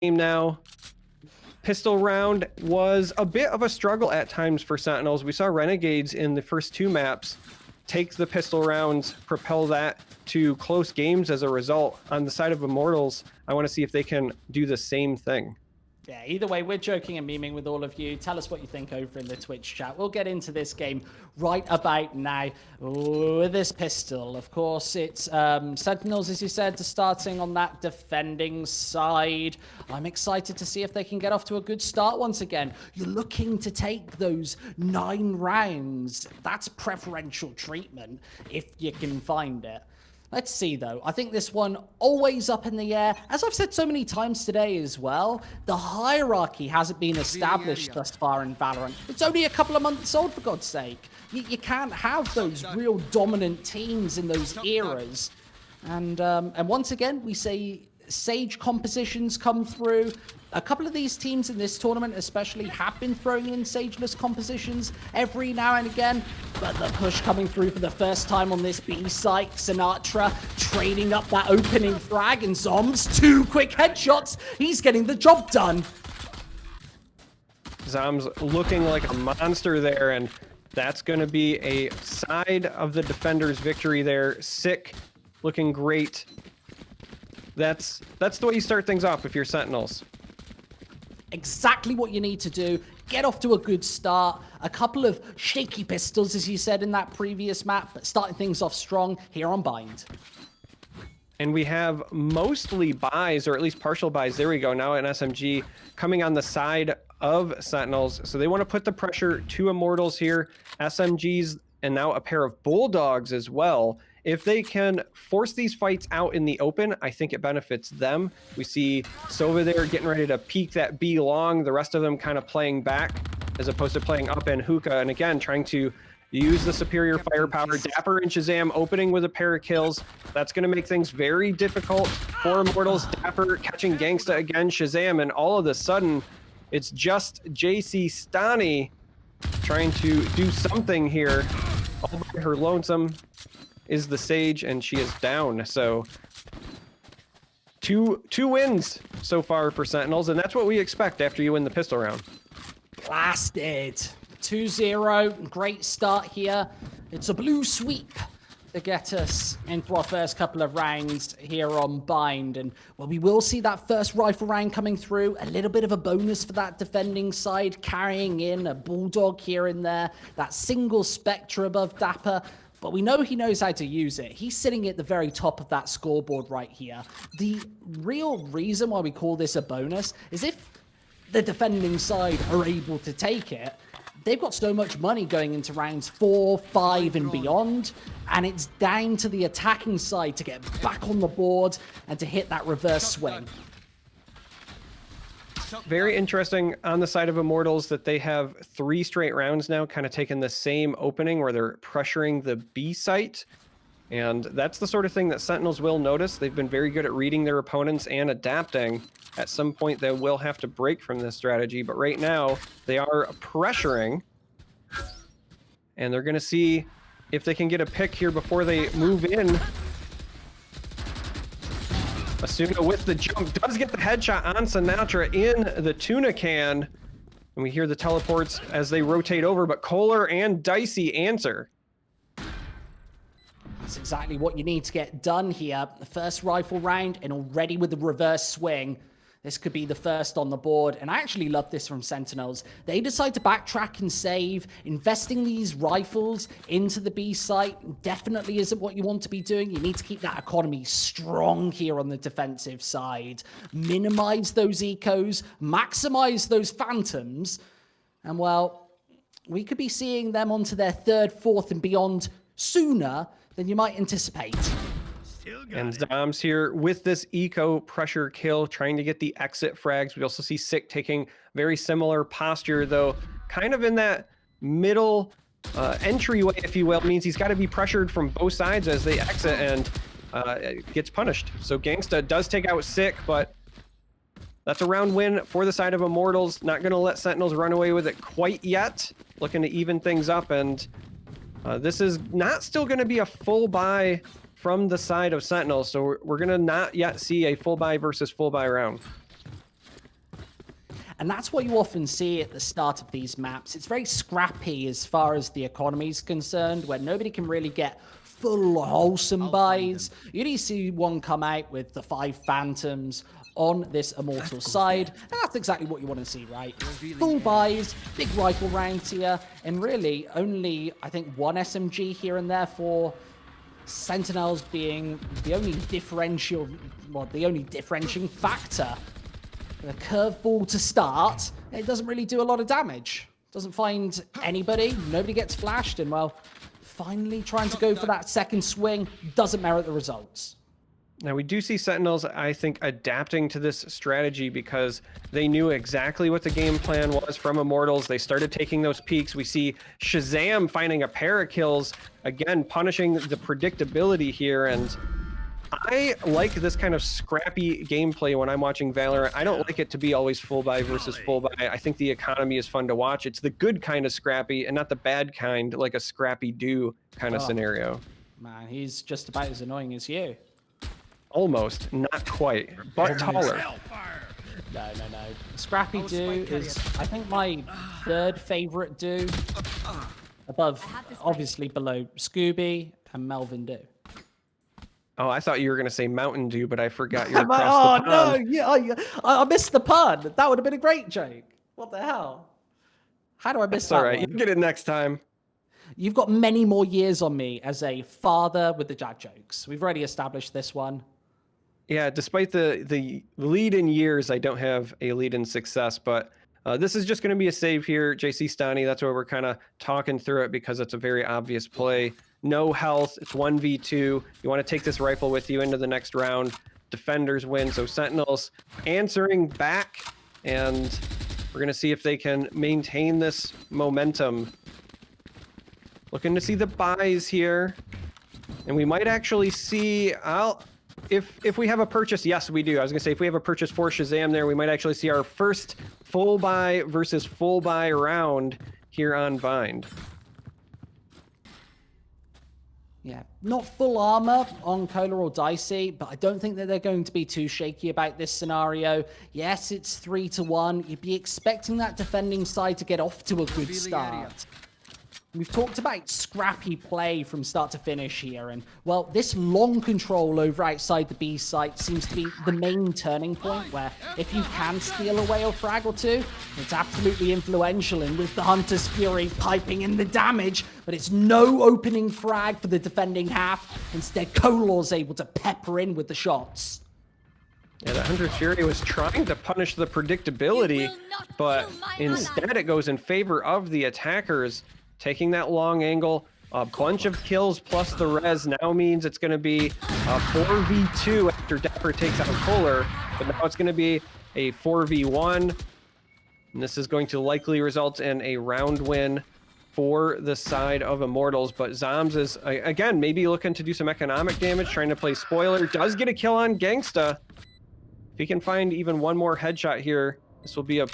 game now. Pistol round was a bit of a struggle at times for Sentinels. We saw Renegades in the first 2 maps take the pistol rounds, propel that to close games as a result. On the side of Immortals, I want to see if they can do the same thing. Yeah, either way, we're joking and memeing with all of you. Tell us what you think over in the Twitch chat. We'll get into this game right about now with this pistol. Of course, it's Sentinels, as you said, starting on that defending side. I'm excited to see if they can get off to a good start once again. You're looking to take those 9 rounds. That's preferential treatment if you can find it. Let's see, though. I think this one always up in the air. As I've said so many times today as well, the hierarchy hasn't been established thus far in Valorant. It's only a couple of months old, for God's sake. You can't have those real dominant teams in those eras. And once again, we say Sage compositions come through. A couple of these teams in this tournament especially have been throwing in Sageless compositions every now and again, but the push coming through for the first time on this B site, Sinatra trading up that opening frag, and Zombs 2 quick headshots. He's getting the job done. Zombs looking like a monster there, and that's going to be a side of the defender's victory there. Sick, looking great. That's the way you start things off if you're Sentinels. Exactly what you need to do. Get off to a good start. A couple of shaky pistols, as you said in that previous map, but starting things off strong here on Bind. And we have mostly buys, or at least partial buys. There we go. Now an SMG coming on the side of Sentinels. So they want to put the pressure to Immortals here. SMGs and now a pair of Bulldogs as well. If they can force these fights out in the open, I think it benefits them. We see Sova there getting ready to peek that B long, the rest of them kind of playing back as opposed to playing up in hookah. And again, trying to use the superior firepower. Dapper and Shazam opening with a pair of kills. That's going to make things very difficult for Immortals. Dapper catching Gangsta again, Shazam, and all of a sudden, it's just JC Stani trying to do something here. All by her lonesome is the Sage, and she is down. So two wins so far for Sentinels, and that's what we expect after you win the pistol round. Blasted. 2-0. Great start here. It's a blue sweep to get us into our first couple of rounds here on Bind. And well, we will see that first rifle round coming through. A little bit of a bonus for that defending side, carrying in a Bulldog here and there. That single Spectre above Dapper. But we know he knows how to use it. He's sitting at the very top of that scoreboard right here. The real reason why we call this a bonus is if the defending side are able to take it, they've got so much money going into rounds 4, 5, and beyond, and it's down to the attacking side to get back on the board and to hit that reverse swing. Very interesting on the side of Immortals that they have 3 straight rounds now, kind of taking the same opening where they're pressuring the B site. And that's the sort of thing that Sentinels will notice. They've been very good at reading their opponents and adapting. At some point, they will have to break from this strategy. But right now, they are pressuring. And they're going to see if they can get a pick here before they move in. Asuna with the jump does get the headshot on Sinatra in the tuna can. And we hear the teleports as they rotate over, but Kohler and Dicey answer. That's exactly what you need to get done here. The first rifle round, and already with the reverse swing, this could be the first on the board. And I actually love this from Sentinels. They decide to backtrack and save. Investing these rifles into the B site definitely isn't what you want to be doing. You need to keep that economy strong here on the defensive side. Minimize those ecos, maximize those phantoms. And well, we could be seeing them onto their 3rd, 4th, and beyond sooner than you might anticipate. And Zombs here with this eco pressure kill, trying to get the exit frags. We also see Sick taking very similar posture, though kind of in that middle entryway, if you will. It means he's got to be pressured from both sides as they exit, and gets punished. So Gangsta does take out Sick, but that's a round win for the side of Immortals. Not going to let Sentinels run away with it quite yet. Looking to even things up, and this is not still going to be a full buy from the side of Sentinels, so we're going to not yet see a full buy versus full buy round. And that's what you often see at the start of these maps. It's very scrappy as far as the economy is concerned, where nobody can really get full wholesome buys. You only see one come out with the 5 Phantoms on this Immortal side, and that's exactly what you want to see, right? Full buys, big rifle rounds here, and really only, I think, 1 SMG here and there for Sentinels being the only differentiating factor. The curveball to start, it doesn't really do a lot of damage. Doesn't find anybody, nobody gets flashed, and well, finally trying to go for that second swing doesn't merit the results. Now, we do see Sentinels, I think, adapting to this strategy because they knew exactly what the game plan was from Immortals. They started taking those peaks. We see Shazam finding a pair of kills, again, punishing the predictability here. And I like this kind of scrappy gameplay when I'm watching Valorant. I don't like it to be always full buy versus full buy. I think the economy is fun to watch. It's the good kind of scrappy and not the bad kind, like a scrappy do kind of scenario. Man, he's just about as annoying as you. Almost, not quite, but taller. No. Scrappy do is, I think, my 3rd favorite do. Above, obviously below Scooby and Melvin do. Oh, I thought you were going to say Mountain Dew, but I forgot you're across Oh, the pond. no, yeah, I missed the pun. That would have been a great joke. What the hell? How do I miss that All right, one? you get it next time. You've got many more years on me as a father with the dad jokes. We've already established this one. Yeah, despite the lead in years, I don't have a lead in success, but this is just going to be a save here, JC Stani. That's why we're kind of talking through it because it's a very obvious play. No health, it's 1v2. You want to take this rifle with you into the next round. Defenders win, so Sentinels answering back, and we're going to see if they can maintain this momentum. Looking to see the buys here, and we might actually see... If we have a purchase, yes, we do. I was going to say, if we have a purchase for Shazam there, we might actually see our first full buy versus full buy round here on Bind. Yeah, not full armor on Cola or Dicey, but I don't think that they're going to be too shaky about this scenario. Yes, it's 3-1. You'd be expecting that defending side to get off to a good start. We've talked about scrappy play from start to finish here, and, well, this long control over outside the B site seems to be the main turning point, where if you can steal away a frag or two, it's absolutely influential, and with the Hunter's Fury piping in the damage, but it's no opening frag for the defending half. Instead, Color's able to pepper in with the shots. Yeah, the Hunter's Fury was trying to punish the predictability, but instead it goes in favor of the attackers. Taking that long angle, a bunch of kills plus the res now means it's going to be a 4v2 after Dapper takes out Kohler, but now it's going to be a 4v1, and this is going to likely result in a round win for the side of Immortals. But Zombs is, again, maybe looking to do some economic damage, trying to play spoiler. Does get a kill on Gangsta. If he can find even one more headshot here, this will be a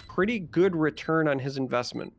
pretty good return on his investment.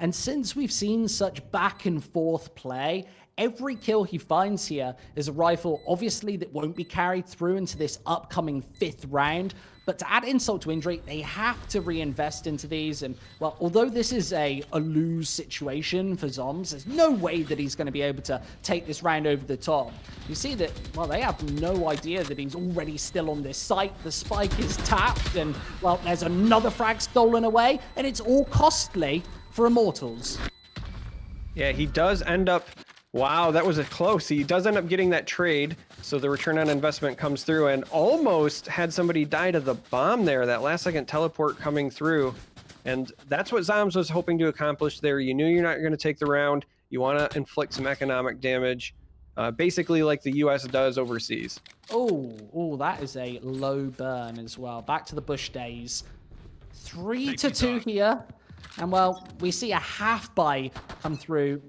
And since we've seen such back and forth play, every kill he finds here is a rifle, obviously, that won't be carried through into this upcoming 5th round. But to add insult to injury, they have to reinvest into these. And, well, although this is a lose situation for Zombs, there's no way that he's going to be able to take this round over the top. You see that, well, they have no idea that he's already still on this site. The spike is tapped, and, well, there's another frag stolen away, and it's all costly for Immortals. Yeah, he does end up... Wow, that was a close. He does end up getting that trade, so the return on investment comes through, and almost had somebody die to the bomb there, that last-second teleport coming through. And that's what Zombs was hoping to accomplish there. You knew you're not going to take the round. You want to inflict some economic damage, basically like the U.S. does overseas. Oh, that is a low burn as well. Back to the Bush days. 3-2 here. And, well, we see a half buy come through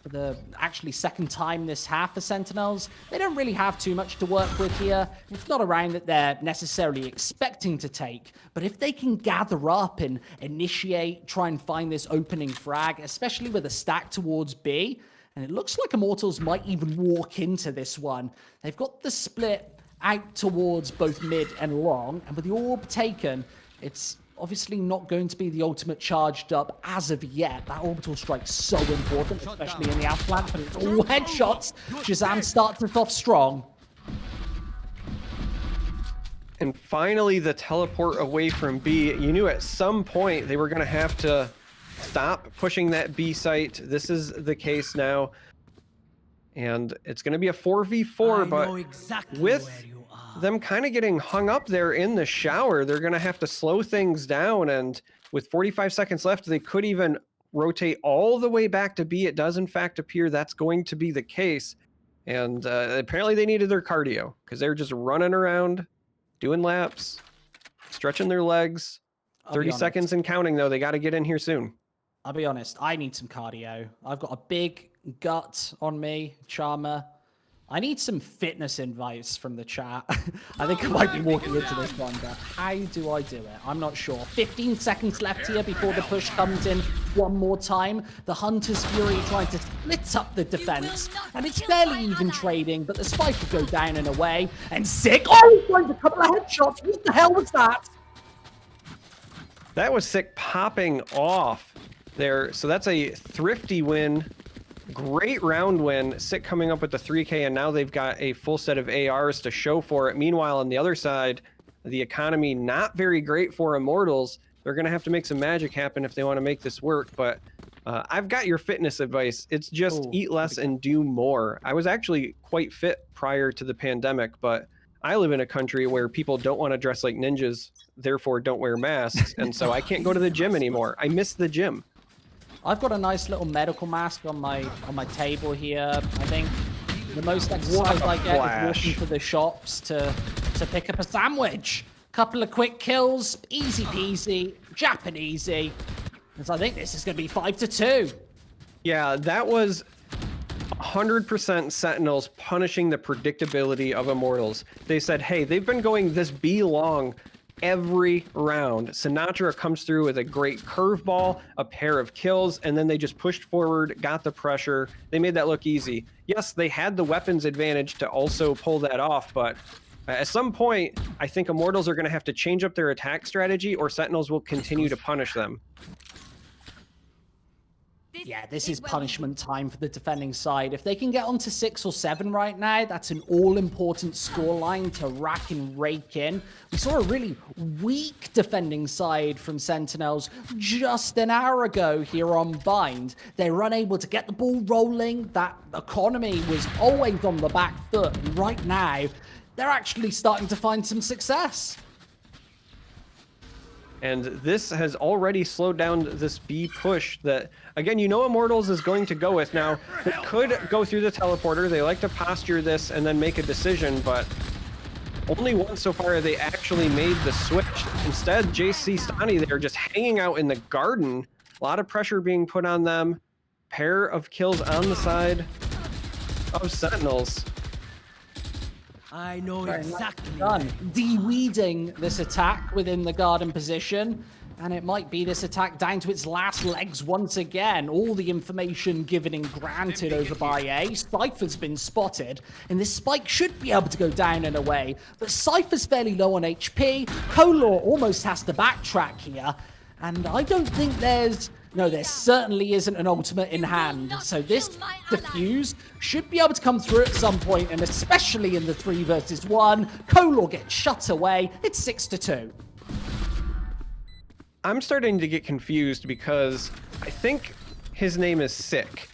for the actually second time this half for Sentinels. They don't really have too much to work with here. It's not a round that they're necessarily expecting to take, but if they can gather up and initiate, try and find this opening frag, especially with a stack towards B, and it looks like Immortals might even walk into this one. They've got the split out towards both mid and long, and with the orb taken, It's obviously not going to be the ultimate charged up as of yet. That orbital strike's so important, especially in the avalanche, but it's all headshots. Shazam starts us off strong. And finally, the teleport away from B. You knew at some point they were going to have to stop pushing that B site. This is the case now. And it's going to be a 4v4, but with them kind of getting hung up there in the shower, they're going to have to slow things down. And with 45 seconds left, they could even rotate all the way back to B. It does, in fact, appear that's going to be the case. And apparently they needed their cardio because they're just running around, doing laps, stretching their legs. 30 seconds and counting, though. They got to get in here soon. I'll be honest. I need some cardio. I've got a big gut on me, Charmer. I need some fitness advice from the chat. I think I might be walking into this one, but how do I do it? I'm not sure. 15 seconds left here before the push comes in one more time. The Hunter's Fury trying to split up the defense, and it's barely even trading, but the spike will go down and away. And Sick, oh, he's going to a couple of headshots. What the hell was that? That was Sick popping off there. So that's a thrifty win. Great round win. Sick coming up with the 3K, and now they've got a full set of ARs to show for it. Meanwhile, on the other side, the economy not very great for Immortals. They're going to have to make some magic happen if they want to make this work, but I've got your fitness advice. It's just eat less and do more. I was actually quite fit prior to the pandemic, but I live in a country where people don't want to dress like ninjas, therefore don't wear masks, and so I can't go to the gym anymore. I miss the gym. I've got a nice little medical mask on my table here. I think the most exercise I get is walking to the shops to pick up a sandwich. Couple of quick kills, easy peasy, Japanesey. And so I think this is going to be 5-2. Yeah, that was 100% Sentinels punishing the predictability of Immortals. They said, hey, they've been going this B long every round. Sinatra comes through with a great curveball, a pair of kills, and then they just pushed forward, got the pressure. They made that look easy. Yes, they had the weapons advantage to also pull that off, but at some point, I think Immortals are going to have to change up their attack strategy, or Sentinels will continue to punish them. Yeah, this is punishment time for the defending side. If they can get onto 6 or 7 right now, that's an all-important scoreline to rack and rake in. We saw a really weak defending side from Sentinels just an hour ago here on Bind. They were unable to get the ball rolling. That economy was always on the back foot. And right now, they're actually starting to find some success. And this has already slowed down this B push that, again, you know Immortals is going to go with. Now, it could go through the teleporter. They like to posture this and then make a decision, but only once so far have they actually made the switch. Instead, JC Stani, they're just hanging out in the garden. A lot of pressure being put on them. Pair of kills on the side of Sentinels. I know exactly. De-weeding this attack within the garden position, and it might be this attack down to its last legs once again. All the information given and granted over by A. Cypher's been spotted, and this spike should be able to go down and away, but Cypher's fairly low on HP. Color almost has to backtrack here, and I don't think there's... No, there certainly isn't an ultimate in hand. So this defuse should be able to come through at some point, and especially in the 3 versus 1. Kolor gets shut away. It's 6-2. I'm starting to get confused because I think his name is Sick,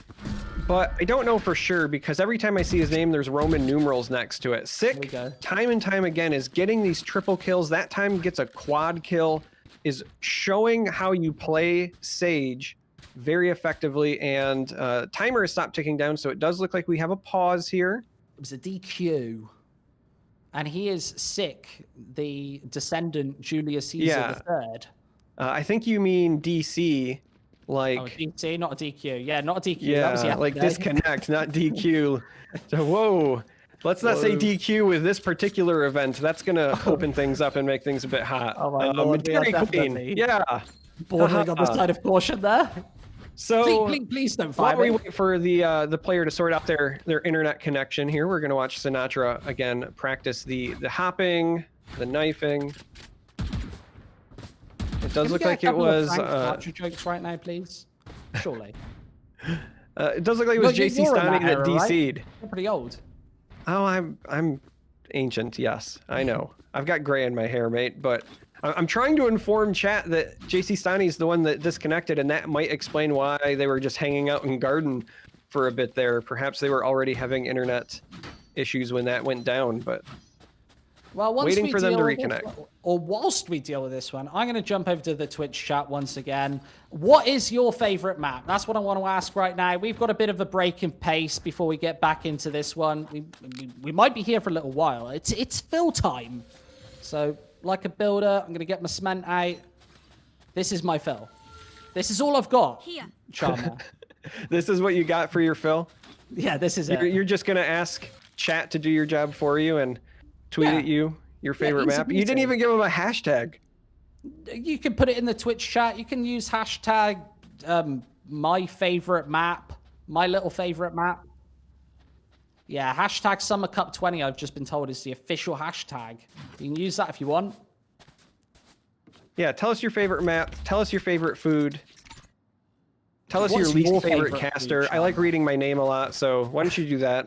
but I don't know for sure because every time I see his name, there's Roman numerals next to it. Sick, time and time again, is getting these triple kills. That time gets a quad kill. Is showing how you play Sage very effectively, and timer has stopped ticking down, so it does look like we have a pause here. It was a DQ. And he is Sick, the descendant Julius Caesar III. I think you mean DC, like... Oh, DC, not a DQ. Yeah, not a DQ. Yeah, that was like disconnect, not DQ. So, whoa. Let's not say DQ with this particular event. That's going to open things up and make things a bit hot. Oh my Lord, Queen. Yeah. Bordering on the side of caution there. So please don't fire while we wait for the player to sort out their internet connection here, we're going to watch Sinatra again practice the hopping, the knifing. It does Can we look get a like it couple of was. Frank Sinatra jokes right now, please. Surely. It does look like it was JC You're in Stoney that era, right? DC'd. You're pretty old. Oh, I'm ancient. Yes, I know. I've got gray in my hair, mate. But I'm trying to inform chat that JC Stoney's the one that disconnected, and that might explain why they were just hanging out in Garden for a bit there. Perhaps they were already having internet issues when that went down, but. Well, once Waiting we for them deal to with this reconnect. one- or whilst we deal with this one, I'm going to jump over to the Twitch chat once again. What is your favorite map? That's what I want to ask right now. We've got a bit of a break in pace before we get back into this one. We might be here for a little while. It's fill time. So, like a builder, I'm going to get my cement out. This is my fill. This is all I've got, Here. Charmer. This is what you got for your fill? Yeah, this is it. You're just going to ask chat to do your job for you and tweet Yeah. at you your favorite easy map? You didn't peasy. even give them a hashtag. You can put it in the Twitch chat. You can use hashtag my favorite map, my little favorite map. Yeah, hashtag Summer Cup 20, I've just been told, is the official hashtag. You can use that if you want. Yeah, tell us your favorite map. Tell us your favorite food. Tell us What's your least your favorite favorite caster. food, I like Sean? reading my name a lot, so why don't you do that?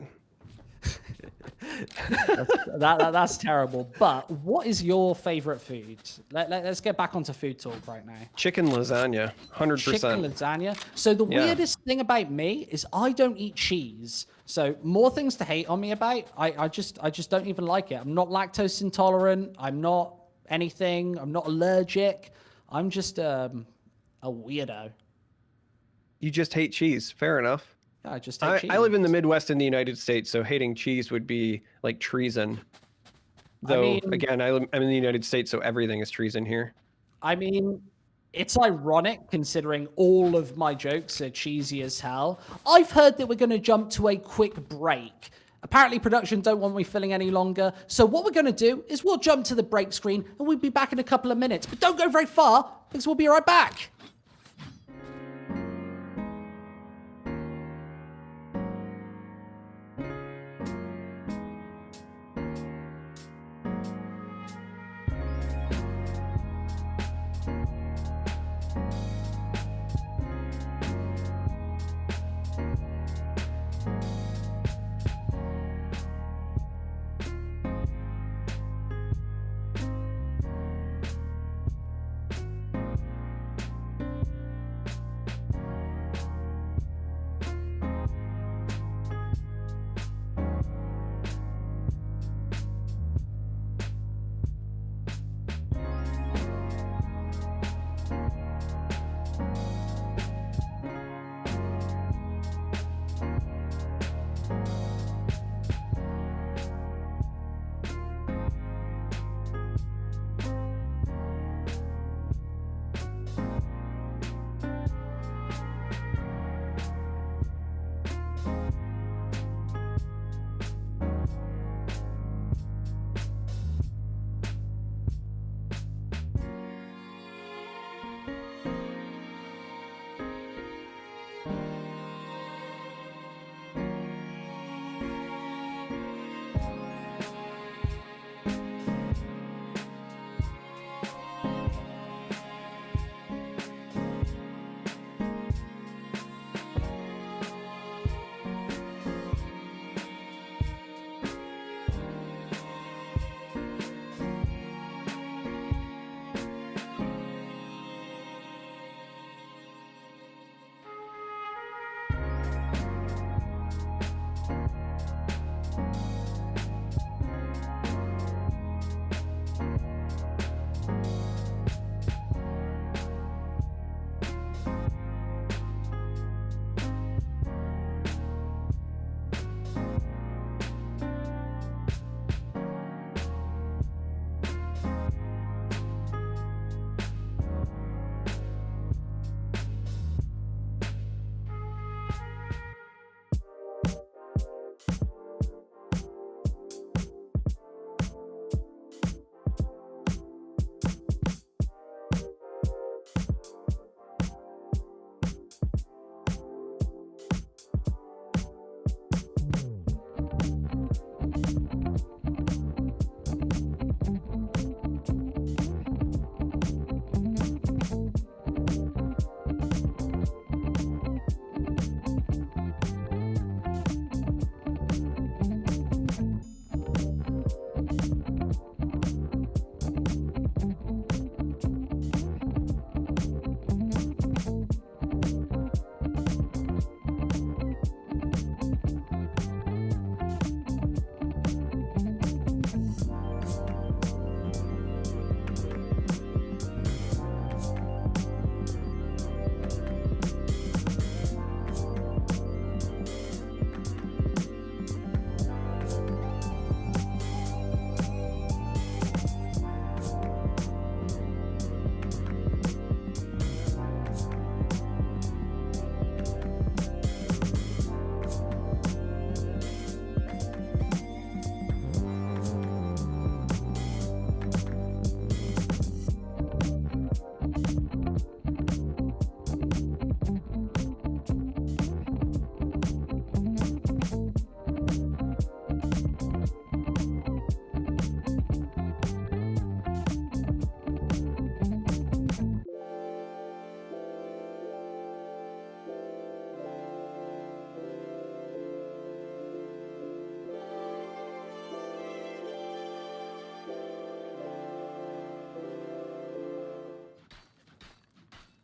That's terrible. But what is your favorite food? Let's get back onto food talk right now. Chicken lasagna, 100%. Chicken lasagna. So the Yeah. weirdest thing about me is I don't eat cheese. So more things to hate on me about. I just don't even like it. I'm not lactose intolerant. I'm not anything. I'm not allergic. I'm just a weirdo. You just hate cheese. Fair enough. I just hate cheese. I live in the Midwest in the United States, so hating cheese would be like treason. Though, mean- again, I'm in the United States, so everything is treason here. I mean, it's ironic considering all of my jokes are cheesy as hell. I've heard that we're going to jump to a quick break. Apparently, production don't want me filling any longer. So what we're going to do is we'll jump to the break screen and we'll be back in a couple of minutes. But don't go very far because we'll be right back.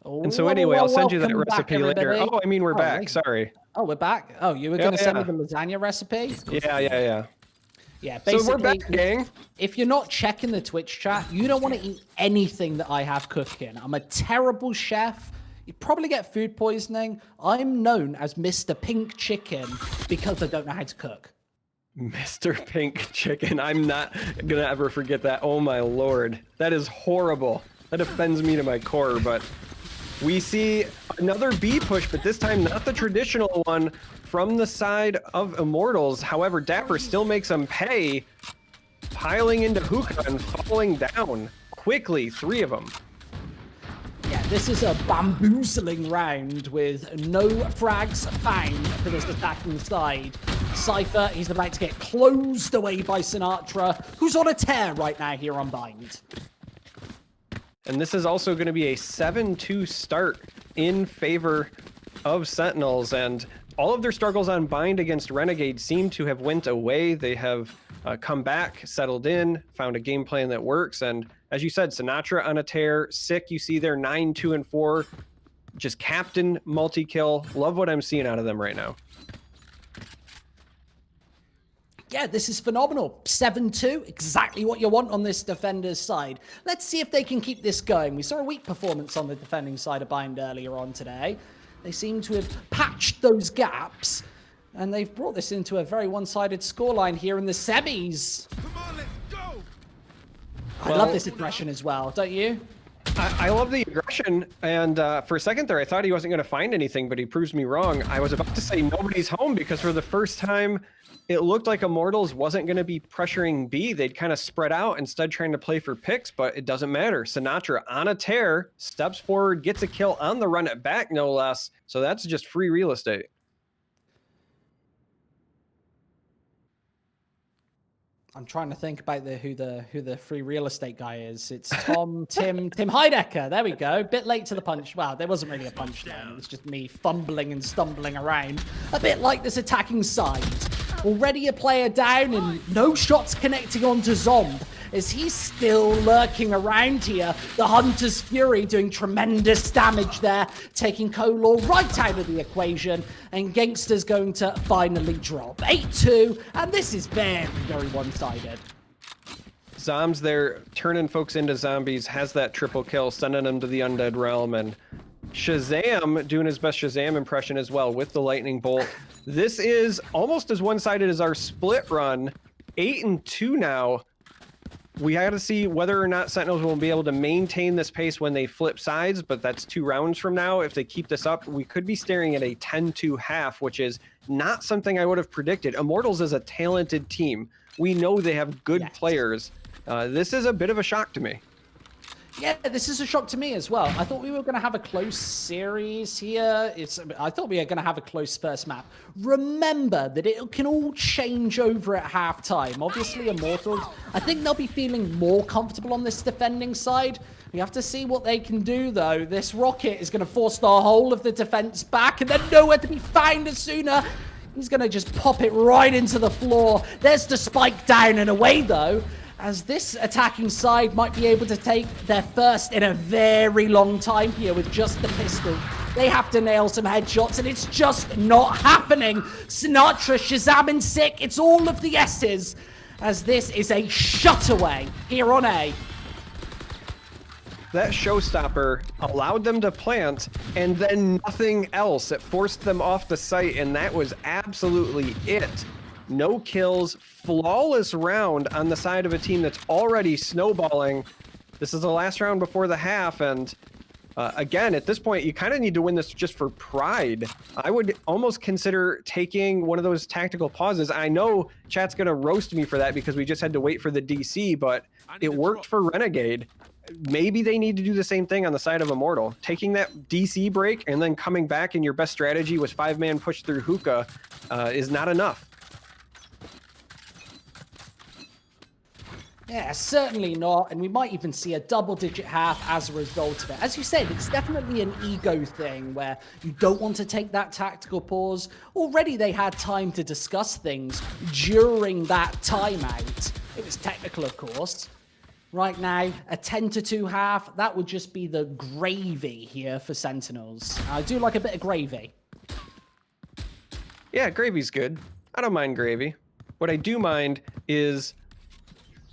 And so anyway, I'll send you that welcome back, recipe later. everybody. Oh, I mean, we're back. wait. Sorry. Oh, we're back? Oh, you were Yeah, going to send me yeah. the lasagna recipe? Yeah. Yeah, So basically, we're back, gang. if you're not checking the Twitch chat, you don't want to eat anything that I have cooking. I'm a terrible chef. You probably get food poisoning. I'm known as Mr. Pink Chicken because I don't know how to cook. Mr. Pink Chicken. I'm not gonna ever forget that. Oh my lord. That is horrible. That offends me to my core, but we see another B push, but this time not the traditional one from the side of Immortals. However, Dapper still makes them pay, piling into Hookah and falling down quickly, 3 of them. Yeah, this is a bamboozling round with no frags found for this attacking side. Cypher, he's about to get closed away by Sinatra, who's on a tear right now here on Bind. And this is also going to be a 7-2 start in favor of Sentinels, and all of their struggles on Bind against Renegade seem to have went away. They have come back, settled in, found a game plan that works, and as you said, Sinatra on a tear, Sick, you see there 9-2-4, just captain multi-kill. Love what I'm seeing out of them right now. Yeah, this is phenomenal. 7-2, exactly what you want on this defender's side. Let's see if they can keep this going. We saw a weak performance on the defending side of Bind earlier on today. They seem to have patched those gaps, and they've brought this into a very one-sided scoreline here in the semis. Come on, let's go! I love this aggression as well, don't you? I love the aggression, and for a second there, I thought he wasn't going to find anything, but he proves me wrong. I was about to say nobody's home, because for the first time, it looked like Immortals wasn't going to be pressuring B. They'd kind of spread out, instead trying to play for picks, but it doesn't matter. Sinatra on a tear, steps forward, gets a kill on the run it back, no less. So that's just free real estate. I'm trying to think about who the free real estate guy is. It's Tim Heidecker. There we go. Bit late to the punch. Wow, there wasn't really a punch there. It was just me fumbling and stumbling around. A bit like this attacking side. Already a player down and no shots connecting onto Zomb. Is he still lurking around here? The Hunter's Fury doing tremendous damage there, taking Color right out of the equation, and Gangster's going to finally drop. 8-2, and this is very, very one-sided. Zombs there, turning folks into zombies, has that triple kill, sending them to the Undead Realm, and Shazam doing his best Shazam impression as well with the Lightning Bolt. This is almost as one-sided as our split run. 8-2 now. We got to see whether or not Sentinels will be able to maintain this pace when they flip sides, but that's 2 rounds from now. If they keep this up, we could be staring at a 10-2 half, which is not something I would have predicted. Immortals is a talented team. We know they have good players. This is a bit of a shock to me. Yeah, this is a shock to me as well. I thought we were going to have a close series here. I thought we were going to have a close first map. Remember that it can all change over at halftime. Obviously, Immortals, I think they'll be feeling more comfortable on this defending side. We have to see what they can do, though. This rocket is going to force the whole of the defense back, and then nowhere to be found as sooner. He's going to just pop it right into the floor. There's the spike down and away, though, as this attacking side might be able to take their first in a very long time here with just the pistol. They have to nail some headshots, and it's just not happening. Sinatra, Shazam, and Sick, it's all of the S's, as this is a shutaway here on A. That showstopper allowed them to plant, and then nothing else. It forced them off the site, and that was absolutely it. No kills, flawless round on the side of a team that's already snowballing. This is the last round before the half, and again, at this point, you kind of need to win this just for pride. I would almost consider taking one of those tactical pauses. I know chat's going to roast me for that because we just had to wait for the DC, but it worked for Renegade. Maybe they need to do the same thing on the side of Immortal. Taking that DC break and then coming back, and your best strategy was 5-man push through Hookah is not enough. Yeah, certainly not, and we might even see a double-digit half as a result of it. As you said, it's definitely an ego thing where you don't want to take that tactical pause. Already they had time to discuss things during that timeout. It was technical, of course. right now. A 10-2 half, that would just be the gravy here for Sentinels. I do like a bit of gravy. Yeah, gravy's good. I don't mind gravy. What I do mind is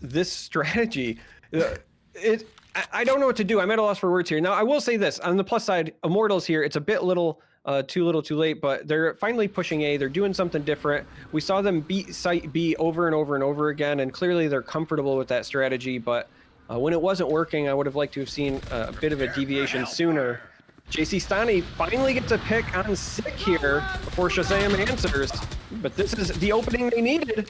this strategy. I don't know what to do. I'm at a loss for words here. Now, I will say this. On the plus side, Immortals here, it's a bit too little too late, but they're finally pushing A. They're doing something different. We saw them beat Site B over and over and over again, and clearly they're comfortable with that strategy, but when it wasn't working, I would have liked to have seen a bit of a deviation sooner. JC Stani finally gets a pick on Sick here before Shazam answers, but this is the opening they needed.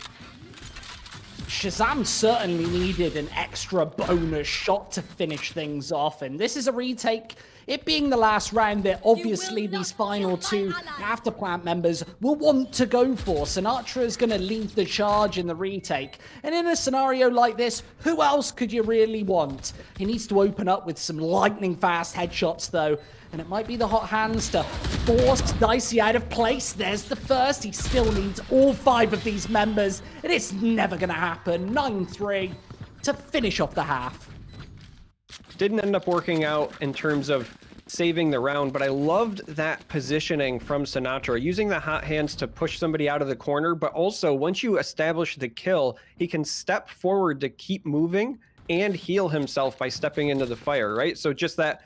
Shazam certainly needed an extra bonus shot to finish things off, and this is a retake. It being the last round that obviously these final two Afterplant members will want to go for. Sinatra is going to lead the charge in the retake. And in a scenario like this, who else could you really want? He needs to open up with some lightning fast headshots though. And it might be the hot hands to force Dicey out of place. There's the first. He still needs all 5 of these members. And it's never going to happen. 9-3 to finish off the half. Didn't end up working out in terms of saving the round, but I loved that positioning from Sinatra, using the hot hands to push somebody out of the corner, but also once you establish the kill, he can step forward to keep moving and heal himself by stepping into the fire, right? So just that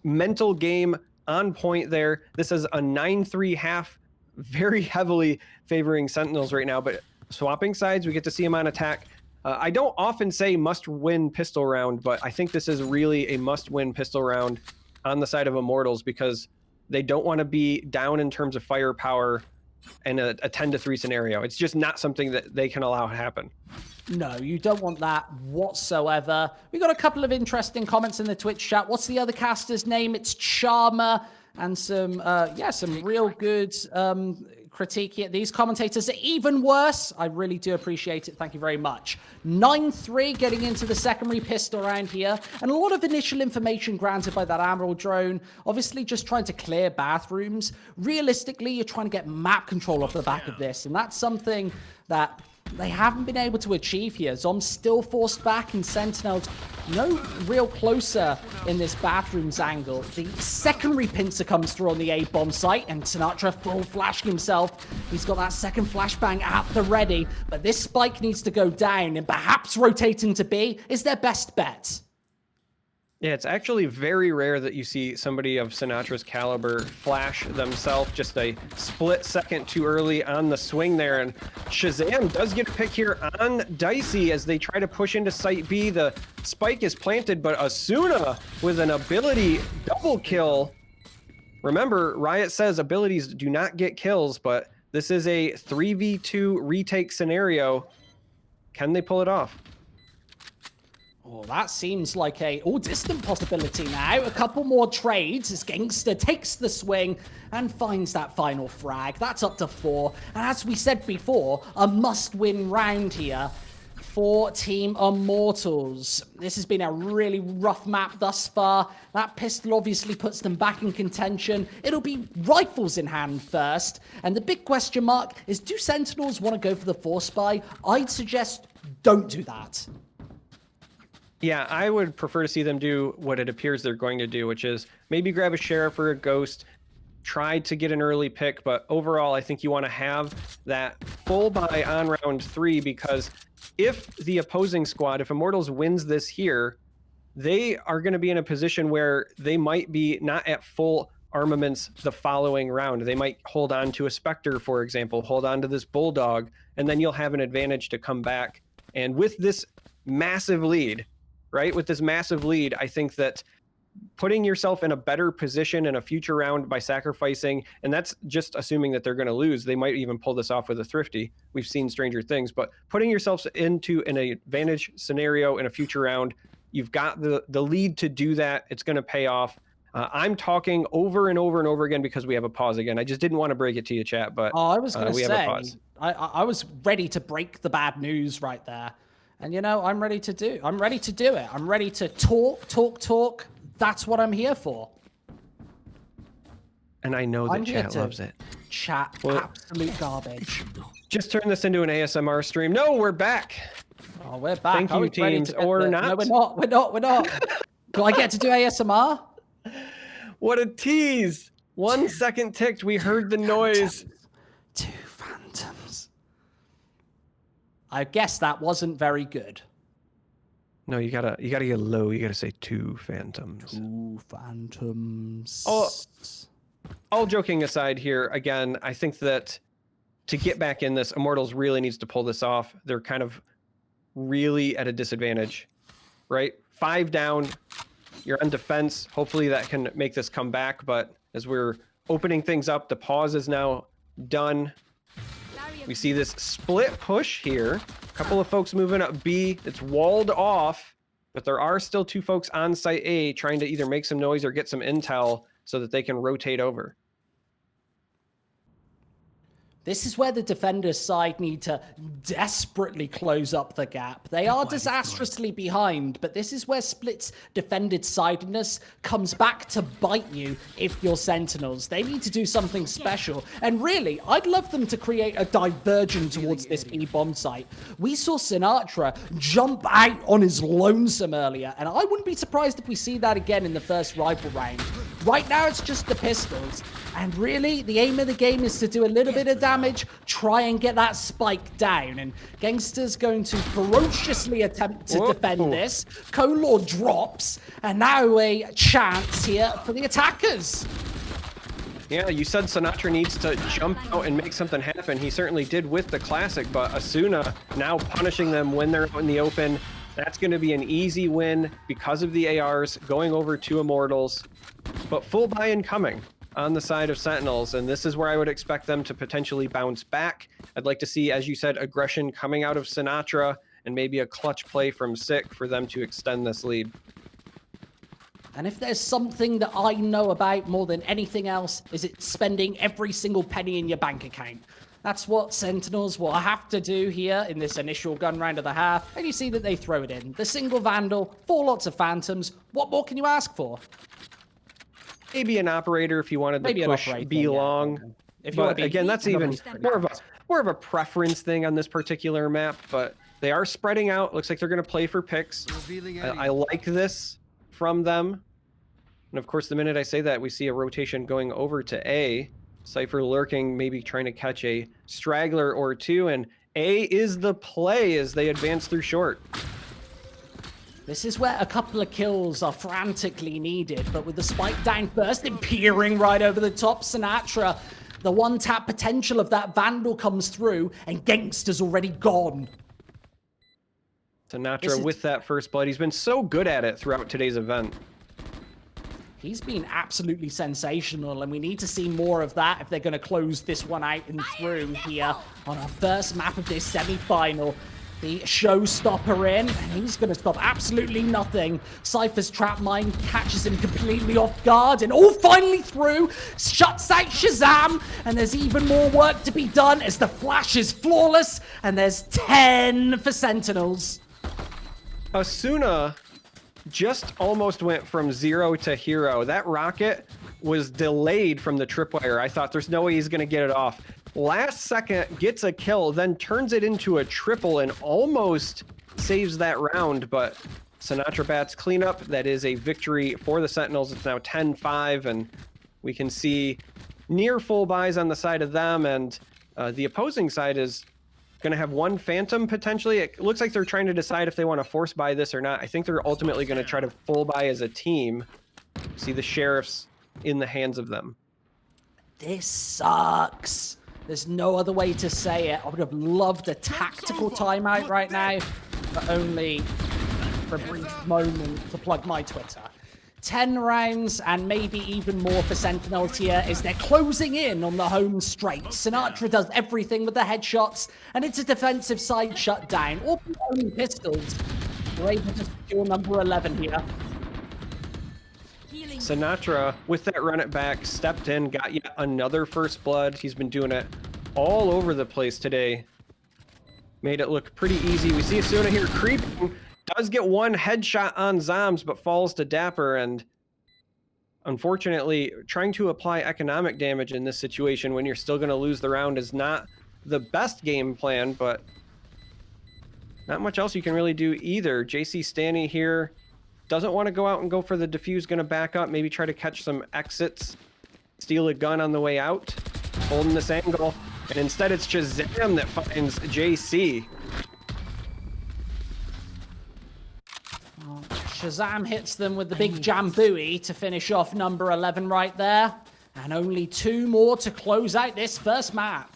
mental game on point there. This is a 9-3 half, very heavily favoring Sentinels right now, but swapping sides, we get to see him on attack. I don't often say must-win pistol round, but I think this is really a must-win pistol round on the side of Immortals because they don't want to be down in terms of firepower in a 10-3 scenario. It's just not something that they can allow to happen. No, you don't want that whatsoever. We got a couple of interesting comments in the Twitch chat. What's the other caster's name? It's Charmer, and some real good critique here. These commentators are even worse. I really do appreciate it. Thank you very much. 9-3 getting into the secondary pistol round here, and a lot of initial information granted by that Admiral drone. Obviously just trying to clear bathrooms. Realistically, you're trying to get map control off the back of this, and that's something that they haven't been able to achieve here. Zom's still forced back, and Sentinels no real closer in this bathrooms angle. The secondary pincer comes through on the A-bomb site, and Sinatra full flashing himself. He's got that second flashbang at the ready, but this spike needs to go down, and perhaps rotating to B is their best bet. Yeah, it's actually very rare that you see somebody of Sinatra's caliber flash themselves just a split second too early on the swing there. And Shazam does get a pick here on Dicey as they try to push into Site B. The spike is planted, but Asuna with an ability double kill. Remember, Riot says abilities do not get kills, but this is a 3v2 retake scenario. Can they pull it off? Oh, that seems like a distant possibility now. A couple more trades as Gangster takes the swing and finds that final frag. That's up to 4. And as we said before, a must-win round here for Team Immortals. This has been a really rough map thus far. That pistol obviously puts them back in contention. It'll be rifles in hand first. And the big question mark is, do Sentinels want to go for the Force Spy? I'd suggest don't do that. Yeah, I would prefer to see them do what it appears they're going to do, which is maybe grab a Sheriff or a Ghost, try to get an early pick, but overall, I think you want to have that full buy on round 3, because if the opposing squad, if Immortals wins this here, they are going to be in a position where they might be not at full armaments the following round. They might hold on to a Spectre, for example, hold on to this Bulldog, and then you'll have an advantage to come back. And with this massive lead, right? With this massive lead, I think that putting yourself in a better position in a future round by sacrificing, and that's just assuming that they're going to lose. They might even pull this off with a Thrifty. We've seen stranger things, but putting yourself into an advantage scenario in a future round, you've got the lead to do that. It's going to pay off. I'm talking over and over and over again because we have a pause again. I just didn't want to break it to you, chat, but I was going to we say, have a pause. I was ready to break the bad news right there. And, you know, I'm ready to do it. I'm ready to talk. That's what I'm here for. And I know that chat loves it. Absolute garbage. Just turn this into an ASMR stream. No, we're back. Oh, we're back. Thank you, teams, or not. No, we're not. We're not. We're not. Do I get to do ASMR? What a tease! 1 second ticked. We heard the noise. Two phantoms. I guess that wasn't very good. No, you gotta get low. You gotta say 2 phantoms. 2 phantoms. Oh, all joking aside here, again, I think that to get back in this, Immortals really needs to pull this off. They're kind of really at a disadvantage, right? 5 down, you're on defense. Hopefully that can make this come back, but as we're opening things up, the pause is now done. We see this split push here. A couple of folks moving up B. It's walled off, but there are still 2 folks on site A trying to either make some noise or get some intel so that they can rotate over. This is where the defenders' side need to desperately close up the gap. They are disastrously behind, but this is where Split's defended sidedness comes back to bite you if you're Sentinels. They need to do something special. And really, I'd love them to create a diversion towards this B-bomb site. We saw Sinatra jump out on his lonesome earlier, and I wouldn't be surprised if we see that again in the first rival round. Right now, it's just the pistols. And really, the aim of the game is to do a little bit of damage, try and get that spike down. And Gangster's going to ferociously attempt to defend this. Color drops, and now a chance here for the attackers. Yeah, you said Sinatra needs to jump out and make something happen. He certainly did with the classic, but Asuna now punishing them when they're out in the open. That's going to be an easy win because of the ARs going over to Immortals. But full buy-in coming on the side of Sentinels, and this is where I would expect them to potentially bounce back. I'd like to see, as you said, aggression coming out of Sinatra and maybe a clutch play from Sick for them to extend this lead. And if there's something that I know about more than anything else, is it spending every single penny in your bank account. That's what Sentinels will have to do here in this initial gun round of the half, and you see that they throw it in. The single Vandal, 4 lots of Phantoms. What more can you ask for? Maybe an operator if you wanted to push B long. Yeah. If you but again, that's even more of a preference thing on this particular map. But they are spreading out. Looks like they're going to play for picks. I like this from them. And of course, the minute I say that, we see a rotation going over to A. Cypher lurking, maybe trying to catch a straggler or 2. And A is the play as they advance through short. This is where a couple of kills are frantically needed, but with the spike down first and peering right over the top, Sinatra, the one-tap potential of that Vandal comes through, and Gangster's already gone. Sinatra with that first blood. He's been so good at it throughout today's event. He's been absolutely sensational, and we need to see more of that if they're going to close this one out and through here on our first map of this semi-final. The showstopper in, and he's going to stop absolutely nothing. Cypher's trap mine catches him completely off guard, and all finally through, shuts out Shazam, and there's even more work to be done as the flash is flawless, and there's 10 for Sentinels. Asuna just almost went from 0 to hero. That rocket was delayed from the tripwire. I thought there's no way he's going to get it off. Last second gets a kill, then turns it into a triple and almost saves that round, but Sinatra bats cleanup. That is a victory for the Sentinels. It's now 10-5, and we can see near full buys on the side of them, and the opposing side is going to have 1 Phantom potentially. It looks like they're trying to decide if they want to force buy this or not. I think they're ultimately going to try to full buy as a team. See the Sheriffs in the hands of them. This sucks. There's no other way to say it. I would have loved a tactical timeout right now, but only for a brief moment to plug my Twitter. 10 rounds and maybe even more for Sentinels here as they're closing in on the home straight. Sinatra does everything with the headshots, and it's a defensive side shutdown. All only pistols. We're able to secure number 11 here. Sinatra, with that run it back, stepped in, got yet another first blood. He's been doing it all over the place today. Made it look pretty easy. We see Asuna here creeping. Does get 1 headshot on Zombs, but falls to Dapper. And unfortunately, trying to apply economic damage in this situation when you're still going to lose the round is not the best game plan, but not much else you can really do either. JC standing here, doesn't want to go out and go for the defuse, going to back up, maybe try to catch some exits, steal a gun on the way out, holding this angle, and instead it's Shazam that finds JC. Shazam hits them with the big Jambui to finish off number 11 right there. And only 2 more to close out this first map.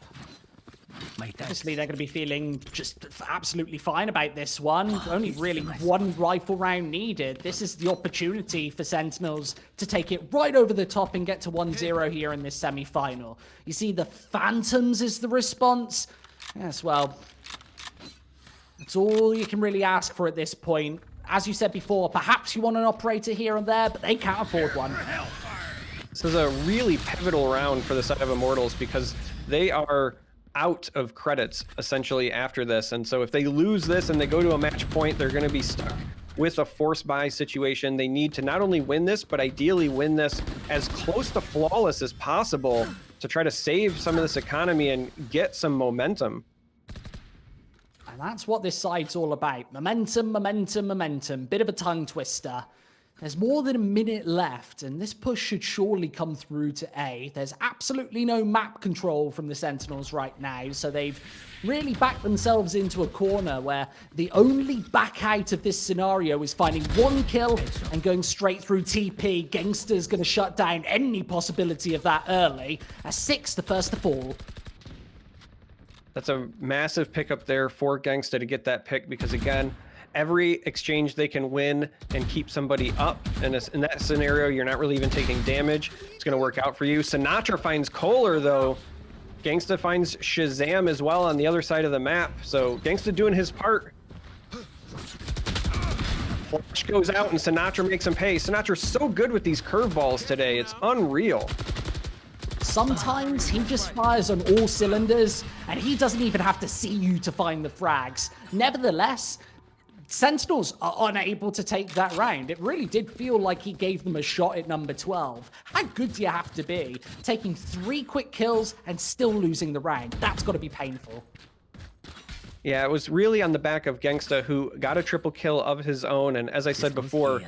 Obviously, they're going to be feeling just absolutely fine about this one. Only really 1 rifle round needed. This is the opportunity for Sentinels to take it right over the top and get to 1-0 here in this semi-final. You see, the Phantoms is the response. Yes, well, that's all you can really ask for at this point. As you said before, perhaps you want an operator here and there, but they can't afford one. This is a really pivotal round for the side of Immortals because they are out of credits essentially after this. And so if they lose this and they go to a match point, they're going to be stuck with a force buy situation. They need to not only win this, but ideally win this as close to flawless as possible to try to save some of this economy and get some momentum. And that's what this side's all about. Momentum, momentum, momentum. Bit of a tongue twister. There's more than a minute left, and this push should surely come through to A. There's absolutely no map control from the Sentinels right now, so they've really backed themselves into a corner where the only back out of this scenario is finding 1 kill and going straight through TP. Gangster's going to shut down any possibility of that early. A 6, the first to fall. That's a massive pickup there for Gangsta to get that pick because, again, every exchange they can win and keep somebody up. And in that scenario, you're not really even taking damage. It's going to work out for you. Sinatra finds Kohler, though. Gangsta finds Shazam as well on the other side of the map. So Gangsta doing his part. Flash goes out and Sinatra makes him pay. Sinatra's so good with these curveballs today. It's unreal. Sometimes he just fires on all cylinders, and he doesn't even have to see you to find the frags. Nevertheless, Sentinels are unable to take that round. It really did feel like he gave them a shot at number 12. How good do you have to be? Taking 3 quick kills and still losing the round. That's got to be painful. Yeah, it was really on the back of Gangsta, who got a triple kill of his own. And as I said before,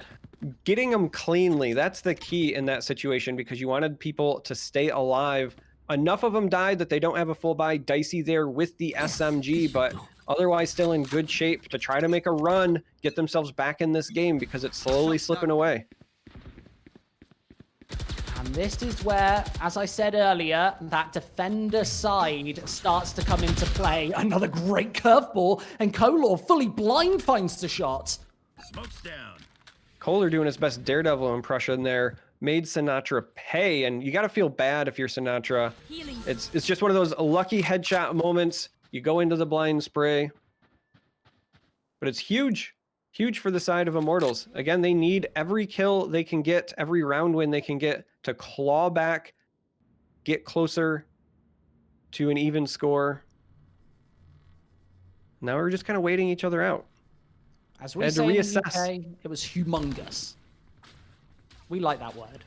getting them cleanly, that's the key in that situation because you wanted people to stay alive. Enough of them died that they don't have a full buy. Dicey there with the SMG, but otherwise still in good shape to try to make a run, get themselves back in this game because it's slowly slipping away. And this is where, as I said earlier, that defender side starts to come into play. Another great curveball, and Kolor fully blind finds the shot. Smoke's down. Kohler doing his best Daredevil impression there, made Sinatra pay, and you got to feel bad if you're Sinatra. It's just one of those lucky headshot moments. You go into the blind spray, but it's huge for the side of Immortals. Again, they need every kill they can get, every round win they can get to claw back, get closer to an even score. Now we're just kind of waiting each other out. As we say in the UK, it was humongous. We like that word.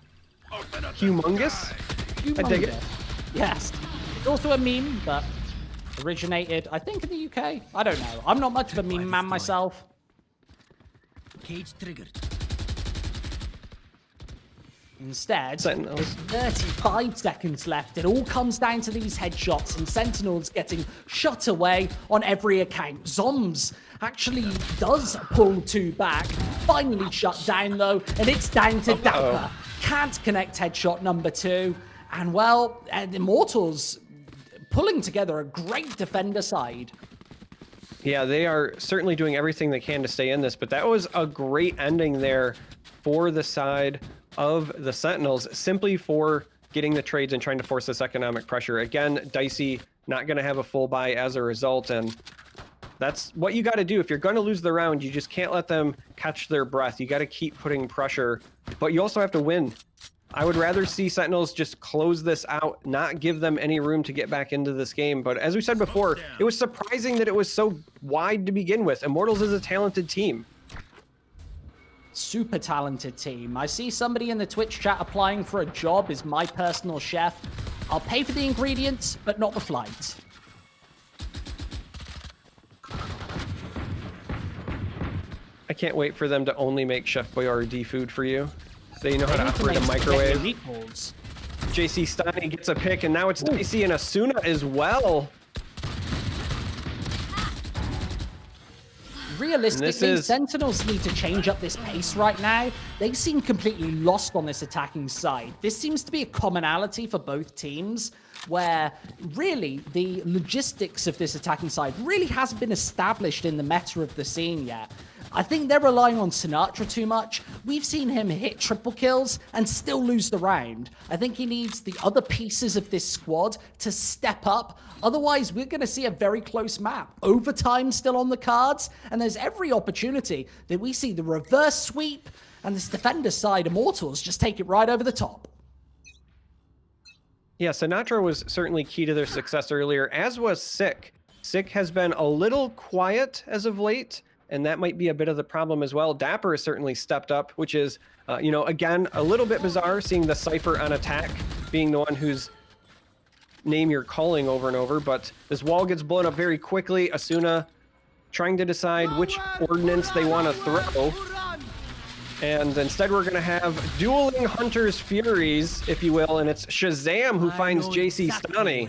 Humongous? Humongous. I dig it. Yes. It's also a meme, but originated, I think, in the UK. I don't know. I'm not much of a meme man myself. Cage triggered. Instead, Sentinels. there's 35 seconds left. It all comes down to these headshots and Sentinels getting shut away on every account. Zombs actually does pull 2 back. Finally shut down, though, and it's down to Dapper. Can't connect headshot number 2. And, well, Immortals pulling together a great defender side. Yeah, they are certainly doing everything they can to stay in this, but that was a great ending there for the side of the Sentinels, simply for getting the trades and trying to force this economic pressure. Again, Dicey not going to have a full buy as a result, and that's what you got to do. If you're going to lose the round, you just can't let them catch their breath. You got to keep putting pressure, but you also have to win. I would rather see Sentinels just close this out, not give them any room to get back into this game. But as we said before, it was surprising that it was so wide to begin with. Immortals is a talented team. Super talented team. I see somebody in the Twitch chat applying for a job as my personal chef. I'll pay for the ingredients, but not the flight. can't wait for them to only make Chef Boyardee food for you. They know how to need operate a make microwave. spaghetti meatballs. JC Steiny gets a pick, and now it's Dicey and Asuna as well. Realistically, Sentinels need to change up this pace right now. They seem completely lost on this attacking side. This seems to be a commonality for both teams, where really the logistics of this attacking side really hasn't been established in the meta of the scene yet. I think they're relying on Sinatra too much. We've seen him hit triple kills and still lose the round. I think he needs the other pieces of this squad to step up. Otherwise, we're going to see a very close map. Overtime still on the cards, and there's every opportunity that we see the reverse sweep and this defender side, Immortals, just take it right over the top. Yeah, Sinatra was certainly key to their success earlier, as was Sick. Sick has been a little quiet as of late, and that might be a bit of the problem as well. Dapper has certainly stepped up, which is, you know, again, a little bit bizarre seeing the Cypher on attack being the one whose name you're calling over and over, but this wall gets blown up very quickly. Asuna trying to decide which ordnance they want to throw. And instead we're going to have dueling Hunter's Furies, if you will, and it's Shazam who finds JC Steiny.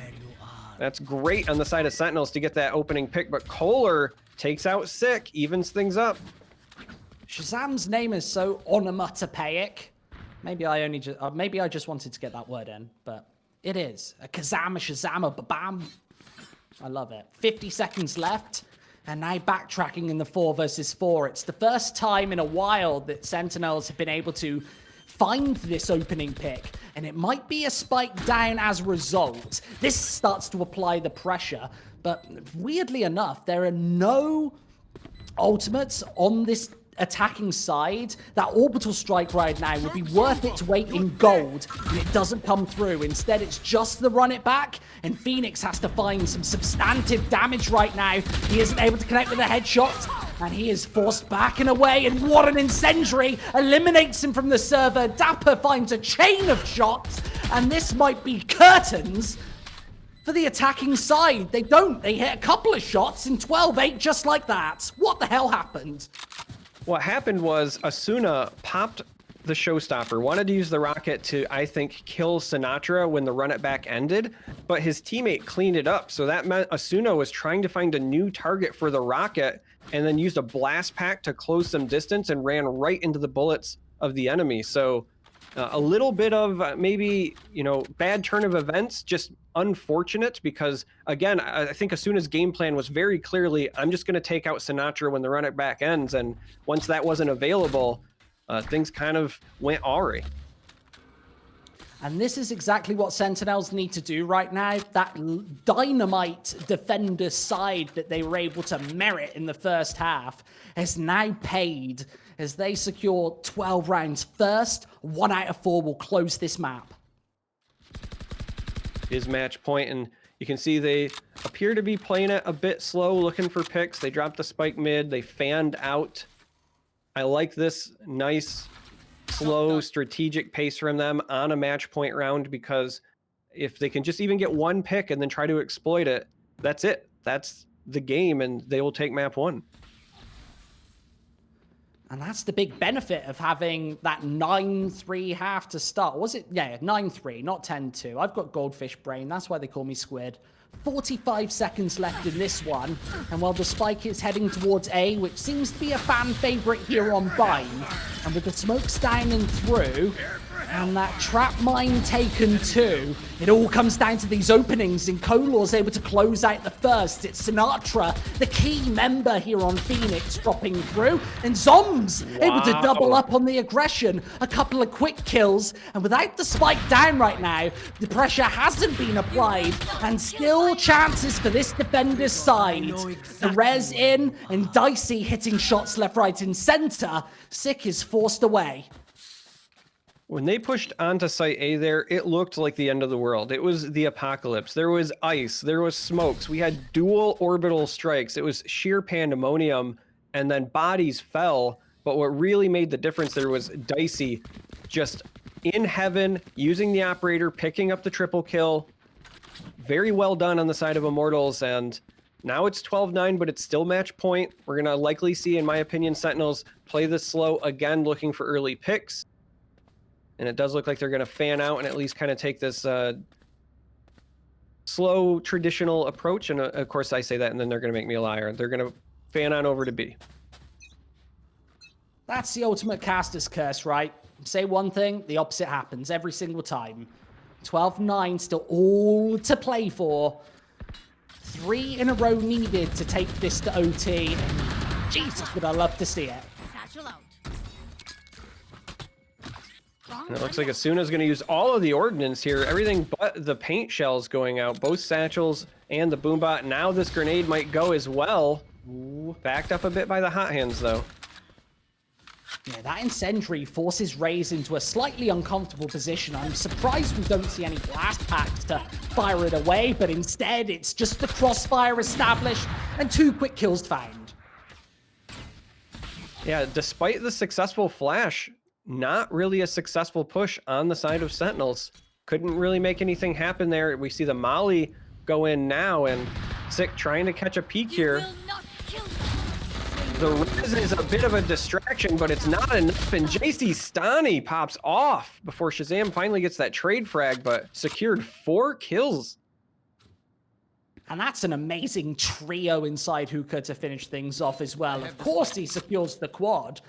That's great on the side of Sentinels to get that opening pick, but Kohler takes out Sick, evens things up. Shazam's name is so onomatopoeic. Maybe I just wanted to get that word in, but it is. A Kazam, a Shazam, a Babam. I love it. 50 seconds left, and now backtracking in the 4 versus 4. It's the first time in a while that Sentinels have been able to find this opening pick, and it might be a spike down as a result. This starts to apply the pressure, but weirdly enough, there are no ultimates on this attacking side. That orbital strike right now would be worth its weight in gold, and it doesn't come through. Instead, it's just the run it back, and Phoenix has to find some substantive damage right now. He isn't able to connect with a headshot, and he is forced back and away, and what an incendiary eliminates him from the server. Dapper finds a chain of shots, and this might be curtains for the attacking side. They don't. They hit a couple of shots in 12-8 just like that. What the hell happened? What happened was Asuna popped the showstopper, wanted to use the rocket to, I think, kill Sinatra when the run it back ended, but his teammate cleaned it up. So that meant Asuna was trying to find a new target for the rocket and then used a blast pack to close some distance and ran right into the bullets of the enemy. So a little bit of maybe, you know, bad turn of events, just unfortunate because, again, I think Asuna's game plan was very clearly, I'm just going to take out Sinatra when the run it back ends. And once that wasn't available, things kind of went awry. And this is exactly what Sentinels need to do right now. That dynamite defender side that they were able to merit in the first half has now paid as they secure 12 rounds first. 1 out of 4 will close this map. Is match point, and you can see they appear to be playing it a bit slow, looking for picks. They dropped the spike mid, they fanned out. I like this nice, slow, strategic pace from them on a match point round, because if they can just even get one pick and then try to exploit it, that's it. That's the game, and they will take map 1. And that's the big benefit of having that 9-3 half to start. Was it? Yeah, 9-3, not 10-2. I've got goldfish brain. That's why they call me Squid. 45 seconds left in this one. And while the spike is heading towards A, which seems to be a fan favorite here on Bind, and with the smokes down and through, and that trap mine taken too, it all comes down to these openings, and Kolor's able to close out the first. It's Sinatra, the key member here on Phoenix, dropping through, and Zombs able to double up on the aggression. A couple of quick kills, and without the spike down right now, the pressure hasn't been applied, and still chances for this defender's side. The res in, and Dicey hitting shots left, right, and center. Sick is forced away. When they pushed onto site A there, it looked like the end of the world. It was the apocalypse. There was ice, there was smokes. We had dual orbital strikes. It was sheer pandemonium, and then bodies fell. But what really made the difference there was Dicey just in heaven, using the operator, picking up the triple kill. Very well done on the side of Immortals, and Now it's 12-9, but it's still match point. We're going to likely see, in my opinion, Sentinels play this slow again, looking for early picks. And it does look like they're going to fan out and at least kind of take this slow, traditional approach. And of course, I say that, and then they're going to make me a liar. They're going to fan on over to B. That's the ultimate caster's curse, right? Say one thing, the opposite happens every single time. 12-9, still all to play for. 3 in a row needed to take this to OT. Jesus, would I love to see it. And it looks like Asuna's going to use all of the ordnance here. Everything but the paint shells going out. Both satchels and the boombot. Now this grenade might go as well. Ooh, backed up a bit by the hot hands, though. Yeah, that incendiary forces Raze into a slightly uncomfortable position. I'm surprised we don't see any blast packs to fire it away, but instead it's just the crossfire established and 2 quick kills found. Yeah, despite the successful flash, not really a successful push on the side of Sentinels. Couldn't really make anything happen there. We see the Molly go in now, and Sick trying to catch a peek here. The Riz is a bit of a distraction, but it's not enough, and JC Stani pops off before Shazam finally gets that trade frag, but secured 4 kills. And that's an amazing trio inside Hookah to finish things off as well. Of course, he secures the quad.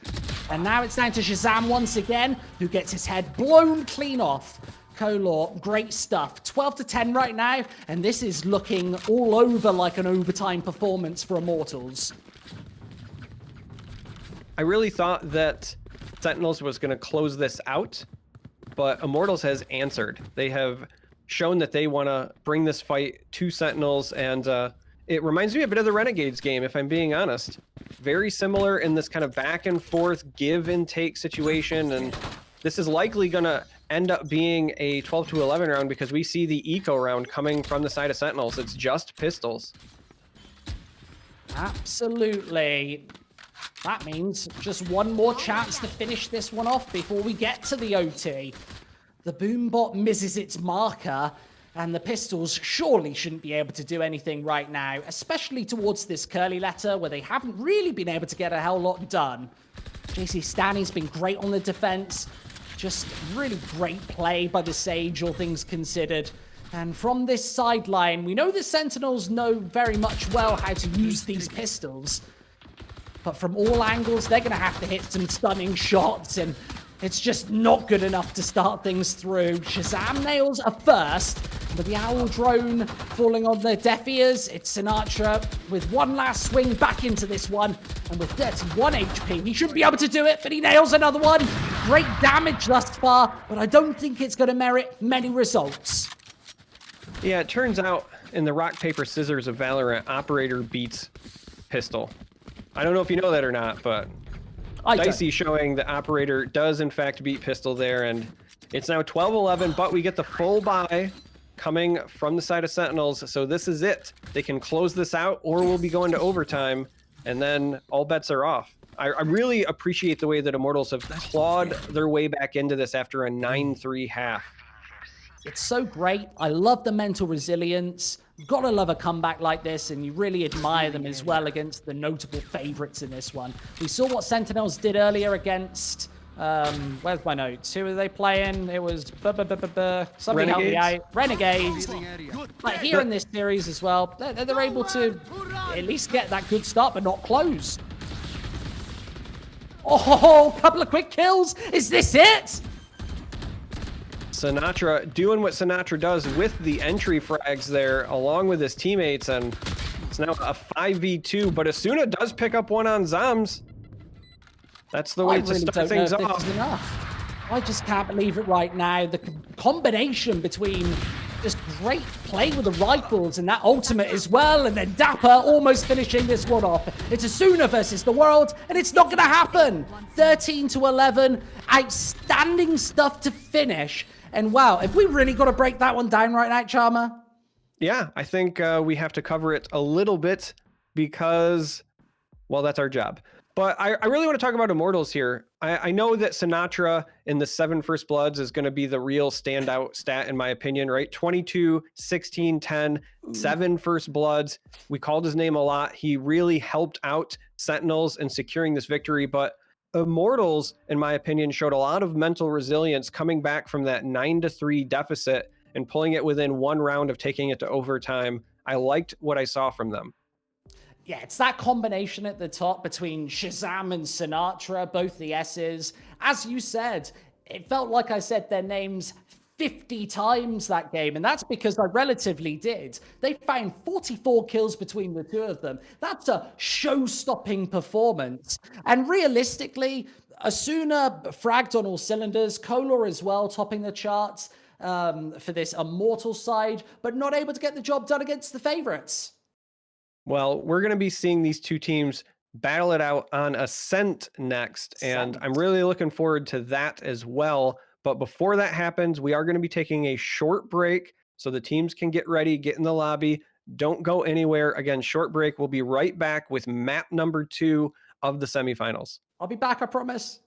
And now it's down to Shazam once again, who gets his head blown clean off. Kolor, great stuff. 12-10 right now, and this is looking all over like an overtime performance for Immortals. I really thought that Sentinels was going to close this out, but Immortals has answered. They have shown that they want to bring this fight to Sentinels, and it reminds me a bit of the Renegades game, if I'm being honest. Very similar in this kind of back and forth, give and take situation, and this is likely going to end up being a 12-11 round because we see the eco round coming from the side of Sentinels. It's just pistols. Absolutely. That means just one more chance to finish this one off before we get to the OT. The boombot misses its marker, and the pistols surely shouldn't be able to do anything right now, especially towards this curly letter where they haven't really been able to get a hell lot done. JC Stani's been great on the defense. Just really great play by the Sage, all things considered. And from this sideline, we know the Sentinels know very much well how to use these pistols. But from all angles, they're going to have to hit some stunning shots, and it's just not good enough to start things through. Shazam nails a first, but the Owl drone falling on their deaf ears. It's Sinatra with one last swing back into this one, and with 31 HP, he should be able to do it, but he nails another one. Great damage thus far, but I don't think it's going to merit many results. Yeah, it turns out in the rock, paper, scissors of Valorant, Operator beats Pistol. I don't know if you know that or not, but Dicey showing the Operator does in fact beat Pistol there, and it's now 12-11, but we get the full buy coming from the side of Sentinels, so this is it. They can close this out, or we'll be going to overtime, and then all bets are off. I really appreciate the way that Immortals have clawed their way back into this after a 9-3 half. It's so great. I love the mental resilience. Gotta love a comeback like this, and you really admire them as well against the notable favorites in this one. We saw what Sentinels did earlier against, where's my notes? Who were they playing? It was somebody help me out. Renegades. Like here in this series as well, they're able to at least get that good start, but not close. Oh, couple of quick kills. Is this it? Sinatra doing what Sinatra does with the entry frags there, along with his teammates, and it's now a 5v2, but Asuna does pick up one on Zams. That's the way to start things off. I just can't believe it right now. The combination between just great play with the rifles and that ultimate as well, and then Dapper almost finishing this one off. It's Asuna versus the world, and it's not going to happen. 13-11, outstanding stuff to finish. And wow, have we really got to break that one down right now, Charmer? Yeah, I think we have to cover it a little bit because, well, that's our job. But I really want to talk about Immortals here. I know that Sinatra in the 7 First Bloods is going to be the real standout stat, in my opinion, right? 22, 16, 10, 7 First Bloods. We called his name a lot. He really helped out Sentinels in securing this victory. But Immortals, in my opinion, showed a lot of mental resilience coming back from that 9-3 deficit and pulling it within 1 round of taking it to overtime. I liked what I saw from them. Yeah, it's that combination at the top between Shazam and Sinatra, both the S's. As you said, it felt like I said their names 50 times that game, and that's because I relatively did. They found 44 kills between the two of them. That's a show-stopping performance. And realistically, Asuna fragged on all cylinders, Kolar as well, topping the charts for this Immortal side, but not able to get the job done against the favorites. Well, we're going to be seeing these two teams battle it out on Ascent next, and I'm really looking forward to that as well. But before that happens, we are going to be taking a short break so the teams can get ready, get in the lobby. Don't go anywhere. Again, short break. We'll be right back with map number 2 of the semifinals. I'll be back, I promise.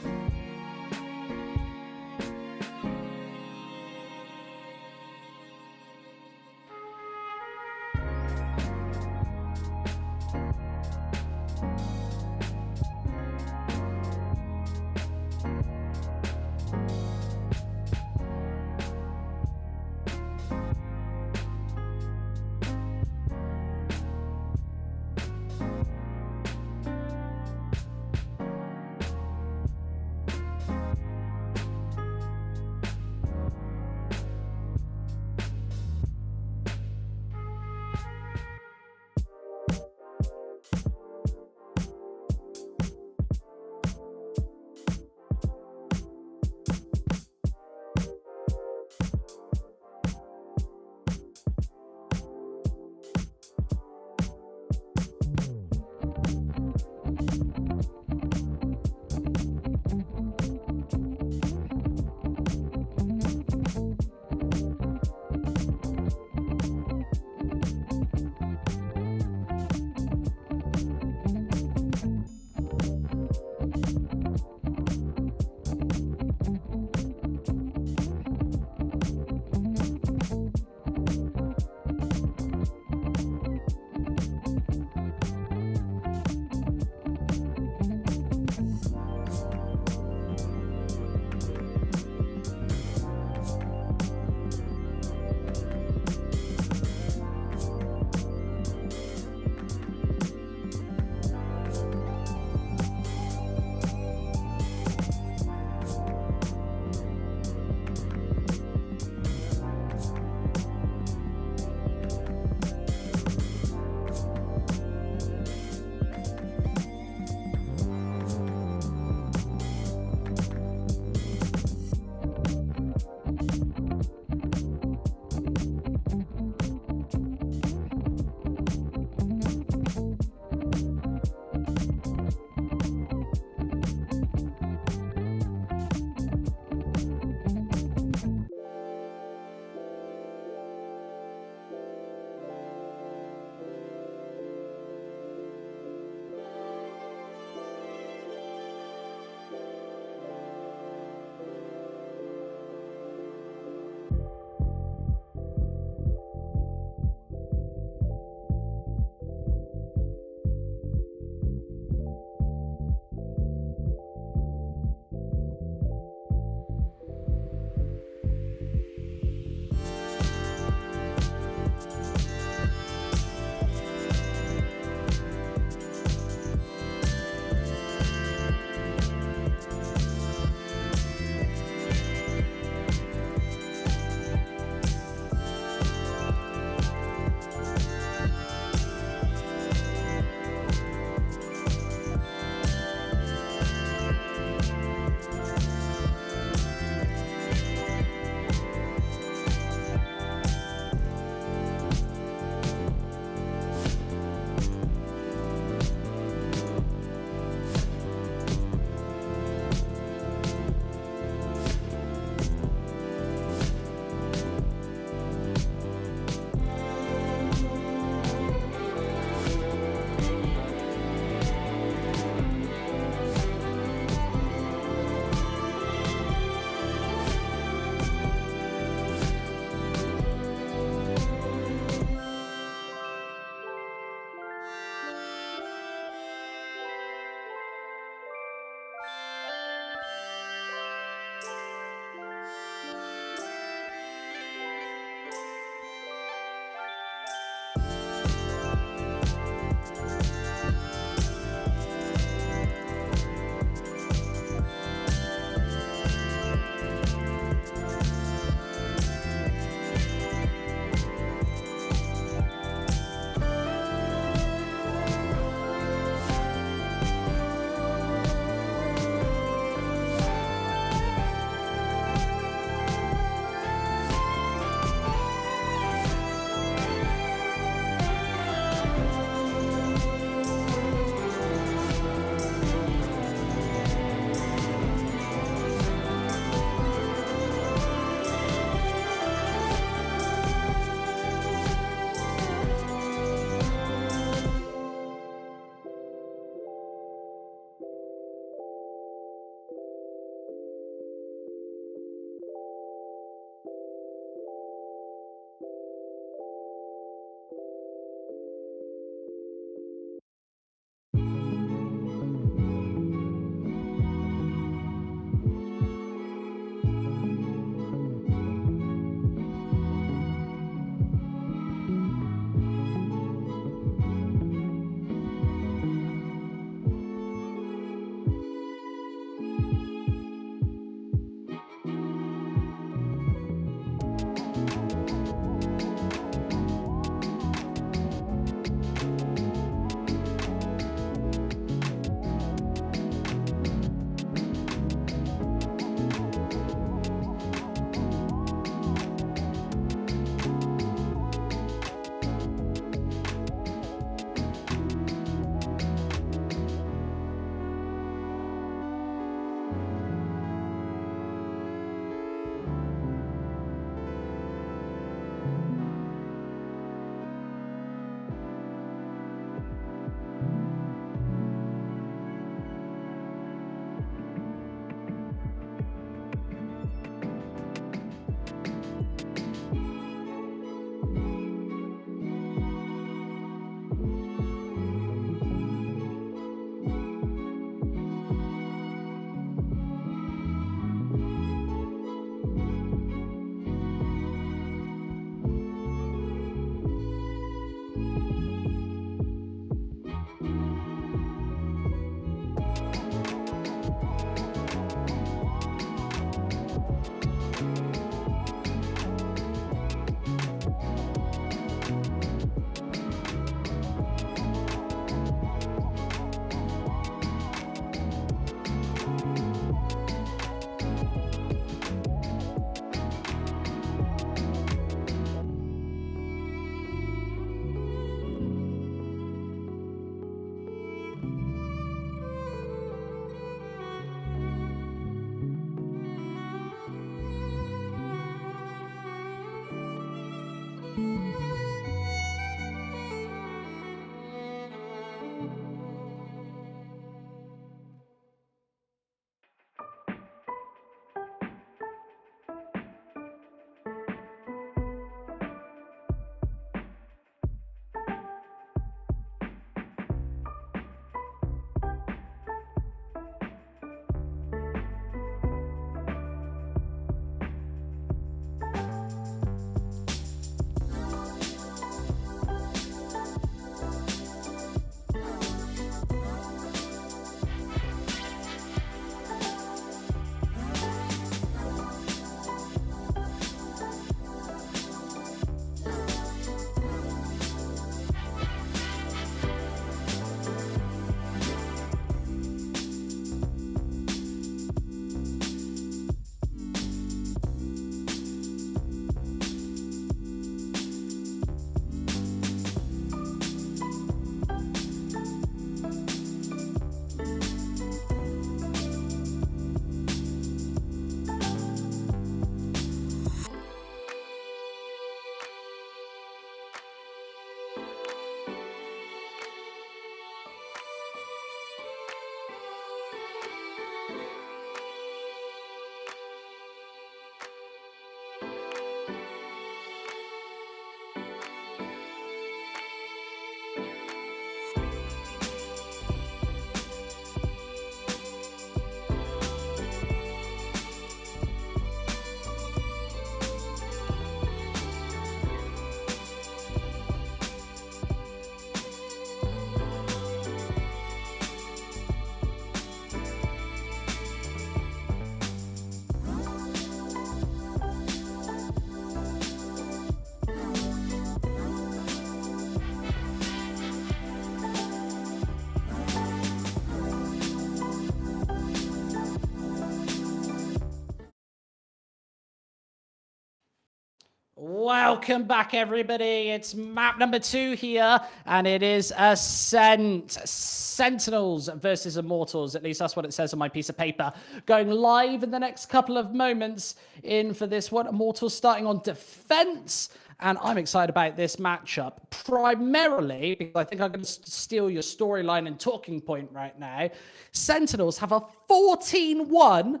Welcome back, everybody. It's map number 2 here, and it is Ascent. Sentinels versus Immortals. At least that's what it says on my piece of paper. Going live in the next couple of moments in for this one. Immortals starting on defense, and I'm excited about this matchup. Primarily, because I think I'm going to steal your storyline and talking point right now. Sentinels have a 14-1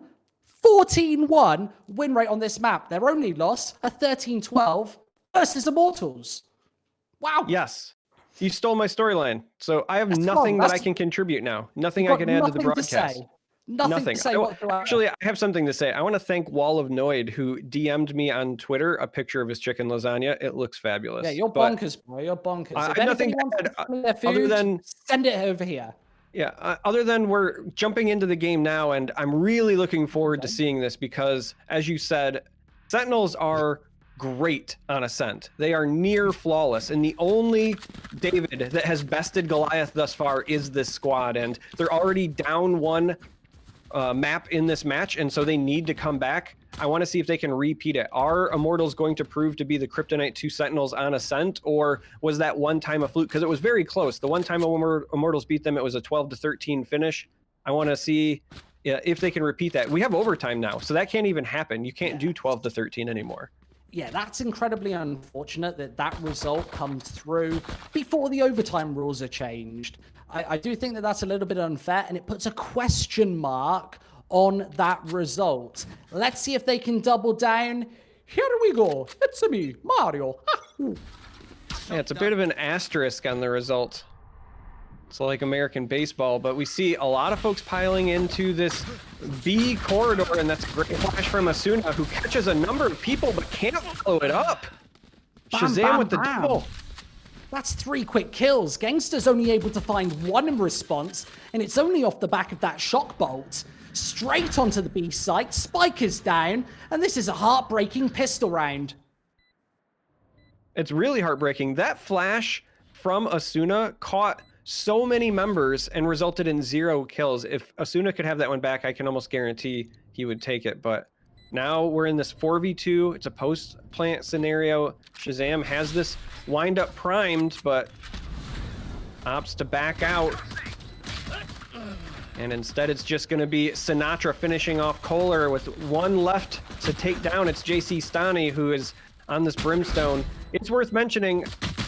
win rate on this map. Their only loss, a 13-12 versus Immortals. Wow. Yes. You stole my storyline. So I have nothing that I can contribute now. Nothing I can add to the broadcast. Nothing to say whatsoever. Actually, I have something to say. I want to thank Wall of Noid, who DM'd me on Twitter a picture of his chicken lasagna. It looks fabulous. Yeah, you're bonkers, bro. You're bonkers. I If have nothing anybody to wants add, to send their food, other than send it over here. Yeah, other than we're jumping into the game now, and I'm really looking forward to seeing this because, as you said, Sentinels are great on Ascent. They are near flawless, and the only David that has bested Goliath thus far is this squad, and they're already down one map in this match, and so they need to come back. I want to see if they can repeat it. Are Immortals going to prove to be the Kryptonite 2 Sentinels on Ascent, or was that one time a fluke? Because it was very close. The one time Immortals beat them, it was a 12-13 finish. I want to see if they can repeat that. We have overtime now, so that can't even happen. You can't do 12-13 anymore. Yeah, that's incredibly unfortunate that that result comes through before the overtime rules are changed. I do think that that's a little bit unfair, and it puts a question mark on that result. Let's see if they can double down. Here we go. It's me, Mario. Yeah, it's a bit of an asterisk on the result. It's like American baseball, but we see a lot of folks piling into this B corridor, and that's a great flash from Asuna, who catches a number of people but can't follow it up. Bam, Shazam bam, with the bam. double. That's 3 quick kills. Gangster's only able to find 1 in response, and it's only off the back of that shock bolt. Straight onto the B site, Spike is down, and this is a heartbreaking pistol round. It's really heartbreaking. That flash from Asuna caught so many members and resulted in 0 kills. If Asuna could have that one back, I can almost guarantee he would take it, but now we're in this 4v2. It's a post-plant scenario. Shazam has this wind-up primed, but opts to back out. And instead, it's just going to be Sinatra finishing off Kohler with 1 left to take down. It's JC Stani who is on this Brimstone. It's worth mentioning,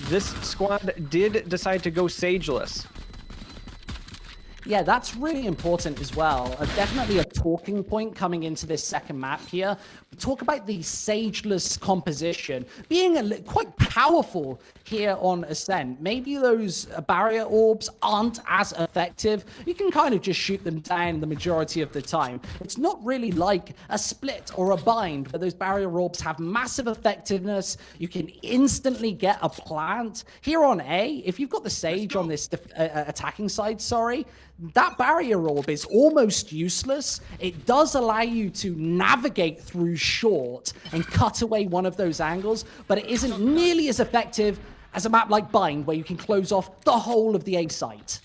this squad did decide to go Sageless. Yeah, that's really important as well. Definitely a talking point coming into this second map here. We talk about the Sageless composition being quite powerful here on Ascent. Maybe those barrier orbs aren't as effective. You can kind of just shoot them down the majority of the time. It's not really like a split or a bind, where those barrier orbs have massive effectiveness. You can instantly get a plant. Here on A, if you've got the Sage on this attacking side, that barrier orb is almost useless. It does allow you to navigate through short and cut away one of those angles, but it isn't nearly as effective as a map like Bind, where you can close off the whole of the A site.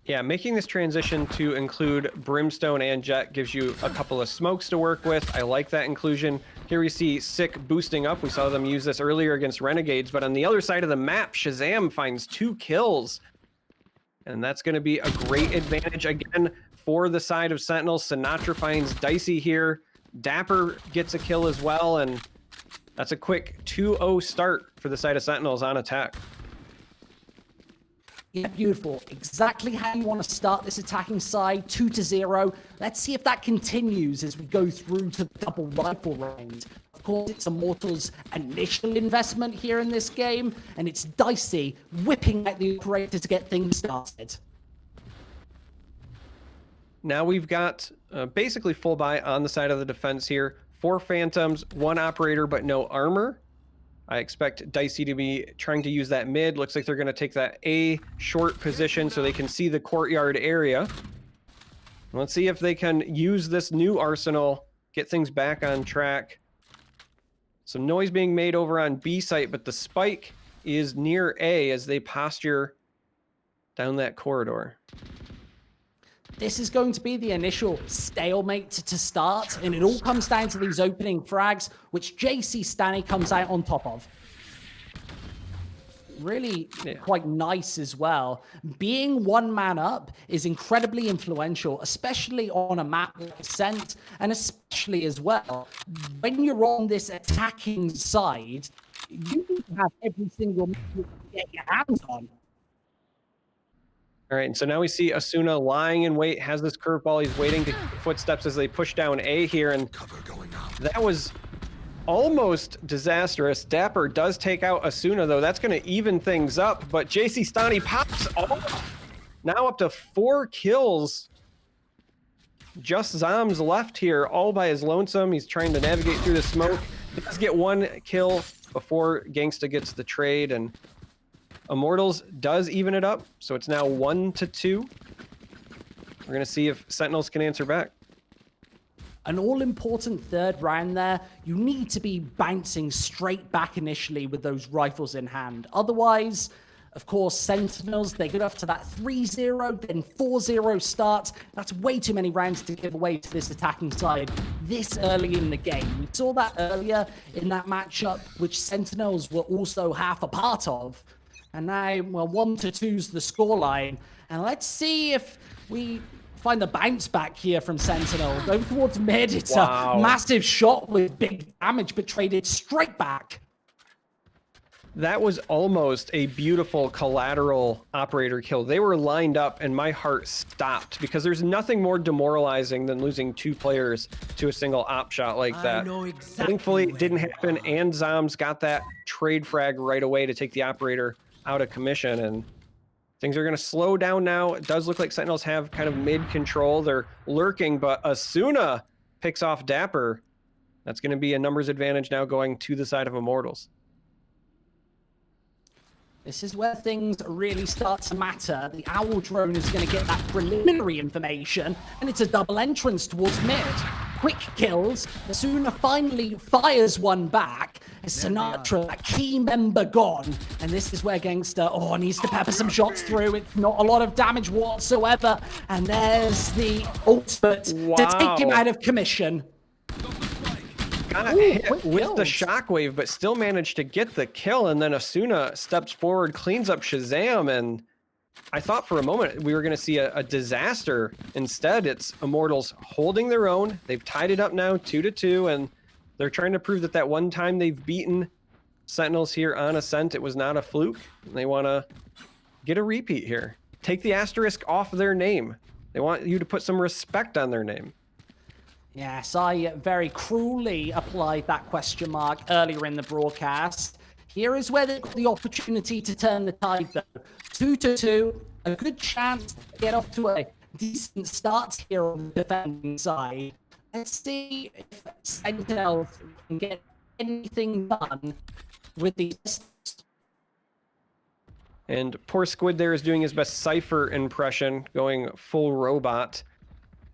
Yeah, making this transition to include Brimstone and Jet gives you a couple of smokes to work with. I like that inclusion. Here we see Sick boosting up. We saw them use this earlier against Renegades, but on the other side of the map, Shazam finds 2 kills. And that's going to be a great advantage again for the side of Sentinels. Sinatra finds Dicey here. Dapper gets a kill as well, and that's a quick 2-0 start for the side of Sentinels on attack. Yeah, beautiful. Exactly how you want to start this attacking side, 2-0. Let's see if that continues as we go through to the double rifle round. Of course, it's Immortals' initial investment here in this game, and it's Dicey whipping out the operator to get things started. Now we've got basically full buy on the side of the defense here. 4 Phantoms, 1 Operator, but no armor. I expect Dicey to be trying to use that mid. Looks like they're going to take that A short position so they can see the courtyard area. Let's see if they can use this new arsenal, get things back on track. Some noise being made over on B site, but the spike is near A as they posture down that corridor. This is going to be the initial stalemate to start, and it all comes down to these opening frags, which JC Stanny comes out on top of. Really quite nice as well. Being one man up is incredibly influential, especially on a map like Ascent, and especially as well, when you're on this attacking side, you need to have every single map you can get your hands on. All right, and so now we see Asuna lying in wait, has this curveball. He's waiting to footsteps as they push down A here, and that was almost disastrous. Dapper does take out Asuna, though. That's going to even things up, but JC Stani pops off. Now up to 4 kills. Just Zoms left here all by his lonesome. He's trying to navigate through the smoke. He does get 1 kill before Gangsta gets the trade, and Immortals does even it up, so it's now 1-2. We're going to see if Sentinels can answer back. An all-important third round there. You need to be bouncing straight back initially with those rifles in hand. Otherwise, of course, Sentinels, they get up to that 3-0, then 4-0 start. That's way too many rounds to give away to this attacking side this early in the game. We saw that earlier in that matchup, which Sentinels were also half a part of. And now, well, 1-2's the scoreline. And let's see if we find the bounce back here from Sentinel. Going towards mid, it's a massive shot with big damage, but traded straight back. That was almost a beautiful collateral operator kill. They were lined up and my heart stopped because there's nothing more demoralizing than losing 2 players to a single op shot like that. Thankfully, it didn't happen, and Zoms got that trade frag right away to take the operator out of commission, and things are going to slow down now. It does look like Sentinels have kind of mid-control. They're lurking, but Asuna picks off Dapper. That's going to be a numbers advantage now going to the side of Immortals. This is where things really start to matter. The Owl drone is going to get that preliminary information, and it's a double entrance towards mid. Quick kills. Asuna finally fires one back. Sinatra, that key member gone. And this is where Gangsta, needs to pepper some shots through. It's not a lot of damage whatsoever. And there's the ultimate to take him out of commission. Got hit with the shockwave, but still managed to get the kill. And then Asuna steps forward, cleans up Shazam, and I thought for a moment we were going to see a disaster. Instead, it's Immortals holding their own. They've tied it up now 2-2, and they're trying to prove that that one time they've beaten Sentinels here on Ascent, it was not a fluke. And they want to get a repeat here. Take the asterisk off their name. They want you to put some respect on their name. Yes, I very cruelly applied that question mark earlier in the broadcast. Here is where they got the opportunity to turn the tide, though. 2-2, a good chance to get off to a decent start here on the defending side. Let's see if Sentinels can get anything done with these. And poor Squid there is doing his best Cypher impression, going full robot.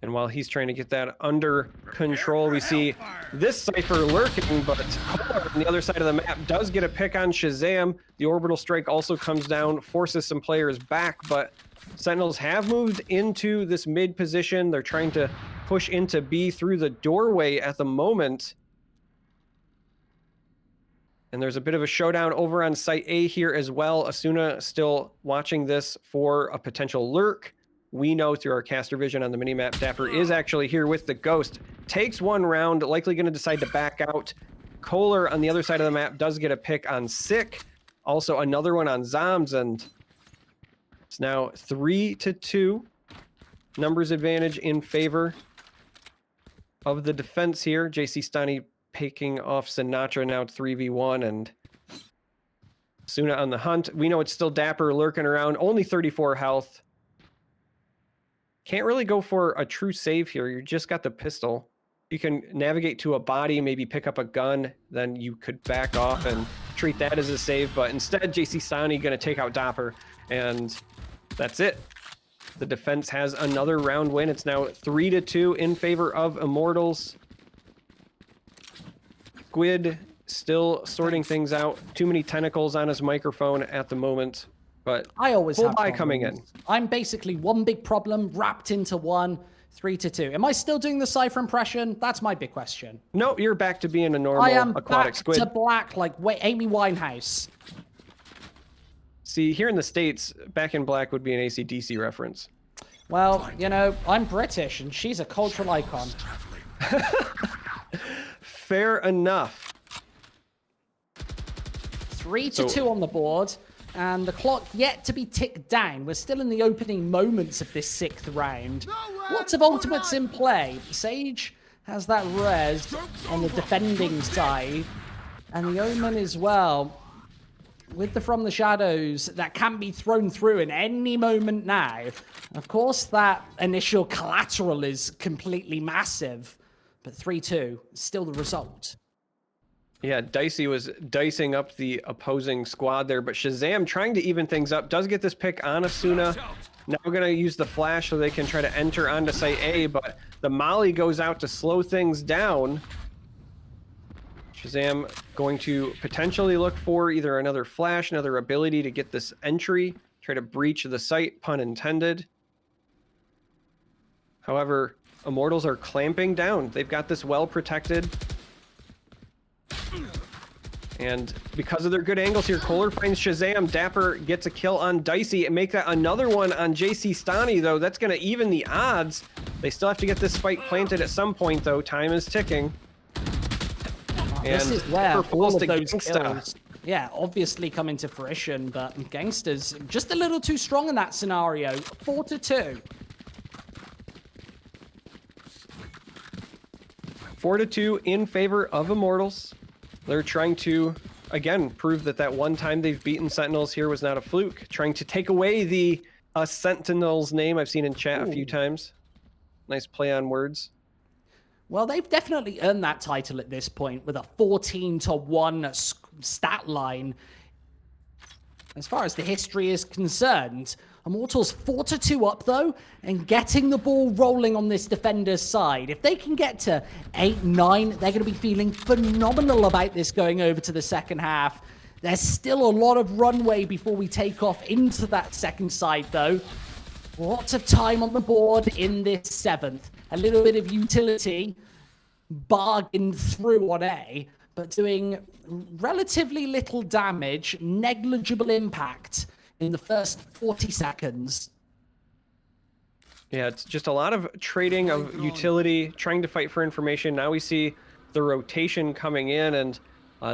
And while he's trying to get that under control, we see this Cypher lurking, but Kohler on the other side of the map does get a pick on Shazam. The orbital strike also comes down, forces some players back, but Sentinels have moved into this mid position. They're trying to push into B through the doorway at the moment. And there's a bit of a showdown over on site A here as well. Asuna still watching this for a potential lurk. We know through our caster vision on the minimap, Dapper is actually here with the Ghost. Takes one round, likely going to decide to back out. Kohler on the other side of the map does get a pick on Sick. Also another one on Zoms, and it's now 3-2. Numbers advantage in favor of the defense here. JC Stani picking off Sinatra now 3v1, and Asuna on the hunt. We know it's still Dapper lurking around, only 34 health. Can't really go for a true save here. You just got the pistol. You can navigate to a body, maybe pick up a gun, then you could back off and treat that as a save. But instead, JC Stani going to take out Dapper, and that's it. The defense has another round win. It's now 3-2 in favor of Immortals. Squid still sorting things out. Too many tentacles on his microphone at the moment. But I always full have buy coming in. problems. I'm basically one big problem wrapped into one, 3-2. Am I still doing the Cypher impression? That's my big question. No, you're back to being a I normal am aquatic back squid. to black like Amy Winehouse. See, here in the States, Back in Black would be an AC/DC reference. Well, you know, I'm British and she's a cultural icon. Fair enough. 3-2 on the board, and the clock yet to be ticked down. We're still in the opening moments of this 6th round. Lots of ultimates in play. Sage has that res on the defending side, and the Omen as well. With the From the Shadows, that can be thrown through in any moment now. Of course, that initial collateral is completely massive, but 3-2 is still the result. Yeah, Dicey was dicing up the opposing squad there, but Shazam trying to even things up, does get this pick on Asuna. Now we're going to use the flash so they can try to enter onto site A, but the Molly goes out to slow things down. Shazam going to potentially look for either another flash, another ability to get this entry, try to breach the site, pun intended. However, Immortals are clamping down. They've got this well protected. And because of their good angles here, Kohler finds Shazam. Dapper gets a kill on Dicey and make that another one on JC Stani, though. That's going to even the odds. They still have to get this spike planted at some point, though. Time is ticking. And this is where all of those Gangsta. kills, yeah, obviously come into fruition, but Gangsta's just a little too strong in that scenario. 4-2. 4-2 in favor of Immortals. They're trying to, again, prove that that one time they've beaten Sentinels here was not a fluke. Trying to take away the Sentinels name I've seen in chat a few times. Nice play on words. Well, they've definitely earned that title at this point with a 14-1 stat line. As far as the history is concerned, Immortals 4-2 up though, and getting the ball rolling on this defender's side. If they can get to 8-9, they're going to be feeling phenomenal about this going over to the second half. There's still a lot of runway before we take off into that second side though. Lots of time on the board in this 7th. A little bit of utility bargained through on A, but doing relatively little damage, negligible impact in the first 40 seconds. Yeah, it's just a lot of trading of utility, trying to fight for information. Now we see the rotation coming in, and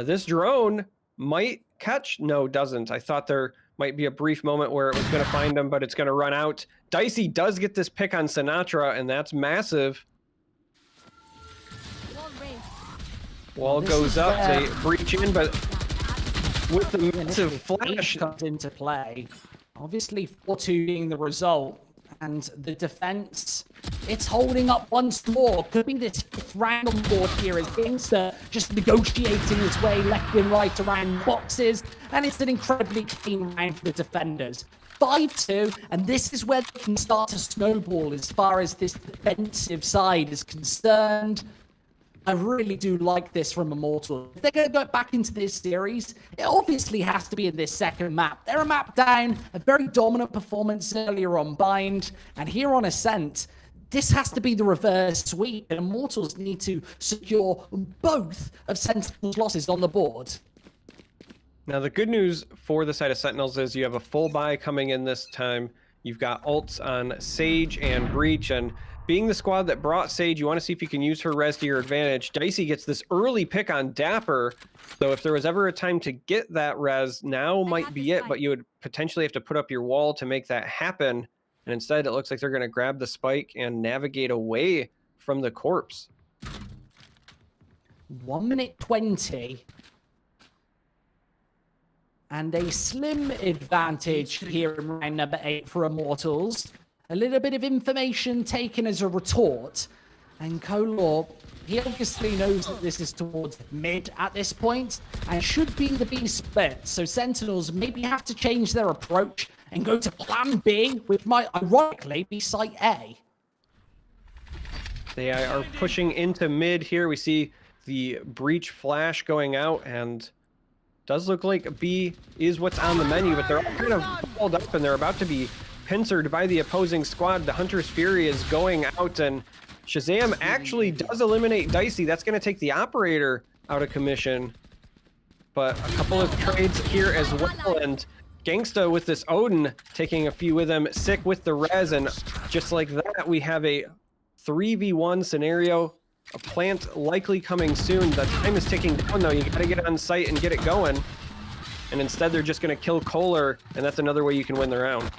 this drone might catch. No, doesn't. I thought there might be a brief moment where it was going to find him, but it's going to run out. Dicey does get this pick on Sinatra, and that's massive. Wall goes up, they breach in, but with the massive flash comes into play. Obviously 4-2 being the result, and the defense, it's holding up once more. Could be this 5th round on board here as Gangster just negotiating his way left and right around boxes, and it's an incredibly clean round for the defenders. 5-2, and this is where they can start to snowball as far as this defensive side is concerned. I really do like this from Immortals. If they're going to go back into this series, it obviously has to be in this second map. They're a map down, a very dominant performance earlier on Bind, and here on Ascent, this has to be the reverse sweep, and Immortals need to secure both of Sentinel's losses on the board. Now, the good news for the side of Sentinels is you have a full buy coming in this time. You've got ults on Sage and Breach, and being the squad that brought Sage, you want to see if you can use her res to your advantage. Dicey gets this early pick on Dapper, so if there was ever a time to get that res, now might be it, but you would potentially have to put up your wall to make that happen, and instead it looks like they're going to grab the spike and navigate away from the corpse. 1 minute 20. And a slim advantage here in round number 8 for Immortals. A little bit of information taken as a retort. And Kolor, he obviously knows that this is towards mid at this point, and should be the B split. So Sentinels maybe have to change their approach and go to plan B, which might ironically be site A. They are pushing into mid here. We see the breach flash going out, and Does look like B is what's on the menu, but they're all kind of pulled up and they're about to be pincered by the opposing squad. The Hunter's Fury is going out, and Shazam actually does eliminate Dicey. That's going to take the operator out of commission. But a couple of trades here as well, and Gangsta with this Odin taking a few with him. Sick with the res, and just like that, we have a 3v1 scenario. A plant likely coming soon. The time is ticking down, though. You got to get on site and get it going. And instead, they're just going to kill Kohler, and that's another way you can win the round.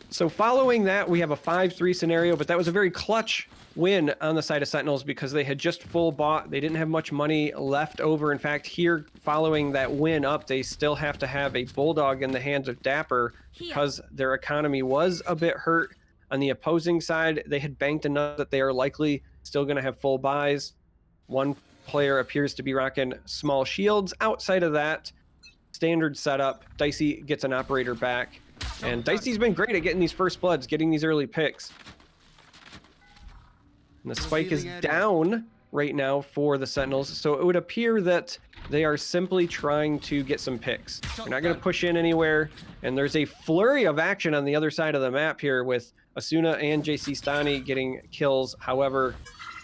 So following that, we have a 5-3 scenario, but that was a very clutch win on the side of Sentinels because they had just full bought. They didn't have much money left over. In fact, here, following that win up, they still have to have a Bulldog in the hands of Dapper because their economy was a bit hurt. On the opposing side, they had banked enough that they are likely still going to have full buys. One player appears to be rocking small shields. Outside of that, standard setup, Dicey gets an operator back. And Dicey's been great at getting these first bloods, getting these early picks. And the spike is down right now for the Sentinels, so it would appear that they are simply trying to get some picks. They're not going to push in anywhere, and there's a flurry of action on the other side of the map here with Asuna and JC Stani getting kills. However,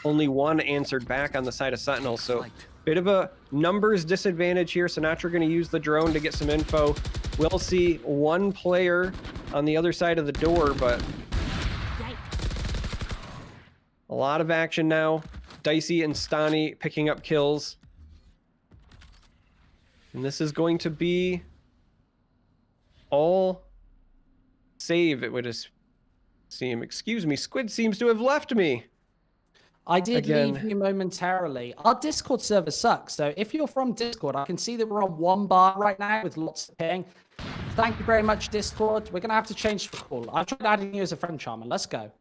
only one answered back on the side of Sentinels, so bit of a numbers disadvantage here. Sinatra going to use the drone to get some info. We'll see one player on the other side of the door, but a lot of action now. Dicey and Stani picking up kills. And this is going to be all save, it would seem. Excuse me, Squid seems to have left me. I did leave you momentarily. Our Discord server sucks, so if you're from Discord, I can see that we're on 1 bar right now with lots of ping. Thank you very much, Discord. We're going to have to change the call. I've tried adding you as a friend, Charmer. Let's go.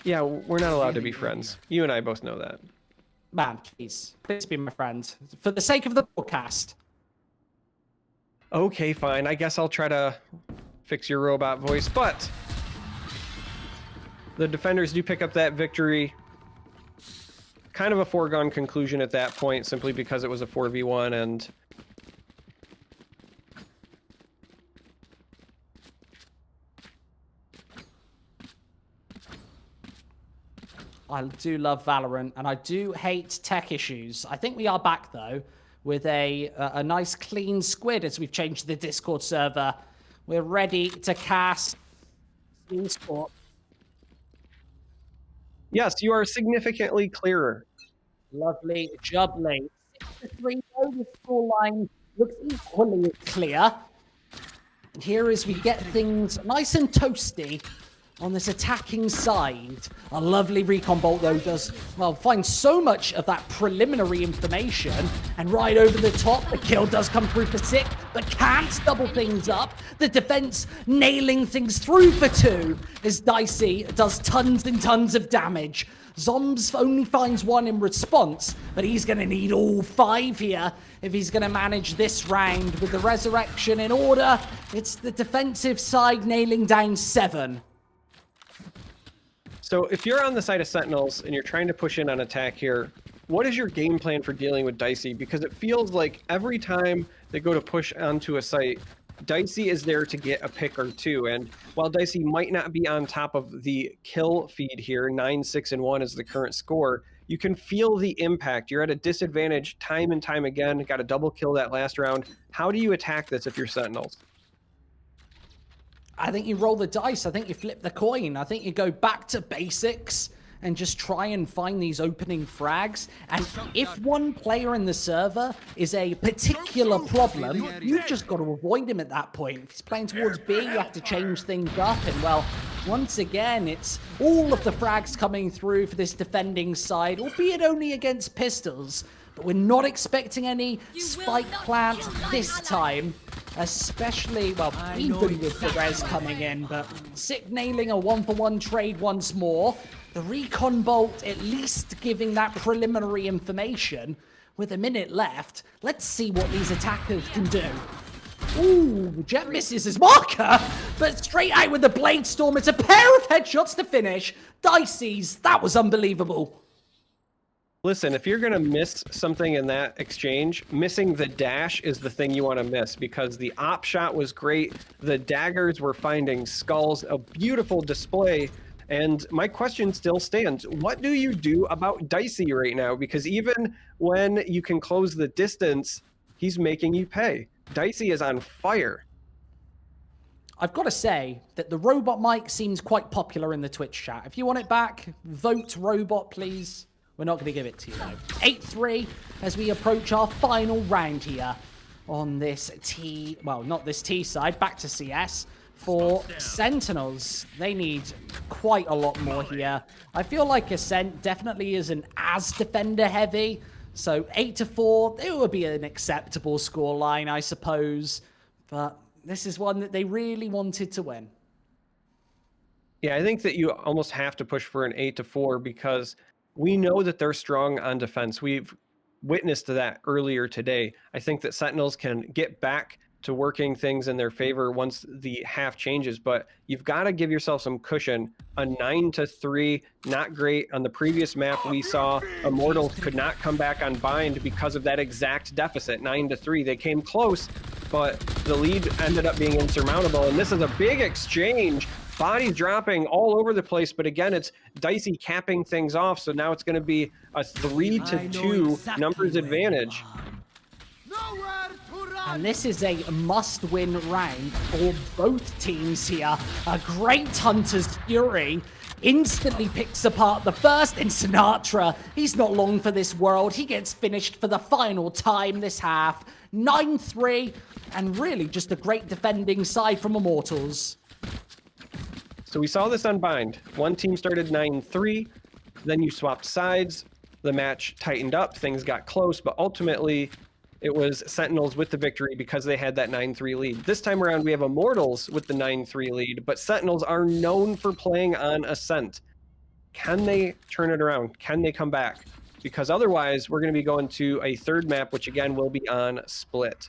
Yeah, we're not allowed to be friends. You and I both know that. Man, please. Please be my friend. For the sake of the broadcast. Okay, fine. I guess I'll try to fix your robot voice, but the defenders do pick up that victory. Kind of a foregone conclusion at that point, simply because it was a 4v1 and I do love Valorant, and I do hate tech issues. I think we are back, though, with a nice clean Squid as we've changed the Discord server. We're ready to cast Sport. yes, you are significantly clearer. Lovely, jubbly. 6-3, though, the scoreline looks equally clear. And here as we get things nice and toasty on this attacking side. A lovely recon bolt, though, does, well, find so much of that preliminary information. And right over the top, the kill does come through for Sick, but can't double things up. The defense nailing things through for 2 as Dicey does tons and tons of damage. Zombs only finds 1 in response, but he's going to need all 5 here if he's going to manage this round. With the resurrection in order, it's the defensive side nailing down 7. So if you're on the side of Sentinels and you're trying to push in on attack here, what is your game plan for dealing with Dicey? Because it feels like every time they go to push onto a site, Dicey is there to get a pick or 2. And while Dicey might not be on top of the kill feed here, 9-6-1 is the current score, you can feel the impact. You're at a disadvantage time and time again. Got a double kill that last round. How do you attack this if you're Sentinels? I think you roll the dice. I think you flip the coin. I think you go back to basics and just try and find these opening frags. And if one player in the server is a particular problem, you've just got to avoid him at that point. If he's playing towards B, you have to change things up. And, well, once again, it's all of the frags coming through for this defending side, albeit only against pistols. But we're not expecting any spike plant this time. Especially, well, even with the res coming in, but Sick nailing a 1-for-1 trade once more. The recon bolt at least giving that preliminary information. With a minute left, let's see what these attackers can do. Ooh, Jet misses his marker, but straight out with the Blade Storm. It's a pair of headshots to finish. Dicey's, that was unbelievable. Listen, if you're going to miss something in that exchange, missing the dash is the thing you want to miss because the op shot was great. The daggers were finding skulls, a beautiful display. And my question still stands. What do you do about Dicey right now? Because even when you can close the distance, he's making you pay. Dicey is on fire. I've got to say that the robot mic seems quite popular in the Twitch chat. If you want it back, vote robot, please. We're not going to give it to you, though. 8-3 as we approach our final round here on this T... Well, not this T side. Back to CS. For Sentinels, they need quite a lot more here. I feel like Ascent definitely isn't as defender-heavy. So 8-4, it would be an acceptable scoreline, I suppose. But this is one that they really wanted to win. Yeah, I think that you almost have to push for an 8-4 because we know that they're strong on defense. We've witnessed that earlier today. I think that Sentinels can get back to working things in their favor once the half changes, but you've got to give yourself some cushion. A 9-3, not great. On the previous map, we saw Immortals could not come back on bind because of that exact deficit, 9-3. They came close, but the lead ended up being insurmountable, and this is a big exchange. Bodies dropping all over the place, but again, it's Dicey capping things off, so now it's going to be a 3-2 numbers advantage. And this is a must-win round for both teams here. A great Hunter's Fury instantly picks apart the first, and Sinatra, he's not long for this world. He gets finished for the final time this half. 9-3, and really just a great defending side from Immortals. So we saw this on Bind. One team started 9-3, then you swapped sides, the match tightened up, things got close, but ultimately it was Sentinels with the victory because they had that 9-3 lead. This time around we have Immortals with the 9-3 lead, but Sentinels are known for playing on Ascent. Can they turn it around? Can they come back? Because otherwise we're going to be going to a third map, which again will be on Split.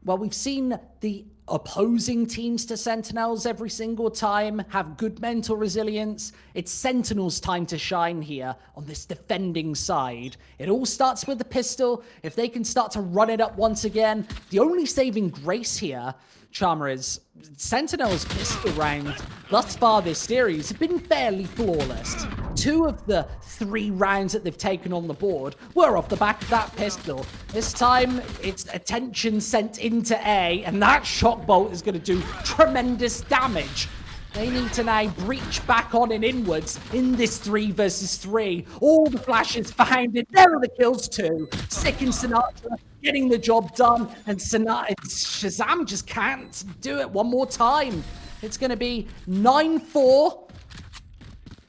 Well, we've seen the opposing teams to Sentinels every single time have good mental resilience. It's Sentinels' time to shine here on this defending side. It all starts with the pistol. If they can start to run it up once again, the only saving grace here, Charmer, is Sentinels' pistol round thus far this series have been fairly flawless. 2 of the 3 rounds that they've taken on the board were off the back of that pistol. This time, it's attention sent into A, and that shock bolt is going to do tremendous damage. They need to now breach back on and inwards in this 3 versus 3. All the flashes found, and there are the kills too. Sick and Sinatra getting the job done, and Shazam just can't do it one more time. It's going to be 9-4.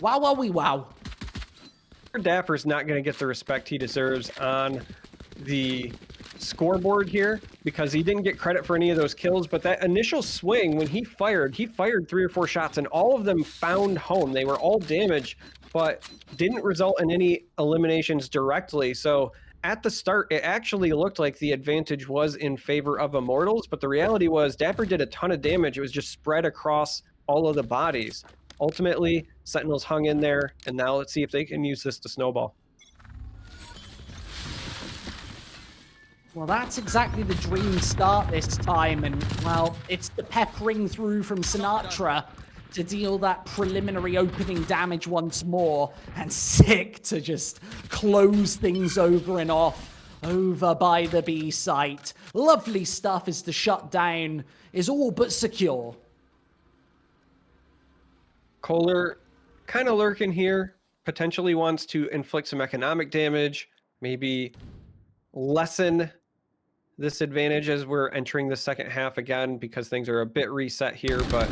Wow, wowie, wow. Dapper's not going to get the respect he deserves on the scoreboard here because he didn't get credit for any of those kills, but that initial swing, when he fired 3 or 4 shots, and all of them found home. They were all damaged, but didn't result in any eliminations directly. So at the start, it actually looked like the advantage was in favor of Immortals, but the reality was Dapper did a ton of damage. It was just spread across all of the bodies. Ultimately, Sentinels hung in there, and now let's see if they can use this to snowball. Well, that's exactly the dream start this time, and, well, it's the peppering through from Sinatra to deal that preliminary opening damage once more, and Sick to just close things over and off over by the B site. Lovely stuff as the shutdown is all but secure. Kohler kind of lurking here, potentially wants to inflict some economic damage, maybe lessen this advantage as we're entering the second half again because things are a bit reset here. But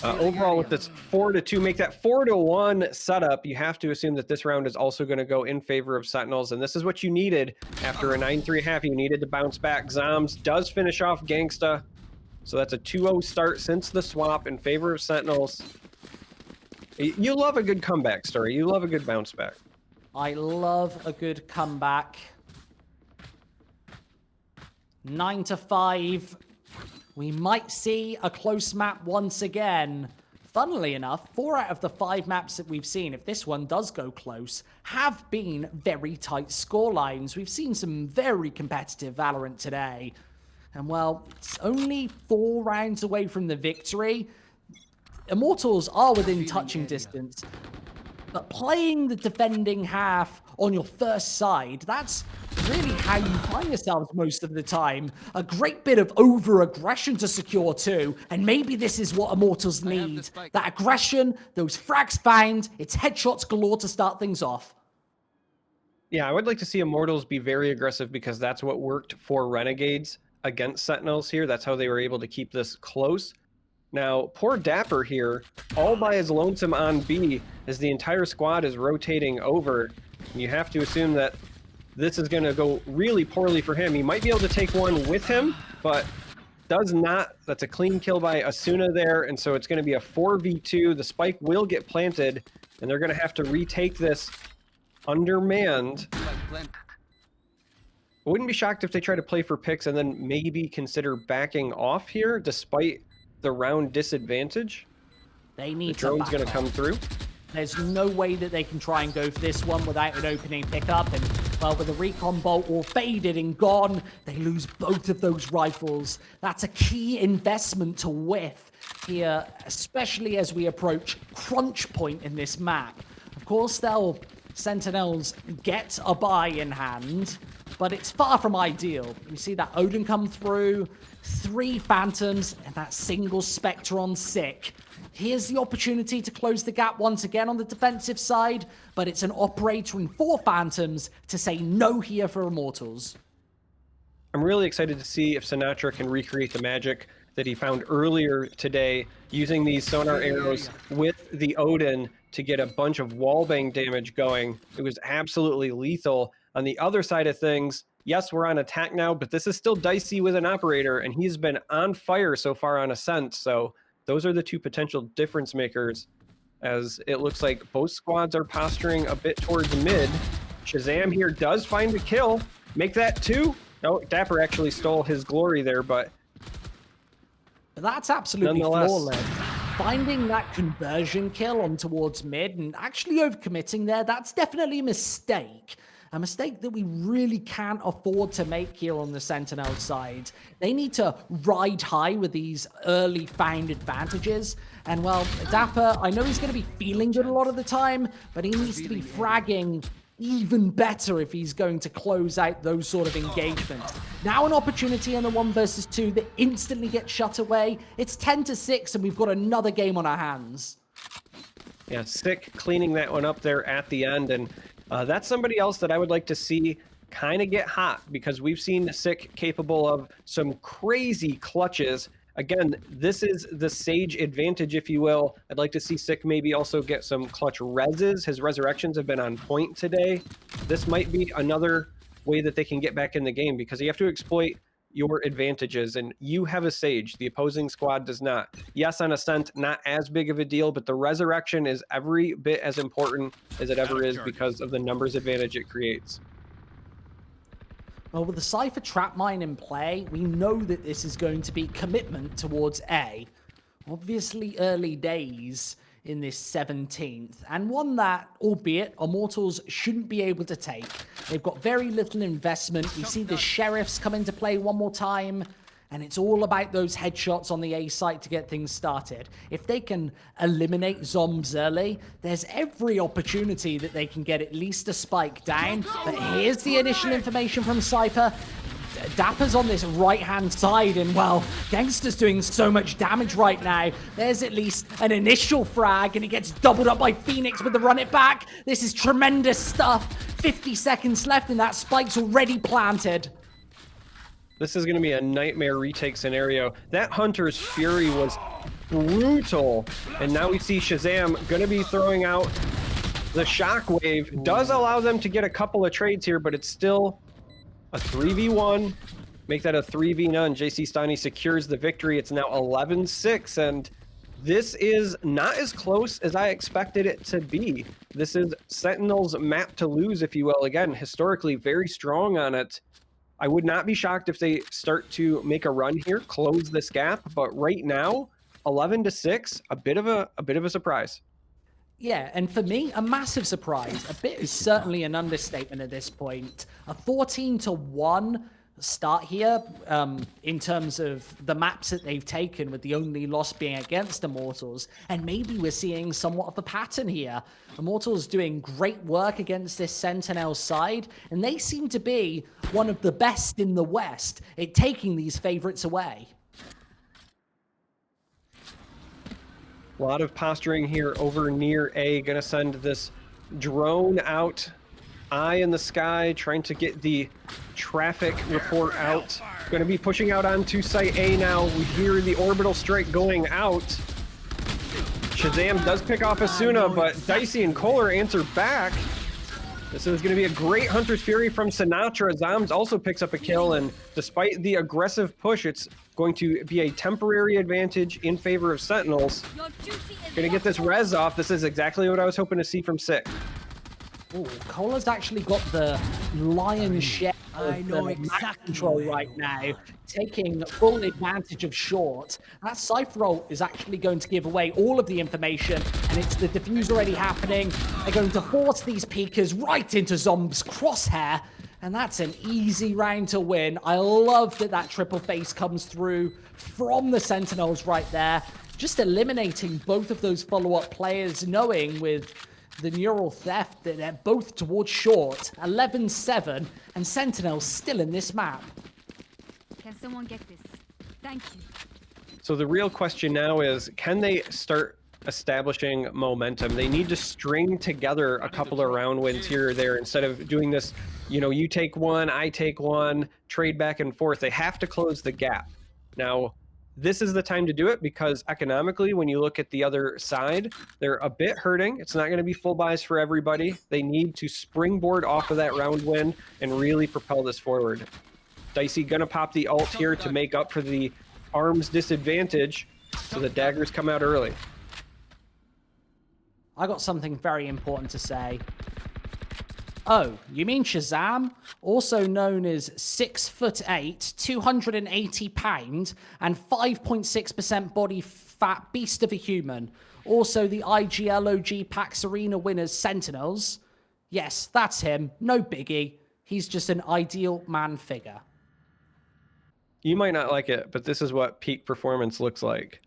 overall, with this 4-2, make that 4-1 setup, you have to assume that this round is also going to go in favor of Sentinels, and this is what you needed after a 9-3 half. You needed to bounce back. Zombs does finish off Gangsta, so that's a 2-0 start since the swap in favor of Sentinels. You love a good comeback story. You love a good bounce back. I love a good comeback. 9-5. We might see a close map once again funnily enough, 4 out of the 5 maps that we've seen, if this one does go close, have been very tight score lines. We've seen some very competitive Valorant today. And well, it's only 4 rounds away from the victory. Immortals are within touching distance, but playing the defending half on your first side, that's really how you find yourselves most of the time. A great bit of over-aggression to secure too, and maybe this is what Immortals need. That aggression, those frags found, it's headshots galore to start things off. Yeah, I would like to see Immortals be very aggressive because that's what worked for Renegades against Sentinels here. That's how they were able to keep this close. Now, poor Dapper here, all by his lonesome on B, as the entire squad is rotating over. You have to assume that this is going to go really poorly for him. He might be able to take one with him, but does not. That's a clean kill by Asuna there, and so it's going to be a 4v2. The spike will get planted, and they're going to have to retake this undermanned. I wouldn't be shocked if they try to play for picks and then maybe consider backing off here, despite the round disadvantage. They need the drone's going to come through. There's no way that they can try and go for this one without an opening pickup. And, well, with the recon bolt all faded and gone, they lose both of those rifles. That's a key investment to whiff here, especially as we approach crunch point in this map. Of course, they'll Sentinels get a buy in hand, but it's far from ideal. We see that Odin come through, 3 Phantoms, and that single Spectre on Sick. Here's the opportunity to close the gap once again on the defensive side, but it's an operator and 4 Phantoms to say no here for Immortals. I'm really excited to see if Sinatra can recreate the magic that he found earlier today using these sonar arrows with the Odin to get a bunch of wallbang damage going. It was absolutely lethal. On the other side of things, yes, we're on attack now, but this is still dicey with an operator, and he's been on fire so far on Ascent, so those are the 2 potential difference makers, as it looks like both squads are posturing a bit towards mid. Shazam here does find a kill. Make that 2. No, Dapper actually stole his glory there, but that's absolutely flawless. Finding that conversion kill on towards mid and actually overcommitting there, that's definitely a mistake. A mistake that we really can't afford to make here on the Sentinel side. They need to ride high with these early found advantages. And well, Dapper, I know he's going to be feeling good a lot of the time, but he needs to be fragging even better if he's going to close out those sort of engagements. Now an opportunity in the 1 versus 2 that instantly gets shut away. It's 10-6 and we've got another game on our hands. Yeah, Sick cleaning that one up there at the end, and that's somebody else that I would like to see kind of get hot, because we've seen Sick capable of some crazy clutches. Again, this is the Sage advantage, if you will. I'd like to see Sick maybe also get some clutch reses. His resurrections have been on point today. This might be another way that they can get back in the game, because you have to exploit your advantages, and you have a Sage. The opposing squad does not. Yes, on Ascent, not as big of a deal, but the resurrection is every bit as important as it ever is because of the numbers advantage it creates. Well, with the Cypher trap mine in play, we know that this is going to be commitment towards A. Obviously early days in this 17th, and one that, albeit, Immortals shouldn't be able to take. They've got very little investment. We see the Sheriffs come into play one more time, and it's all about those headshots on the A site to get things started. If they can eliminate Zombs early, there's every opportunity that they can get at least a spike down. But here's the initial information from Cypher. Dapper's on this right-hand side, and, well, Gangster's doing so much damage right now. There's at least an initial frag, and he gets doubled up by Phoenix with the run it back. This is tremendous stuff. 50 seconds left, and that spike's already planted. This is going to be a nightmare retake scenario. That Hunter's Fury was brutal, and now we see Shazam going to be throwing out the Shockwave. Does allow them to get a couple of trades here, but it's still a 3v1. Make that a 3v none. JC Stani secures the victory. It's now 11-6, and this is not as close as I expected it to be. This is Sentinel's map to lose, if you will. Again, historically very strong on it. I would not be shocked if they start to make a run here, close this gap, but right now, 11-6, a bit of a surprise. Yeah, and for me, a massive surprise. A bit is certainly an understatement at this point. A 14-1 start here in terms of the maps that they've taken, with the only loss being against Immortals. And maybe we're seeing somewhat of a pattern here. Immortals doing great work against this Sentinel side, and they seem to be one of the best in the West at taking these favorites away. A lot of posturing here over near A. Gonna send this drone out. Eye in the sky, trying to get the traffic report out. Gonna be pushing out onto site A now. We hear the orbital strike going out. Shazam does pick off Asuna, but Dicey and Kohler answer back. This is going to be a great Hunter's Fury from Sinatra. Zombs also picks up a kill, and despite the aggressive push, it's going to be a temporary advantage in favor of Sentinels. Going to get this res off. This is exactly what I was hoping to see from Sick. Oh, Kohler's actually got the lion's share of the map control right now, taking full advantage of short. That Cypher ult is actually going to give away all of the information, and it's the defuse already happening. They're going to force these peekers right into Zomb's crosshair, and that's an easy round to win. I love that that triple face comes through from the Sentinels right there, just eliminating both of those follow-up players, knowing with the neural theft that they're both towards short. 11-7, and Sentinels still in this map. Can someone get this? Thank you. So the real question now is, can they start establishing momentum? They need to string together a couple of round wins here or there instead of doing this, you know, you take one, I take one, trade back and forth. They have to close the gap. Now, this is the time to do it because economically, when you look at the other side, they're a bit hurting. It's not going to be full buys for everybody. They need to springboard off of that round win and really propel this forward. Dicey going to pop the ult here to make up for the arms disadvantage, so the daggers come out early. I got something very important to say. Oh, you mean Shazam? Also known as 6'8", 280 pound, and 5.6% body fat beast of a human. Also the IGLOG PAX Arena winners Sentinels. Yes, that's him. No biggie. He's just an ideal man figure. You might not like it, but this is what peak performance looks like.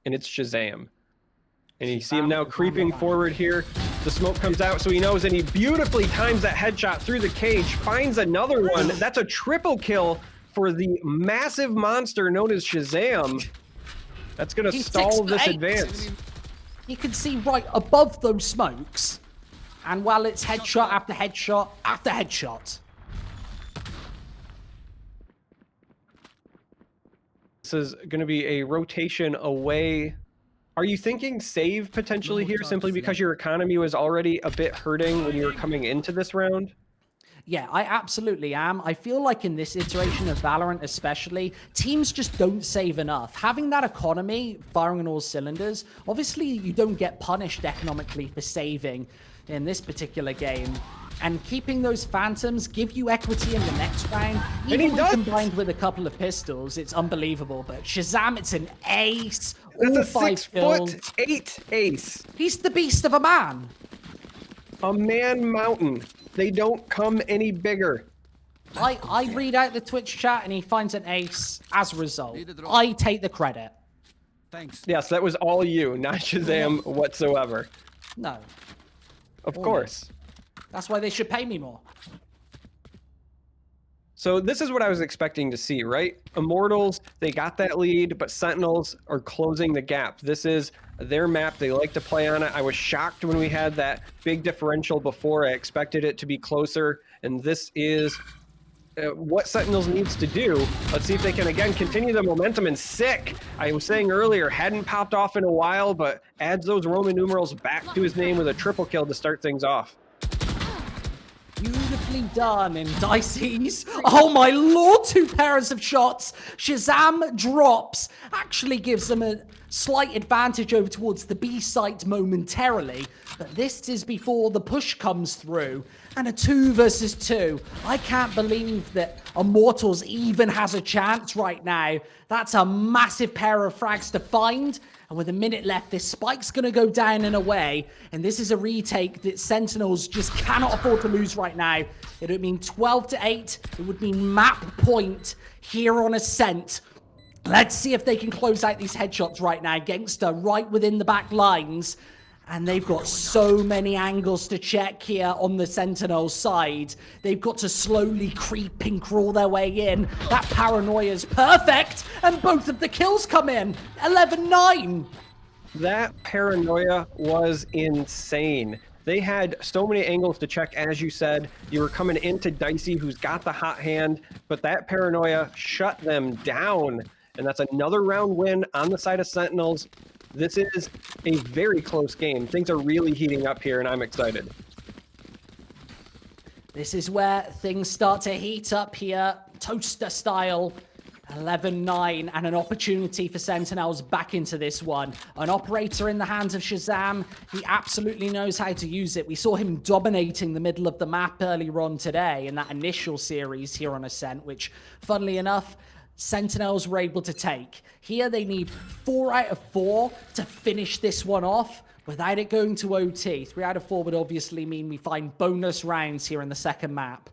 And it's Shazam. And you see him now creeping forward here. The smoke comes out, so he knows, and he beautifully times that headshot through the cage, finds another one. That's a triple kill for the massive monster known as Shazam. That's going to stall this advance. You can see right above those smokes. And while it's headshot after headshot after headshot. This is going to be a rotation away. Are you thinking save potentially here simply because your economy was already a bit hurting when you were coming into this round? Yeah, I absolutely am. I feel like in this iteration of Valorant especially, teams just don't save enough. Having that economy firing on all cylinders, obviously you don't get punished economically for saving in this particular game. And keeping those phantoms give you equity in the next round. Even when combined with a couple of pistols, it's unbelievable. But Shazam, it's an ace. That's a 6'8" ace. He's the beast of a man. A man mountain. They don't come any bigger. I read out the Twitch chat and he finds an ace as a result. I take the credit. Thanks. Yes, that was all you, not Shazam whatsoever. No. Of course. That's why they should pay me more. So this is what I was expecting to see, right? Immortals, they got that lead, but Sentinels are closing the gap. This is their map. They like to play on it. I was shocked when we had that big differential before. I expected it to be closer, and this is what Sentinels needs to do. Let's see if they can, again, continue the momentum. And Sick, I was saying earlier, hadn't popped off in a while, but adds those Roman numerals back to his name with a triple kill to start things off. Beautifully done in Dicey's. Oh my lord, 2 pairs of shots. Shazam drops. Actually gives them a slight advantage over towards the B site momentarily. But this is before the push comes through. And a 2 versus 2. I can't believe that Immortals even has a chance right now. That's a massive pair of frags to find. And with a minute left, this spike's going to go down and away. And this is a retake that Sentinels just cannot afford to lose right now. It would mean 12-8. It would mean map point here on Ascent. Let's see if they can close out these headshots right now. Gangster right within the back lines. And they've got so many angles to check here on the Sentinel side. They've got to slowly creep and crawl their way in. That paranoia is perfect. And both of the kills come in. 11-9. That paranoia was insane. They had so many angles to check, as you said. You were coming into Dicey, who's got the hot hand, but that paranoia shut them down. And that's another round win on the side of Sentinels. This is a very close game. Things are really heating up here, and I'm excited. This is where things start to heat up here, toaster style. 11-9, and an opportunity for Sentinels back into this one. An operator in the hands of Shazam. He absolutely knows how to use it. We saw him dominating the middle of the map earlier on today in that initial series here on Ascent, which, funnily enough, Sentinels were able to take. Here they need 4 out of 4 to finish this one off without it going to OT. 3 out of 4 would obviously mean we find bonus rounds here in the second map.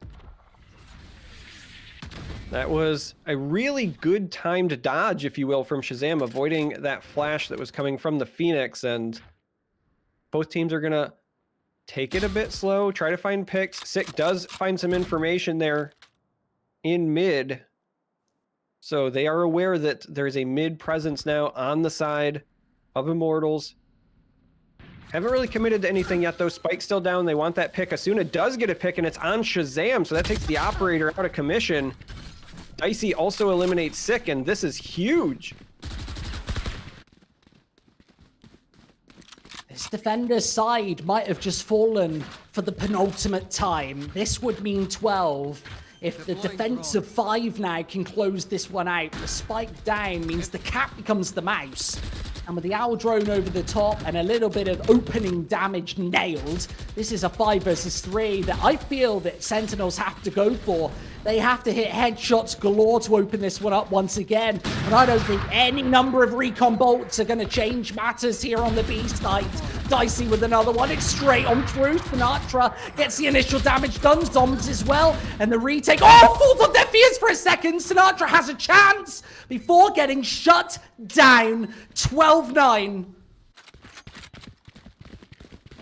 That was a really good timed dodge, if you will, from Shazam, avoiding that flash that was coming from the Phoenix. And both teams are going to take it a bit slow, try to find picks. Sick does find some information there in mid. So they are aware that there's a mid presence now on the side of Immortals. Haven't really committed to anything yet, though. Spike's still down. They want that pick. Asuna does get a pick, and it's on Shazam, so that takes the operator out of commission. Dicey also eliminates Sick, and this is huge. This defender's side might have just fallen for the penultimate time. This would mean 12. If the defensive 5 now can close this one out, the spike down means the cat becomes the mouse. And with the owl drone over the top and a little bit of opening damage nailed, this is a 5 versus 3 that I feel that Sentinels have to go for. They have to hit headshots galore to open this one up once again. And I don't think any number of recon bolts are going to change matters here on the B side. Dicey with another one. It's straight on through. Sinatra gets the initial damage done. Zombs as well. And the retake. Oh, falls on deaf ears for a second. Sinatra has a chance before getting shut down. 12-9.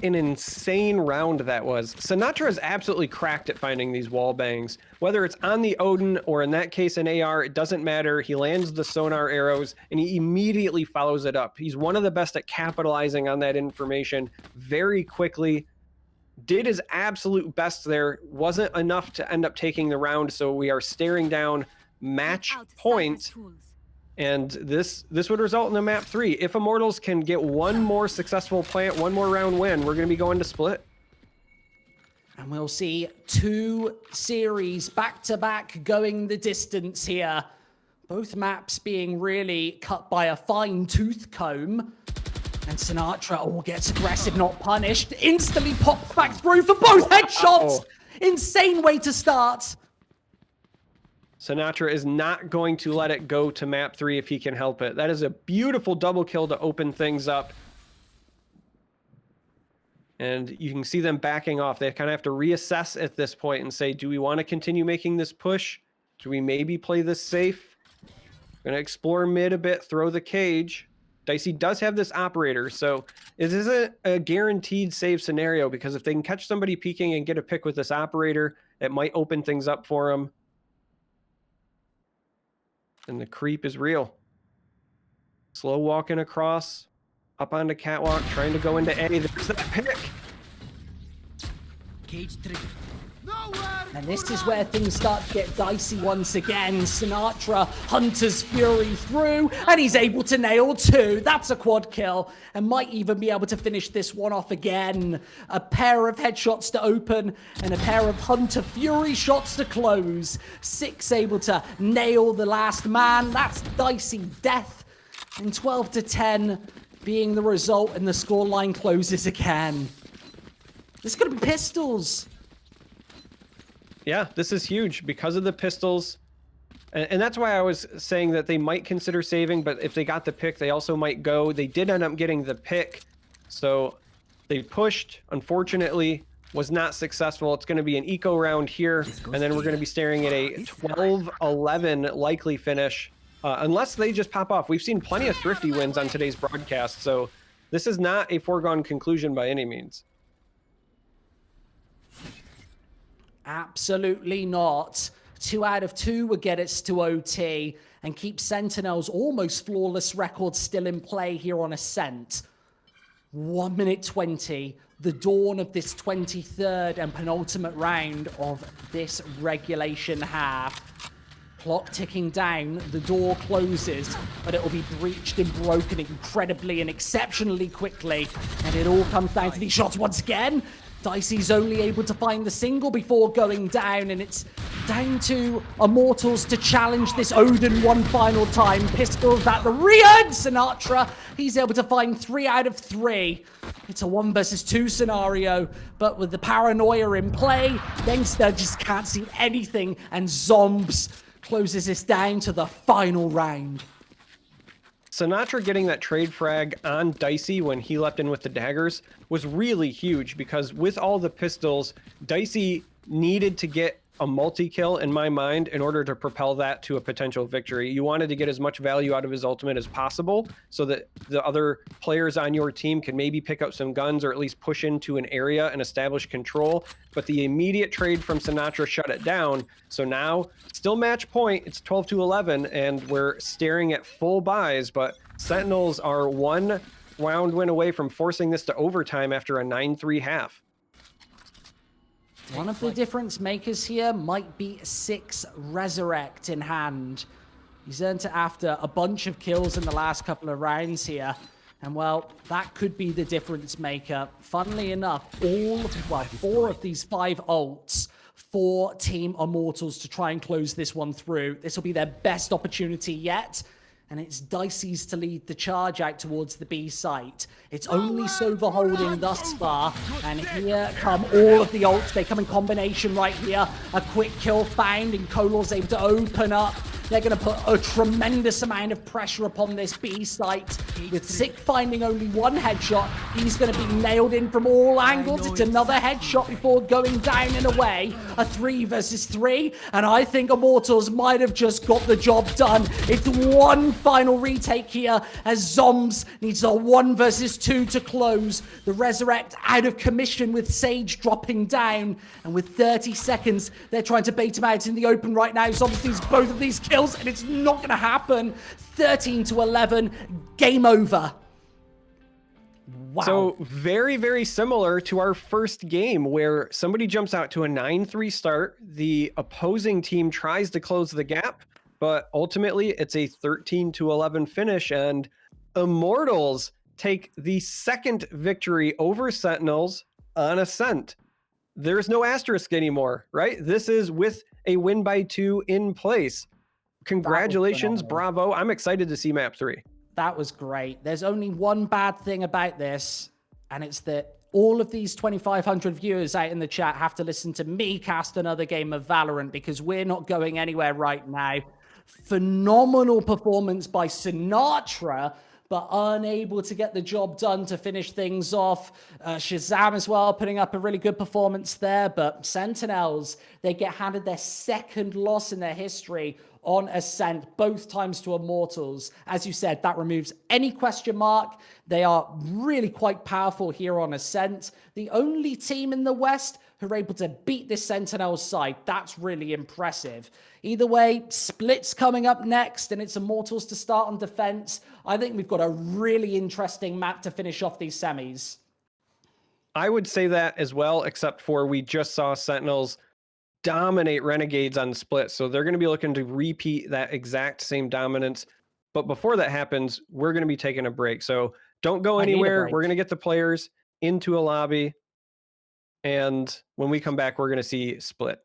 An insane round that was. Sinatra is absolutely cracked at finding these wall bangs. Whether it's on the Odin or in that case an AR, it doesn't matter. He lands the sonar arrows and he immediately follows it up. He's one of the best at capitalizing on that information very quickly. Did his absolute best there. Wasn't enough to end up taking the round, so we are staring down match point. And this would result in a map 3. If Immortals can get one more successful plant, one more round win, we're going to be going to split. And we'll see 2 series back-to-back going the distance here. Both maps being really cut by a fine-tooth comb. And Sinatra gets aggressive, not punished. Instantly pops back through for both headshots. Insane way to start. Sinatra is not going to let it go to map 3 if he can help it. That is a beautiful double kill to open things up. And you can see them backing off. They kind of have to reassess at this point and say, do we want to continue making this push? Do we maybe play this safe? Going to explore mid a bit, throw the cage. Dicey does have this operator, so it isn't a guaranteed save scenario because if they can catch somebody peeking and get a pick with this operator, it might open things up for them. And the creep is real. Slow walking across, up onto catwalk, trying to go into A. There's that pick. Cage trigger. And this is where things start to get dicey once again. Sinatra, Hunter's Fury through, and he's able to nail 2. That's a quad kill, and might even be able to finish this one off again. A pair of headshots to open, and a pair of Hunter Fury shots to close. 6 able to nail the last man. That's dicey death. And 12-10 being the result, and the scoreline closes again. This is going to be pistols. Yeah, this is huge because of the pistols. And that's why I was saying that they might consider saving, but if they got the pick, they also might go. They did end up getting the pick, so they pushed. Unfortunately, was not successful. It's going to be an eco round here, and then we're going to be staring at a 12-11 likely finish, unless they just pop off. We've seen plenty of thrifty wins on today's broadcast, so this is not a foregone conclusion by any means. Absolutely not. 2 out of 2 would get us to OT and keep Sentinels' almost flawless record still in play here on Ascent. 1 minute 20, the dawn of this 23rd and penultimate round of this regulation half. Clock ticking down, the door closes, but it will be breached and broken incredibly and exceptionally quickly. And it all comes down to these shots once again. Dicey's only able to find the single before going down, and it's down to Immortals to challenge this Odin one final time. Pistols at the rear, Sinatra. He's able to find 3 out of 3. It's a 1 versus 2 scenario, but with the paranoia in play, Gangster just can't see anything, and Zombs closes this down to the final round. Sinatra getting that trade frag on Dicey when he leapt in with the daggers was really huge, because with all the pistols, Dicey needed to get a multi-kill in my mind in order to propel that to a potential victory. You wanted to get as much value out of his ultimate as possible so that the other players on your team can maybe pick up some guns or at least push into an area and establish control. But the immediate trade from Sinatra shut it down. So now still match point. It's 12-11 and we're staring at full buys, but Sentinels are 1 round win away from forcing this to overtime after a 9-3 half. One of the difference makers here might be 6 Resurrect in hand. He's earned it after a bunch of kills in the last couple of rounds here. And well, that could be the difference maker. Funnily enough, 4 of these 5 ults for Team Immortals to try and close this one through. This will be their best opportunity yet. And it's Dicey's to lead the charge out towards the B site. It's only Sova holding thus far, and here come all of the ults. They come in combination right here. A quick kill found, and Kolor's able to open up. They're going to put a tremendous amount of pressure upon this B site. With Sick finding only 1 headshot, he's going to be nailed in from all angles. It's another headshot before going down and away. A 3 versus 3, and I think Immortals might have just got the job done. It's 1 final retake here as Zombs needs a 1 versus 2 to close. The Resurrect out of commission with Sage dropping down, and with 30 seconds, they're trying to bait him out in the open right now. Zombs needs both of these kills, and it's not going to happen. 13-11, game over. Wow. So very, very similar to our first game where somebody jumps out to a 9-3 start. The opposing team tries to close the gap, but ultimately it's a 13-11 finish, and Immortals take the 2nd victory over Sentinels on Ascent. There's no asterisk anymore, right? This is with a win by 2 in place. Congratulations, bravo. I'm excited to see map 3. That was great. There's only one bad thing about this, and it's that all of these 2,500 viewers out in the chat have to listen to me cast another game of Valorant because we're not going anywhere right now. Phenomenal performance by Sinatra, but unable to get the job done to finish things off. Shazam as well, putting up a really good performance there, but Sentinels, they get handed their 2nd loss in their history on Ascent, both times to Immortals. As you said, that removes any question mark. They are really quite powerful here on Ascent. The only team in the West who are able to beat this Sentinels side. That's really impressive. Either way, Split's coming up next, and it's Immortals to start on defense. I think we've got a really interesting map to finish off these semis. I would say that as well, except for we just saw Sentinels dominate Renegades on Split, so they're going to be looking to repeat that exact same dominance. But before that happens, we're going to be taking a break. So don't go anywhere. We're going to get the players into a lobby, and when we come back, we're going to see Split.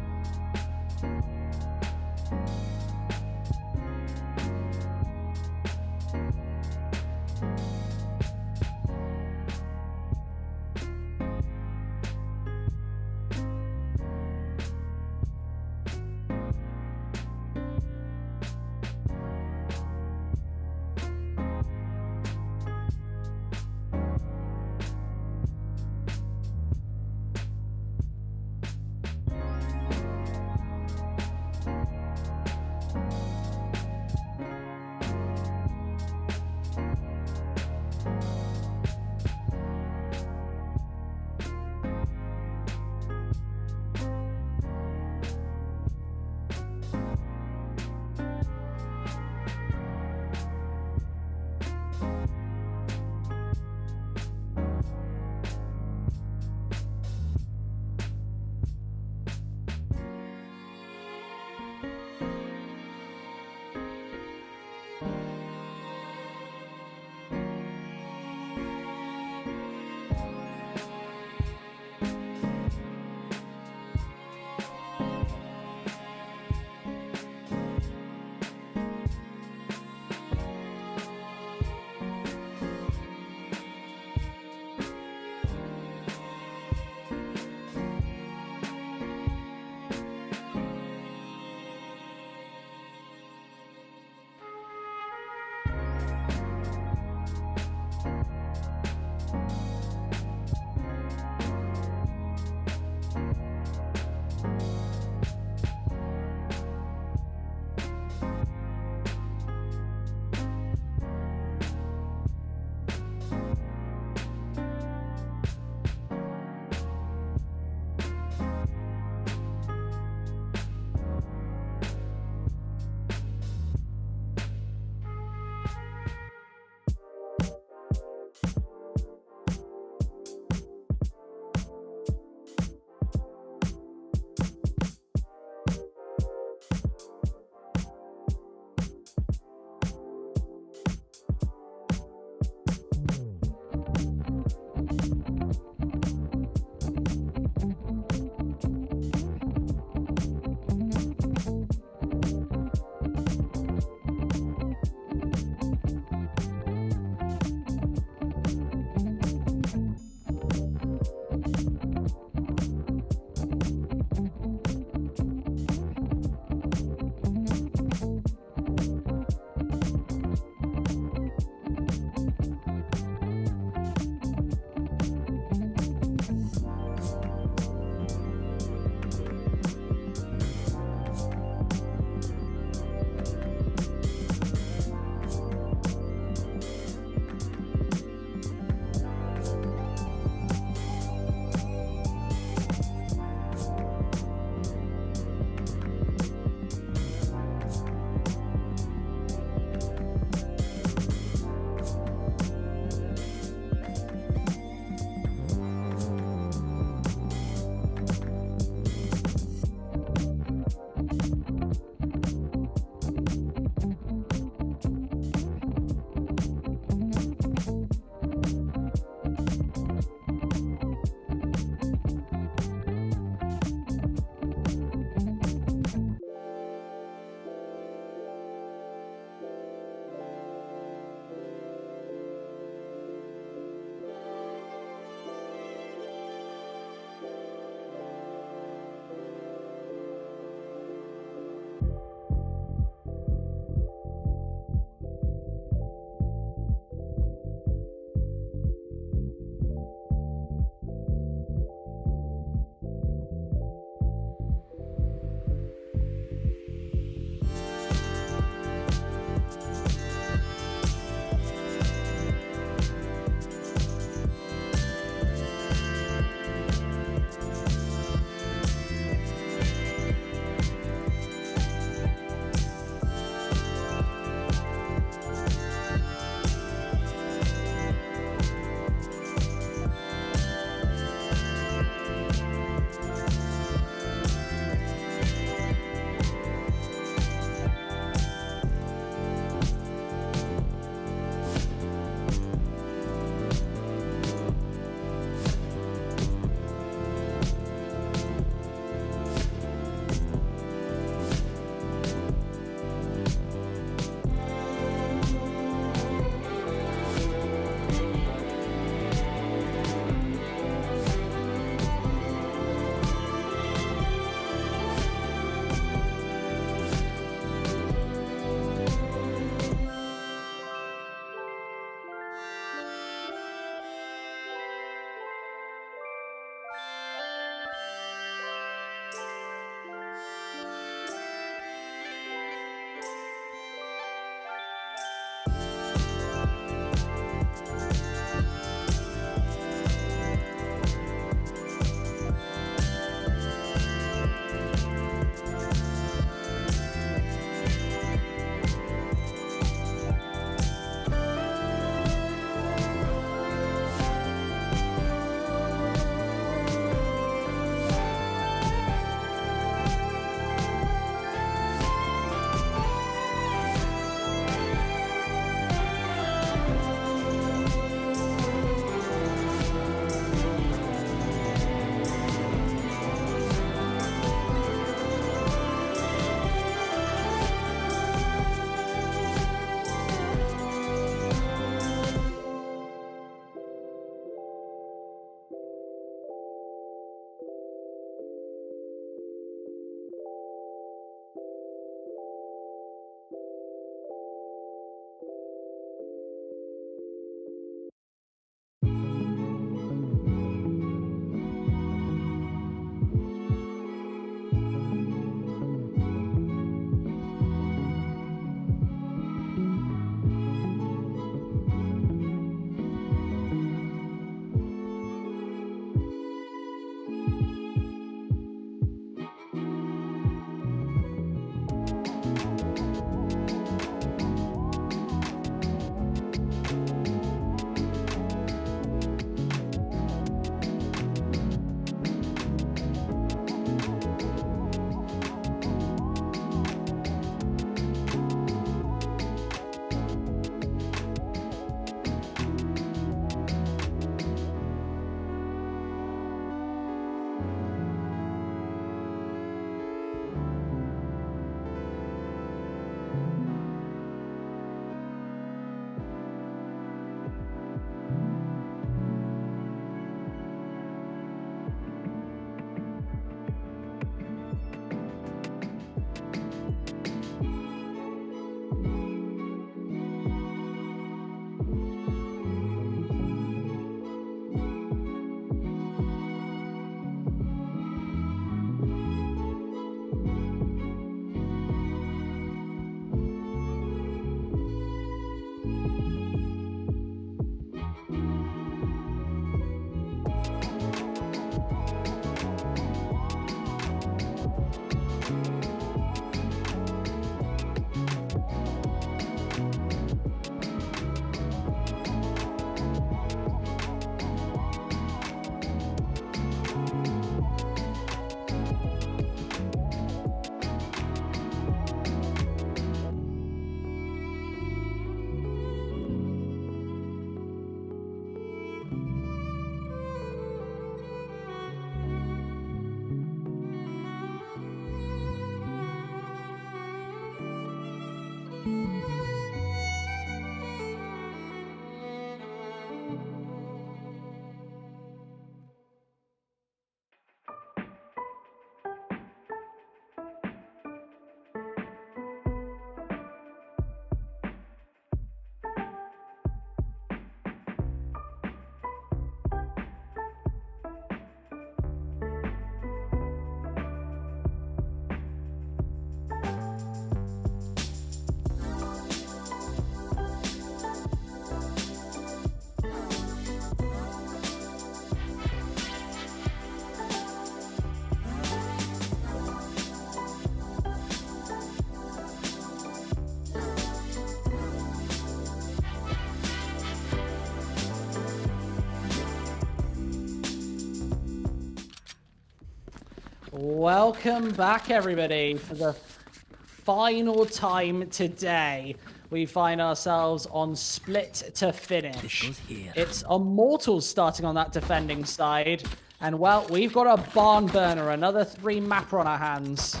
welcome back, everybody, for the final time today. We find ourselves on split to finish. This goes here. It's Immortals starting on that defending side. And, well, we've got a barn burner, another 3 mapper on our hands.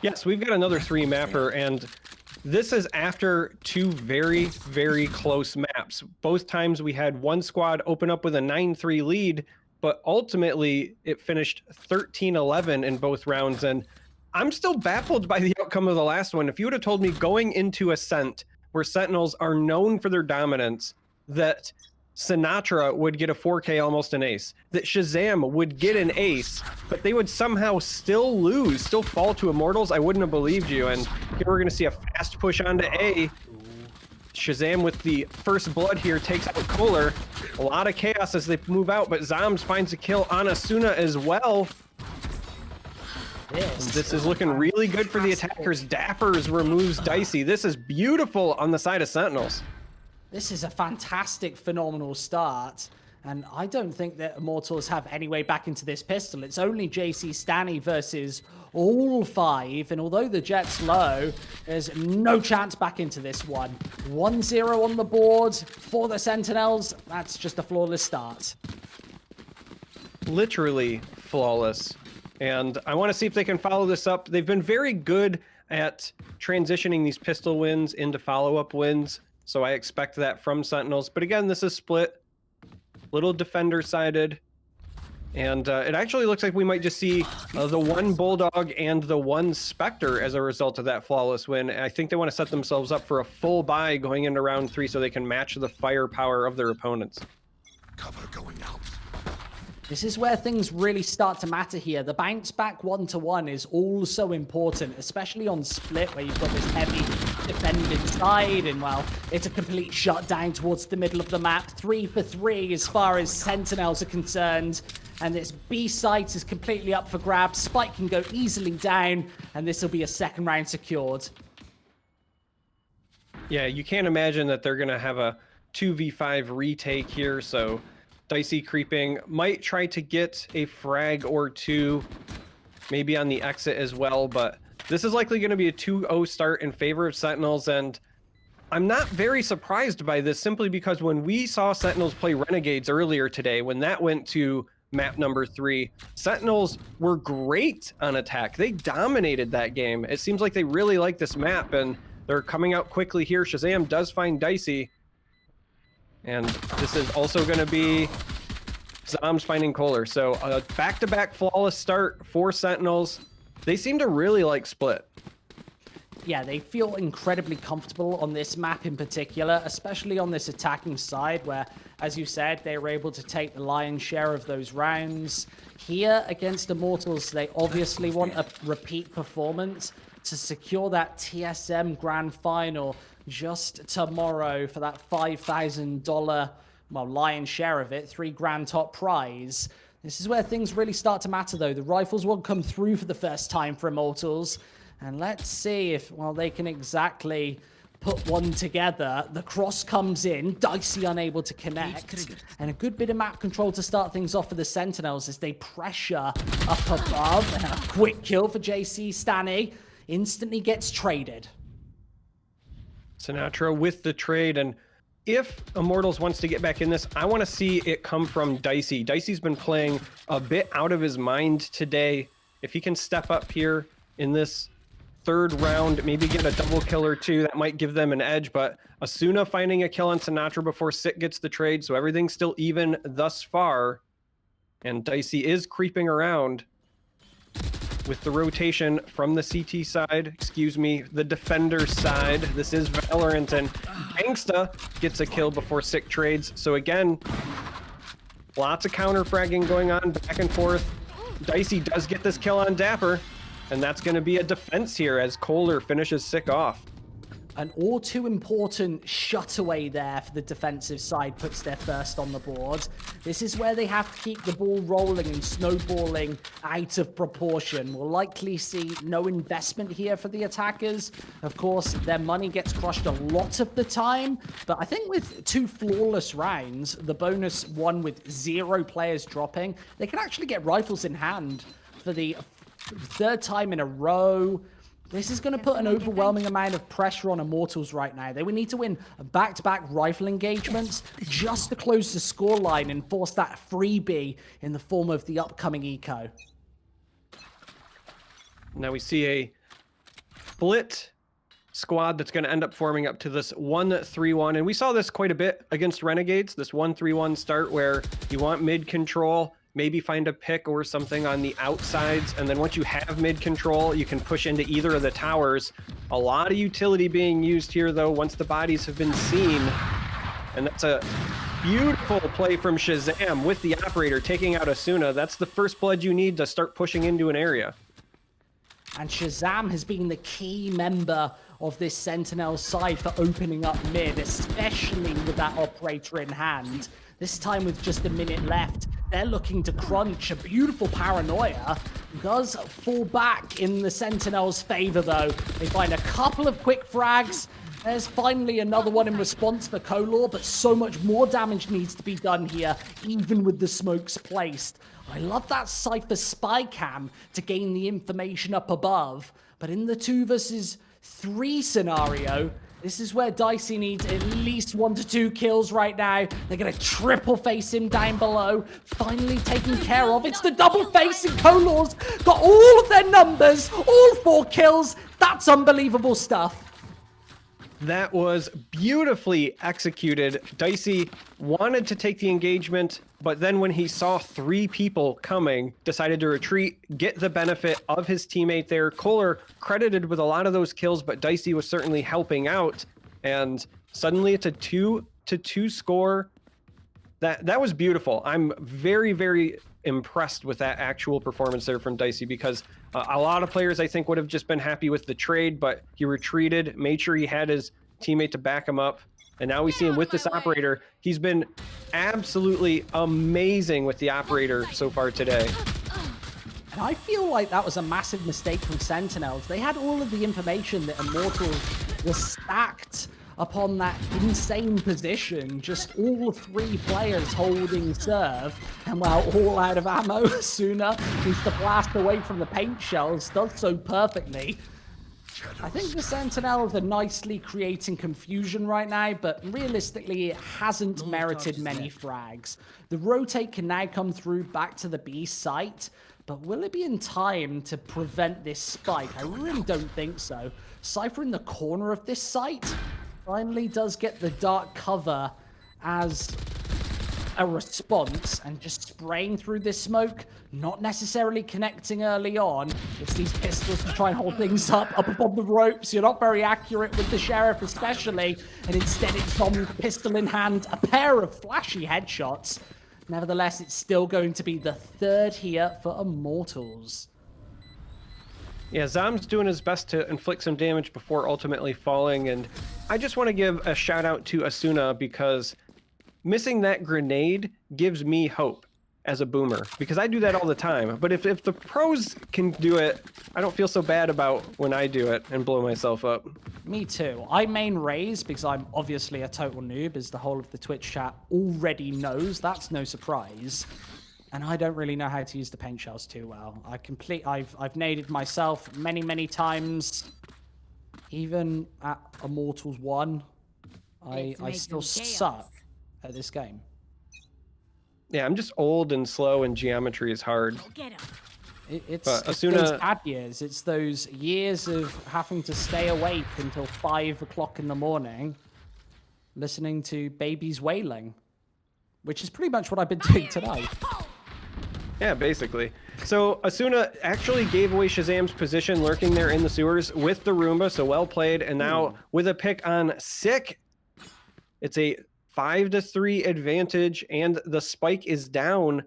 Yes, we've got another 3 mapper, and this is after 2 very, very close maps. Both times we had one squad open up with a 9-3 lead, but ultimately it finished 13-11 in both rounds. And I'm still baffled by the outcome of the last one. If you would have told me going into Ascent, where Sentinels are known for their dominance, that Sinatra would get a 4K almost an ace, that Shazam would get an ace, but they would somehow still lose, still fall to Immortals, I wouldn't have believed you. And here we're going to see a fast push onto A. Shazam with the first blood here takes out Kohler. A lot of chaos as they move out, but Zombs finds a kill on Asuna as well. This is looking really good for the attackers. Dappers removes Dicey. This is beautiful on the side of Sentinels. This is a fantastic, phenomenal start. And I don't think that Immortals have any way back into this pistol. It's only JC Stanny versus all 5. And although the Jet's low, there's no chance back into this one. 1-0 on the board for the Sentinels. That's just a flawless start. Literally flawless. And I want to see if they can follow this up. They've been very good at transitioning these pistol wins into follow-up wins. So I expect that from Sentinels. But again, this is split. Little defender-sided. And it actually looks like we might just see the 1 Bulldog and the 1 Spectre as a result of that flawless win. I think they want to set themselves up for a full buy going into round 3 so they can match the firepower of their opponents. Cover going out. This is where things really start to matter here. The bounce back 1-to-1 is also important, especially on split where you've got this heavy defending side and, well, it's a complete shutdown towards the middle of the map. 3 for 3 as far as Sentinels are concerned. And this B site is completely up for grabs. Spike can go easily down, and this will be a 2nd round secured. Yeah, you can't imagine that they're going to have a 2v5 retake here, so Dicey creeping, might try to get a frag or 2, maybe on the exit as well, but this is likely going to be a 2-0 start in favor of Sentinels, and I'm not very surprised by this simply because when we saw Sentinels play Renegades earlier today, when that went to map number 3, Sentinels were great on attack. They dominated that game. It seems like they really like this map, and they're coming out quickly here. Shazam does find Dicey. And this is also going to be Zombs finding Kohler. So a back-to-back flawless start for Sentinels. They seem to really like split. Yeah, they feel incredibly comfortable on this map in particular, especially on this attacking side where, as you said, they were able to take the lion's share of those rounds. Here against Immortals, they obviously want a repeat performance to secure that TSM Grand Final just tomorrow for that $5,000, well, lion's share of it, $3,000 top prize. This is where things really start to matter, though. The rifles won't come through for the first time for Immortals. And let's see if, well, they can exactly put one together. The cross comes in, Dicey unable to connect. And a good bit of map control to start things off for the Sentinels as they pressure up above. And a quick kill for JC Stanny. Instantly gets traded. Sinatra with the trade, and if Immortals wants to get back in this, I want to see it come from Dicey. Dicey's been playing a bit out of his mind today. If he can step up here in this 3rd round, maybe get a double kill or 2, that might give them an edge, but Asuna finding a kill on Sinatra before Sit gets the trade, so everything's still even thus far, and Dicey is creeping around with the rotation from the CT side, the defender side. This is Valorant, and Gangsta gets a kill before Sick trades. So again, lots of counter fragging going on back and forth. Dicey does get this kill on Dapper, and that's going to be a defense here as Kohler finishes Sick off. An all too important shutaway there for the defensive side puts their first on the board. This is where they have to keep the ball rolling and snowballing out of proportion. We'll likely see no investment here for the attackers. Of course, their money gets crushed a lot of the time, but I think with 2 flawless rounds, the bonus one with 0 players dropping, they can actually get rifles in hand for the third time in a row. This is going to put an overwhelming amount of pressure on Immortals right now. They would need to win back-to-back rifle engagements just to close the scoreline and force that freebie in the form of the upcoming eco. Now we see a split squad that's going to end up forming up to this 1-3-1. And we saw this quite a bit against Renegades, this 1-3-1 start where you want mid control, maybe find a pick or something on the outsides. And then once you have mid control, you can push into either of the towers. A lot of utility being used here, though, once the bodies have been seen. And that's a beautiful play from Shazam with the operator taking out Asuna. That's the first blood you need to start pushing into an area. And Shazam has been the key member of this Sentinel side for opening up mid, especially with that operator in hand. This time with just a minute left, they're looking to crunch. A beautiful paranoia does fall back in the Sentinels' favor, though. They find a couple of quick frags. There's finally another one in response for Color, but so much more damage needs to be done here, even with the smokes placed. I love that Cypher spy cam to gain the information up above, but in the 2 versus 3 scenario, this is where Dicey needs at least 1 to 2 kills right now. They're going to triple face him down below. Finally taken care of. It's the double face, and Color's got all of their numbers, all 4 kills. That's unbelievable stuff. That was beautifully executed. Dicey wanted to take the engagement, but then when he saw 3 people coming, decided to retreat, get the benefit of his teammate there. Kohler credited with a lot of those kills, but Dicey was certainly helping out. And suddenly it's a 2-2 score. That was beautiful. I'm very, very impressed with that actual performance there from Dicey, because a lot of players I think would have just been happy with the trade, but he retreated, made sure he had his teammate to back him up, and now we see him with this operator. He's been absolutely amazing with the operator so far today. And I feel like that was a massive mistake from Sentinels. They had all of the information that Immortals was stacked upon that insane position, just all 3 players holding serve, and while all out of ammo, Asuna needs to blast away from the paint shells, does so perfectly. I think the Sentinels are nicely creating confusion right now, but realistically it hasn't merited many frags. The rotate can now come through back to the B site, but will it be in time to prevent this spike? I really don't think so. Cypher in the corner of this site finally does get the dark cover as a response, and just spraying through this smoke, not necessarily connecting early on. It's these pistols to try and hold things up above the ropes. You're not very accurate with the Sheriff especially, and instead it's on pistol in hand, a pair of flashy headshots. Nevertheless, it's still going to be the 3rd here for Immortals. Yeah, Zam's doing his best to inflict some damage before ultimately falling, and I just want to give a shout out to Asuna, because missing that grenade gives me hope as a boomer, because I do that all the time. But if the pros can do it, I don't feel so bad about when I do it and blow myself up. Me too. I main Raze because I'm obviously a total noob, as the whole of the Twitch chat already knows. That's no surprise. And I don't really know how to use the paint shells too well. I've naded myself many times. Even at Immortals 1, I still suck at this game. Yeah, I'm just old and slow, and geometry is hard. It's those bad years. It's those years of having to stay awake until 5 o'clock in the morning, listening to babies wailing, which is pretty much what I've been doing tonight. Yeah, basically. So Asuna actually gave away Shazam's position, lurking there in the sewers with the Roomba, so well played. And now with a pick on Sick, it's a 5-3 advantage, and the spike is down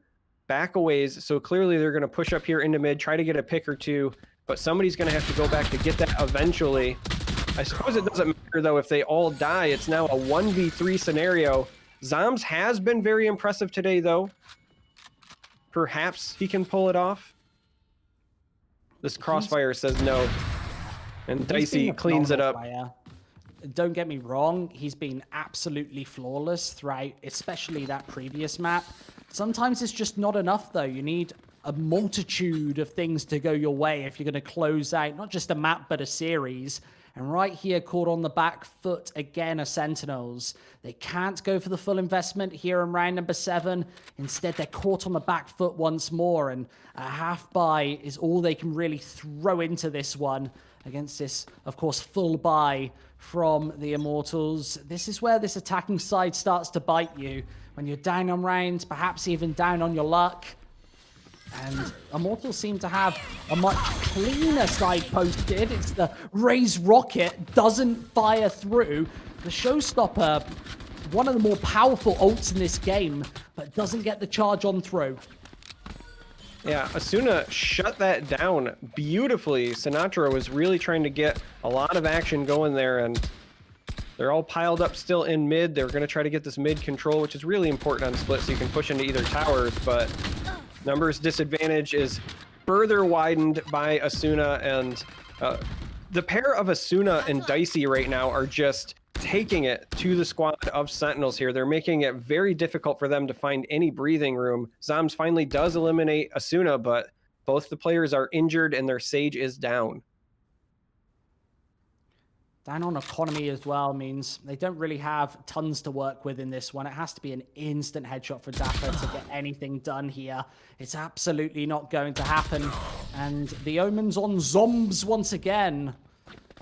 back a ways. So clearly they're going to push up here into mid, try to get a pick or 2, but somebody's going to have to go back to get that eventually. I suppose it doesn't matter, though, if they all die. It's now a 1v3 scenario. Zams has been very impressive today, though. Perhaps he can pull it off. This crossfire says no. And Dicey cleans it up. Player. Don't get me wrong, he's been absolutely flawless throughout, especially that previous map. Sometimes it's just not enough, though. You need a multitude of things to go your way if you're going to close out not just a map but a series. And right here, caught on the back foot again are Sentinels. They can't go for the full investment here in round number 7. Instead, they're caught on the back foot once more, and a half buy is all they can really throw into this one against this, of course, full buy from the Immortals. This is where this attacking side starts to bite you. When you're down on rounds, perhaps even down on your luck. And Immortals seem to have a much cleaner side posted. It's the Raise Rocket, doesn't fire through. The Showstopper, one of the more powerful ults in this game, but doesn't get the charge on through. Yeah, Asuna shut that down beautifully. Sinatra was really trying to get a lot of action going there, and they're all piled up still in mid. They're going to try to get this mid control, which is really important on split, so you can push into either towers, but numbers disadvantage is further widened by Asuna, and the pair of Asuna and Dicey right now are just taking it to the squad of Sentinels here. They're making it very difficult for them to find any breathing room. Zams finally does eliminate Asuna, but both the players are injured and their Sage is down. Down on economy as well means they don't really have tons to work with in this one. It has to be an instant headshot for Dapper to get anything done here. It's absolutely not going to happen. And the Omen's on Zombs once again.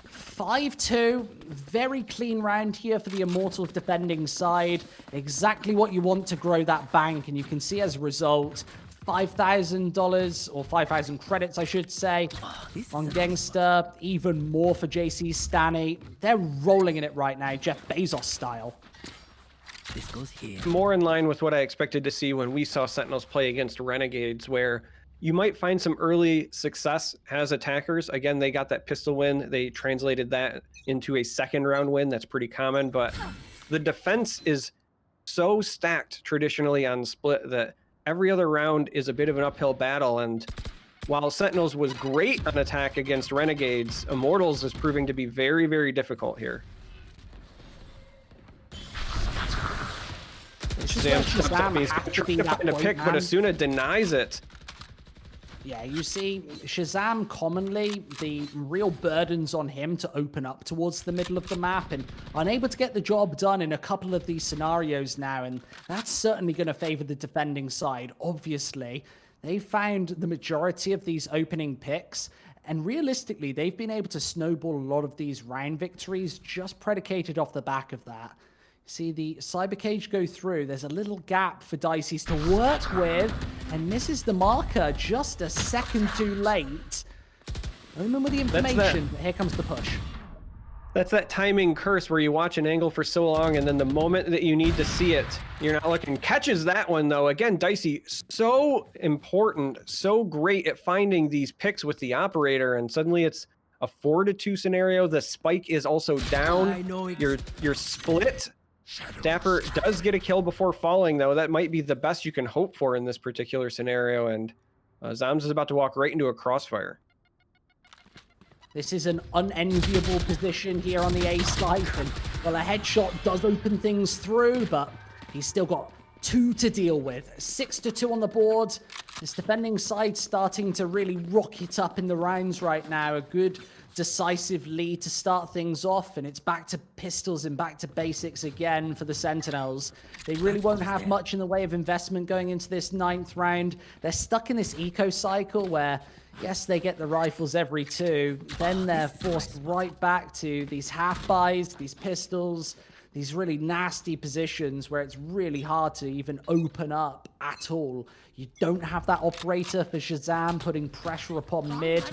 5-2, very clean round here for the Immortals defending side. Exactly what you want to grow that bank, and you can see as a result, $5,000 or 5,000 credits, I should say, on Gangster. Even more for JC Stanny. They're rolling in it right now, Jeff Bezos style. This goes here. More in line with what I expected to see when we saw Sentinels play against Renegades, where you might find some early success as attackers. Again, they got that pistol win. They translated that into a second round win. That's pretty common, but the defense is so stacked traditionally on split that every other round is a bit of an uphill battle, and while Sentinels was great on attack against Renegades, Immortals is proving to be very, very difficult here. Shazam steps up, he's trying to find a pick, but Asuna denies it. Yeah, you see, Shazam commonly, the real burden's on him to open up towards the middle of the map, and unable to get the job done in a couple of these scenarios now, and that's certainly going to favor the defending side, obviously. They found the majority of these opening picks, and realistically, they've been able to snowball a lot of these round victories just predicated off the back of that. See the cyber cage go through. There's a little gap for Dicey's to work with, and misses the marker just a second too late. Omen with the information, but here comes the push. That's that timing curse where you watch an angle for so long, and then the moment that you need to see it, you're not looking. Catches that one, though. Again, Dicey, so important, so great at finding these picks with the operator, and suddenly it's a 4-2 scenario. The spike is also down. You're split. Dapper does get a kill before falling, though. That might be the best you can hope for in this particular scenario, and Zams is about to walk right into a crossfire. This is an unenviable position here on the A side, and well, a headshot does open things through, but he's still got 2 to deal with. 6-2 on the board. This defending side starting to really rocket up in the rounds right now. A good decisive lead to start things off, and it's back to pistols and back to basics again for the Sentinels. They really won't have much in the way of investment going into this 9th round. They're stuck in this eco cycle where, yes, they get the rifles every 2, then they're forced right back to these half buys, these pistols, these really nasty positions where it's really hard to even open up at all. You don't have that operator for Shazam putting pressure upon mid.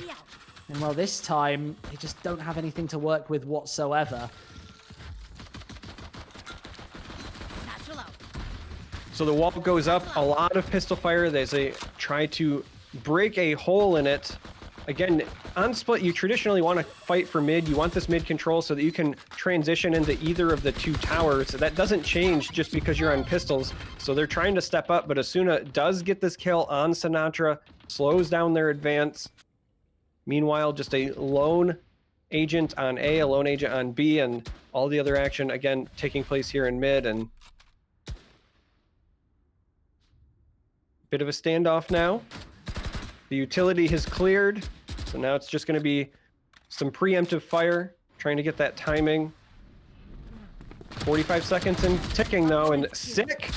And well, this time, they just don't have anything to work with whatsoever. So the wall goes up, a lot of pistol fire. They try to break a hole in it. Again, on split, you traditionally want to fight for mid. You want this mid control so that you can transition into either of the 2 towers. That doesn't change just because you're on pistols. So they're trying to step up, but Asuna does get this kill on Sinatra, slows down their advance. Meanwhile, just a lone agent on A, a lone agent on B, and all the other action, again, taking place here in mid, and bit of a standoff now. The utility has cleared, so now it's just going to be some preemptive fire, trying to get that timing. 45 seconds in ticking though, and Sick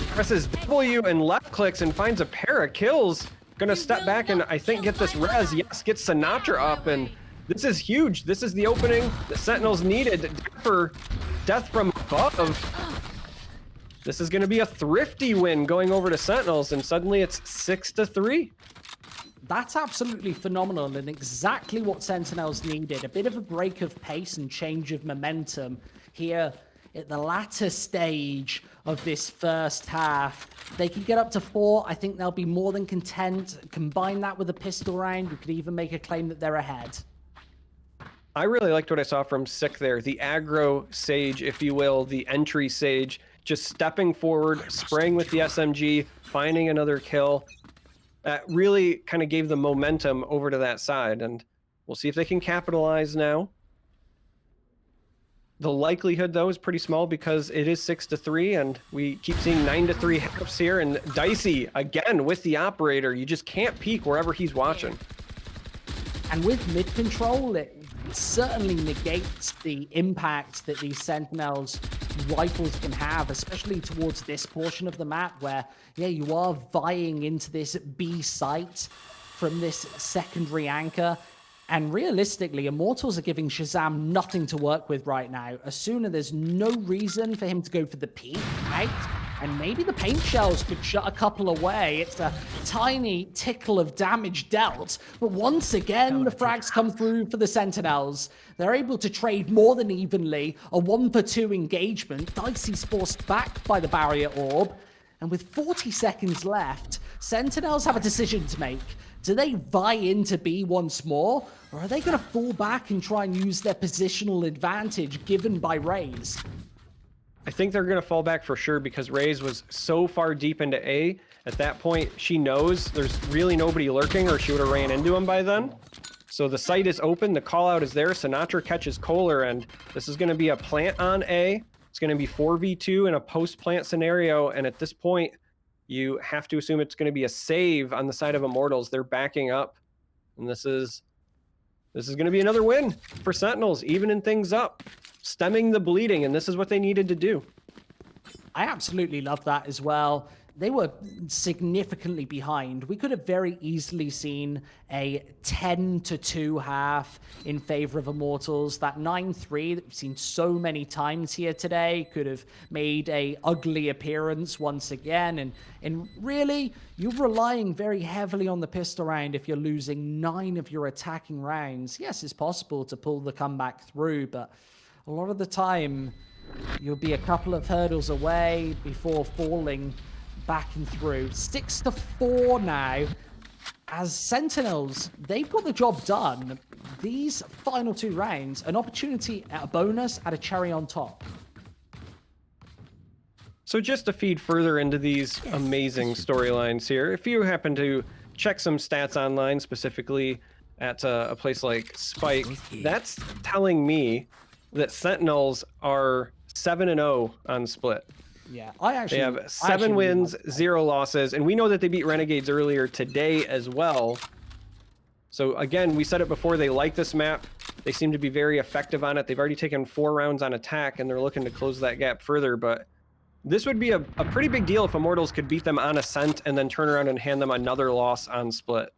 presses W and left clicks and finds a pair of kills. Gonna step back and I think get this res. Yes, get Sinatra up, and this is huge. This is the opening the Sentinels needed for death from above. This is gonna be a thrifty win going over to Sentinels, and suddenly it's 6-3. That's absolutely phenomenal and exactly what Sentinels needed. A bit of a break of pace and change of momentum here at the latter stage of this first half. They can get up to 4. I think they'll be more than content. Combine that with a pistol round, we could even make a claim that they're ahead. I really liked what I saw from Sick there. The aggro Sage, if you will, the entry Sage, just stepping forward, spraying with the SMG, finding another kill. That really kind of gave the momentum over to that side, and we'll see if they can capitalize now. The likelihood, though, is pretty small because it is 6-3, and we keep seeing 9-3 halves here. And Dicey, again, with the operator. You just can't peek wherever he's watching. And with mid control, it certainly negates the impact that these Sentinels rifles can have, especially towards this portion of the map where, yeah, you are vying into this B site from this secondary anchor. And realistically, Immortals are giving Shazam nothing to work with right now. Asuna, there's no reason for him to go for the peak, right? And maybe the paint shells could shut a couple away. It's a tiny tickle of damage dealt. But once again, the frags come through for the Sentinels. They're able to trade more than evenly. A 1-for-2 engagement. Dicey's forced back by the barrier orb. And with 40 seconds left, Sentinels have a decision to make. Do they vie into B once more? Or are they going to fall back and try and use their positional advantage given by Raze? I think they're going to fall back for sure because Raze was so far deep into A. At that point, she knows there's really nobody lurking or she would have ran into him by then. So the site is open. The call out is there. Sinatra catches Kohler, and this is going to be a plant on A. It's going to be 4v2 in a post-plant scenario. And at this point, you have to assume it's going to be a save on the side of Immortals. They're backing up. And this is going to be another win for Sentinels, evening things up, stemming the bleeding, and this is what they needed to do. I absolutely love that as well. They were significantly behind. We could have very easily seen a 10-2 half in favor of Immortals. That 9-3 that we've seen so many times here today could have made a ugly appearance once again. And really, you're relying very heavily on the pistol round if you're losing 9 of your attacking rounds. Yes, it's possible to pull the comeback through, but a lot of the time, you'll be a couple of hurdles away before falling back and through. 6-4 now. As Sentinels, they've got the job done. These final 2 rounds, an opportunity at a bonus, at a cherry on top. So just to feed further into these amazing storylines here, if you happen to check some stats online, specifically at a place like Spike, that's telling me that Sentinels are 7-0 on Split. Yeah, they have 7 wins, 0 losses, and we know that they beat Renegades earlier today as well. So again, we said it before, they like this map. They seem to be very effective on it. They've already taken 4 rounds on attack, and they're looking to close that gap further. But this would be a pretty big deal if Immortals could beat them on Ascent and then turn around and hand them another loss on Split.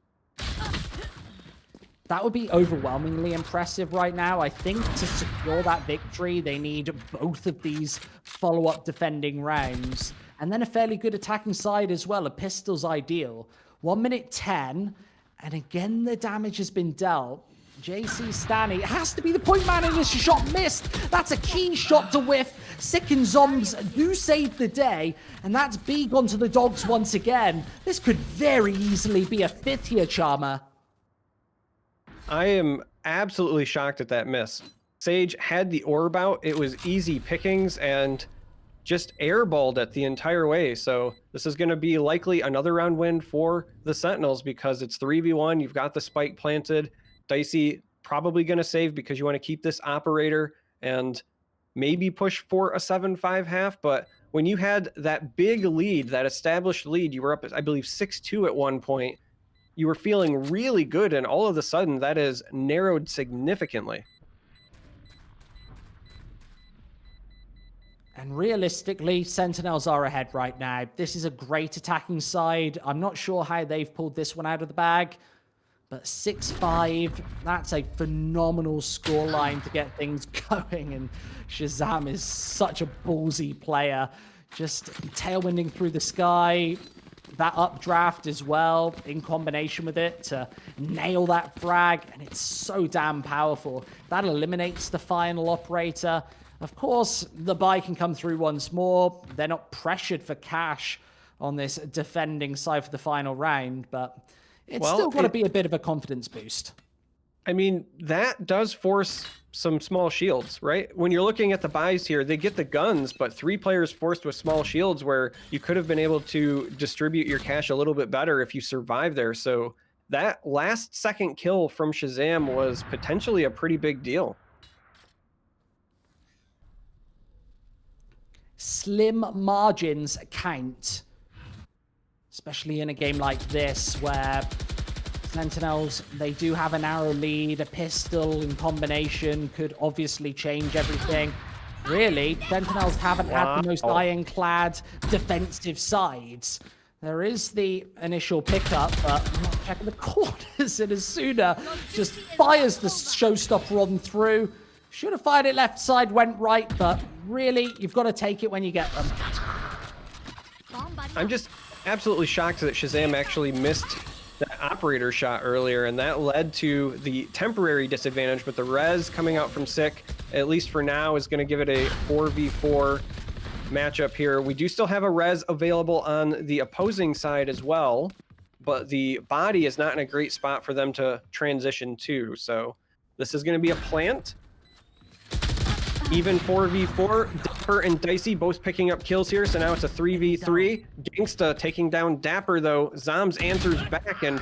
That would be overwhelmingly impressive right now. I think to secure that victory, they need both of these follow-up defending rounds. And then a fairly good attacking side as well. A pistol's ideal. 1 minute 10. And again, the damage has been dealt. JC Stanny, it has to be the point man, and this shot missed. That's a key shot to whiff. Sick and Zombs do save the day. And that's B gone to the dogs once again. This could very easily be a 5th here, Charmer. I am absolutely shocked at that miss. Sage had the orb out. It was easy pickings and just airballed it the entire way. So this is going to be likely another round win for the Sentinels because it's 3v1. You've got the spike planted. Dicey probably going to save because you want to keep this operator and maybe push for a 7-5 half. But when you had that big lead, that established lead, you were up, I believe, 6-2 at one point. you were feeling really good, and all of a sudden that is narrowed significantly. And realistically, Sentinels are ahead right now. This is a great attacking side. I'm not sure how they've pulled this one out of the bag, but 6-5, that's a phenomenal scoreline to get things going. And Shazam is such a ballsy player, just tailwinding through the sky. That updraft as well, in combination with it, to nail that frag, and it's so damn powerful. That eliminates the final operator. Of course, the buy can come through once more. They're not pressured for cash on this defending side for the final round, but it's still got to be a bit of a confidence boost. I mean, that does force some small shields, right? When you're looking at the buys here, they get the guns, but 3 players forced with small shields where you could have been able to distribute your cash a little bit better if you survive there. So that last second kill from Shazam was potentially a pretty big deal. Slim margins count, especially in a game like this where Sentinels, they do have a narrow lead. A pistol in combination could obviously change everything. Really, Sentinels haven't had the most ironclad defensive sides. There is the initial pickup, but I'm not checking the corners, and Asuna just fires the showstopper on through. Should have fired it left side, went right, but really, you've got to take it when you get them. I'm just absolutely shocked that Shazam actually missed that operator shot earlier, and that led to the temporary disadvantage, but the res coming out from Sick, at least for now, is going to give it a 4v4 matchup here. We do still have a res available on the opposing side as well, but the body is not in a great spot for them to transition to, so this is going to be a plant. Even 4v4, Dapper and Dicey both picking up kills here, so now it's a 3v3. Gangsta taking down Dapper, though. Zombs answers back, and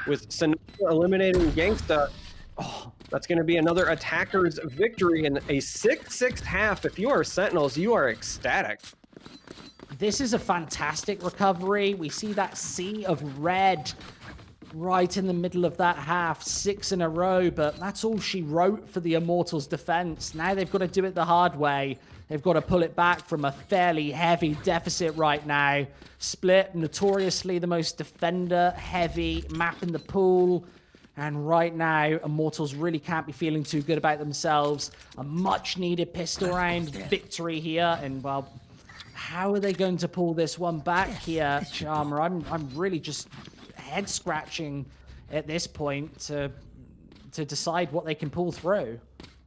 with Sinatra eliminating Gangsta, that's going to be another attacker's victory, and a 6-6 half. If you are Sentinels, you are ecstatic. This is a fantastic recovery. We see that sea of red right in the middle of that half, 6 in a row, but that's all she wrote for the Immortals defense. Now they've got to do it the hard way. They've got to pull it back from a fairly heavy deficit right now. Split, notoriously the most defender-heavy map in the pool. And right now, Immortals really can't be feeling too good about themselves. A much-needed pistol round victory here, and well, how are they going to pull this one back here, Charmer? I'm really just head scratching at this point to decide what they can pull through.